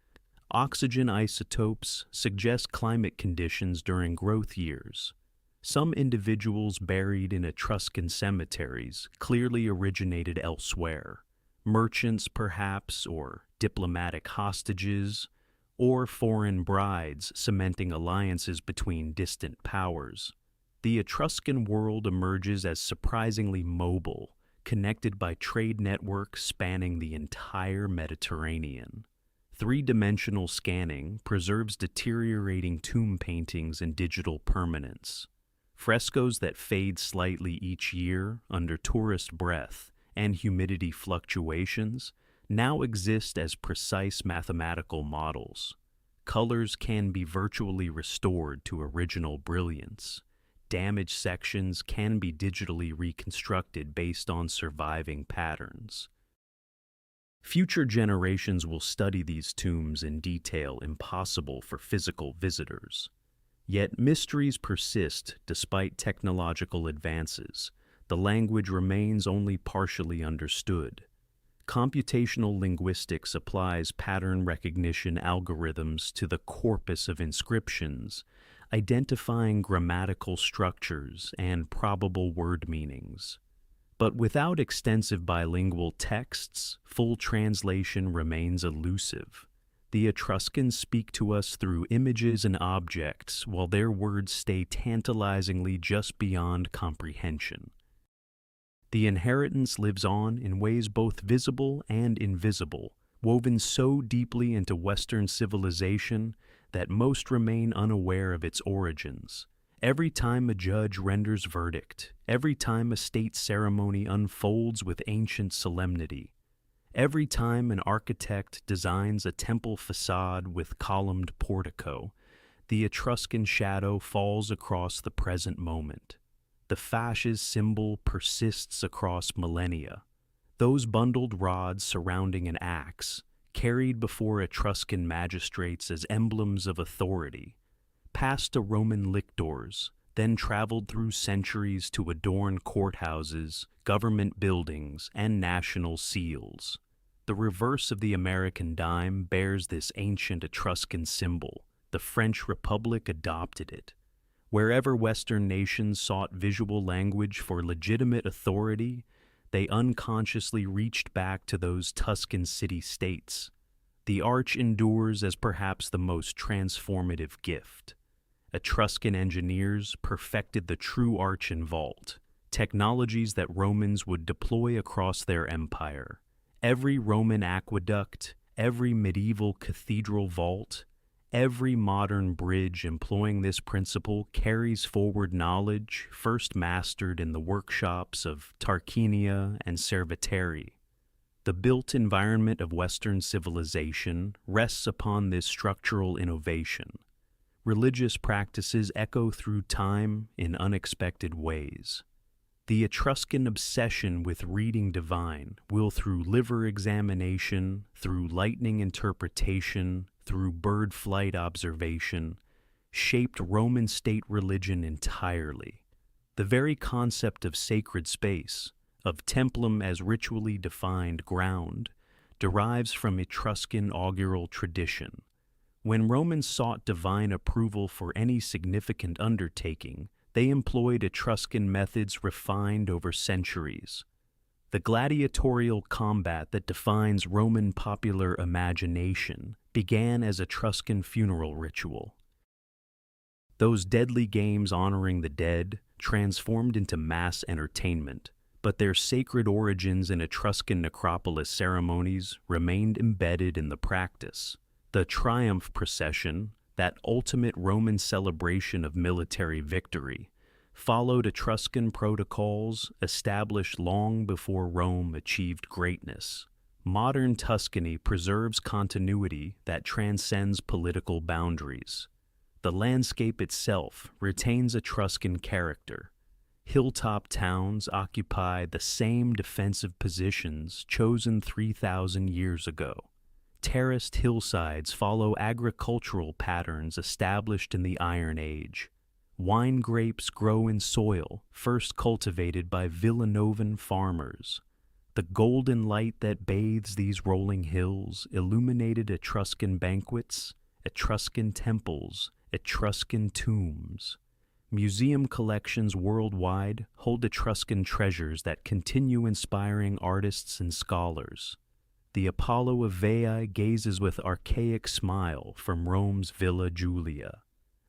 Oxygen isotopes suggest climate conditions during growth years. Some individuals buried in Etruscan cemeteries clearly originated elsewhere. Merchants, perhaps, or diplomatic hostages, or foreign brides cementing alliances between distant powers. The Etruscan world emerges as surprisingly mobile, connected by trade networks spanning the entire Mediterranean. Three-dimensional scanning preserves deteriorating tomb paintings in digital permanence. Frescoes that fade slightly each year under tourist breath and humidity fluctuations now exist as precise mathematical models. Colors can be virtually restored to original brilliance. Damaged sections can be digitally reconstructed based on surviving patterns. Future generations will study these tombs in detail impossible for physical visitors. Yet mysteries persist despite technological advances. The language remains only partially understood. Computational linguistics applies pattern recognition algorithms to the corpus of inscriptions, identifying grammatical structures and probable word meanings. But without extensive bilingual texts, full translation remains elusive. The Etruscans speak to us through images and objects, while their words stay tantalizingly just beyond comprehension. The inheritance lives on in ways both visible and invisible, woven so deeply into Western civilization that most remain unaware of its origins. Every time a judge renders verdict, every time a state ceremony unfolds with ancient solemnity, every time an architect designs a temple facade with columned portico, the Etruscan shadow falls across the present moment. The fasces symbol persists across millennia. Those bundled rods surrounding an axe, carried before Etruscan magistrates as emblems of authority, passed to Roman lictors, then traveled through centuries to adorn courthouses, government buildings, and national seals. The reverse of the American dime bears this ancient Etruscan symbol. The French Republic adopted it. Wherever Western nations sought visual language for legitimate authority, they unconsciously reached back to those Tuscan city-states. The arch endures as perhaps the most transformative gift. Etruscan engineers perfected the true arch and vault, technologies that Romans would deploy across their empire. Every Roman aqueduct, every medieval cathedral vault, every modern bridge employing this principle carries forward knowledge first mastered in the workshops of Tarquinia and Cerveteri. The built environment of Western civilization rests upon this structural innovation. Religious practices echo through time in unexpected ways. The Etruscan obsession with reading divine will, through liver examination, through lightning interpretation, through bird flight observation, shaped Roman state religion entirely. The very concept of sacred space, of templum as ritually defined ground, derives from Etruscan augural tradition. When Romans sought divine approval for any significant undertaking, they employed Etruscan methods refined over centuries. The gladiatorial combat that defines Roman popular imagination began as Etruscan funeral ritual. Those deadly games honoring the dead transformed into mass entertainment, but their sacred origins in Etruscan necropolis ceremonies remained embedded in the practice. The triumph procession, that ultimate Roman celebration of military victory, followed Etruscan protocols established long before Rome achieved greatness. Modern Tuscany preserves continuity that transcends political boundaries. The landscape itself retains Etruscan character. Hilltop towns occupy the same defensive positions chosen 3,000 years ago. Terraced hillsides follow agricultural patterns established in the Iron Age. Wine grapes grow in soil first cultivated by Villanovan farmers. The golden light that bathes these rolling hills illuminated Etruscan banquets, Etruscan temples, Etruscan tombs. Museum collections worldwide hold Etruscan treasures that continue inspiring artists and scholars. The Apollo of Veii gazes with archaic smile from Rome's Villa Giulia.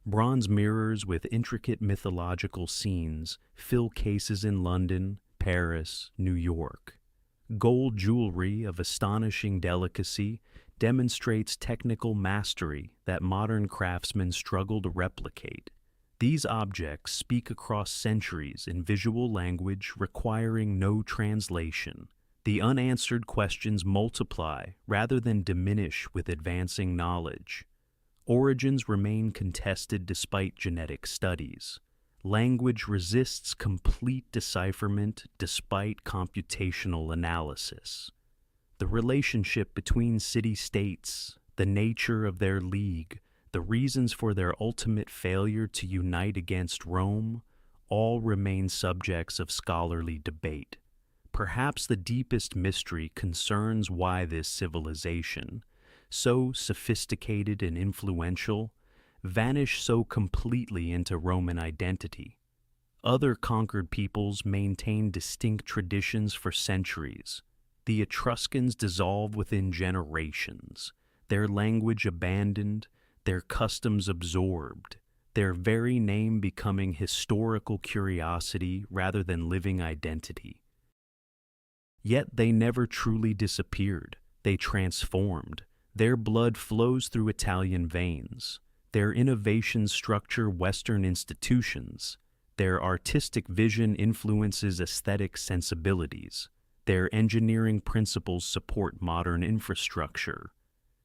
Bronze mirrors with intricate mythological scenes fill cases in London, Paris, New York. Gold jewelry of astonishing delicacy demonstrates technical mastery that modern craftsmen struggle to replicate. These objects speak across centuries in visual language requiring no translation. The unanswered questions multiply rather than diminish with advancing knowledge. Origins remain contested despite genetic studies. Language resists complete decipherment despite computational analysis. The relationship between city-states, the nature of their league, the reasons for their ultimate failure to unite against Rome, all remain subjects of scholarly debate. Perhaps the deepest mystery concerns why this civilization, so sophisticated and influential, vanished so completely into Roman identity. Other conquered peoples maintained distinct traditions for centuries. The Etruscans dissolved within generations, their language abandoned, their customs absorbed, their very name becoming historical curiosity rather than living identity. Yet they never truly disappeared. They transformed. Their blood flows through Italian veins. Their innovations structure Western institutions. Their artistic vision influences aesthetic sensibilities. Their engineering principles support modern infrastructure.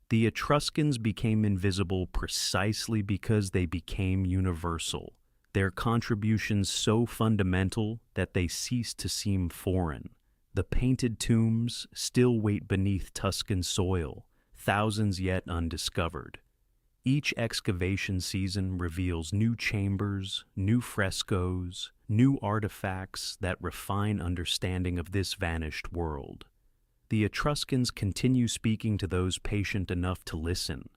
The Etruscans became invisible precisely because they became universal, their contributions so fundamental that they ceased to seem foreign. The painted tombs still wait beneath Tuscan soil, thousands yet undiscovered. Each excavation season reveals new chambers, new frescoes, new artifacts that refine understanding of this vanished world. The Etruscans continue speaking to those patient enough to listen,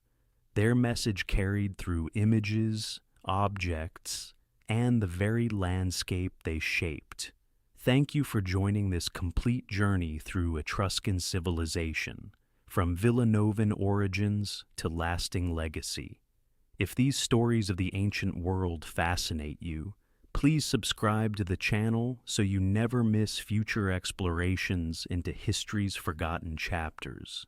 their message carried through images, objects, and the very landscape they shaped. Thank you for joining this complete journey through Etruscan civilization, from Villanovan origins to lasting legacy. If these stories of the ancient world fascinate you, please subscribe to the channel so you never miss future explorations into history's forgotten chapters.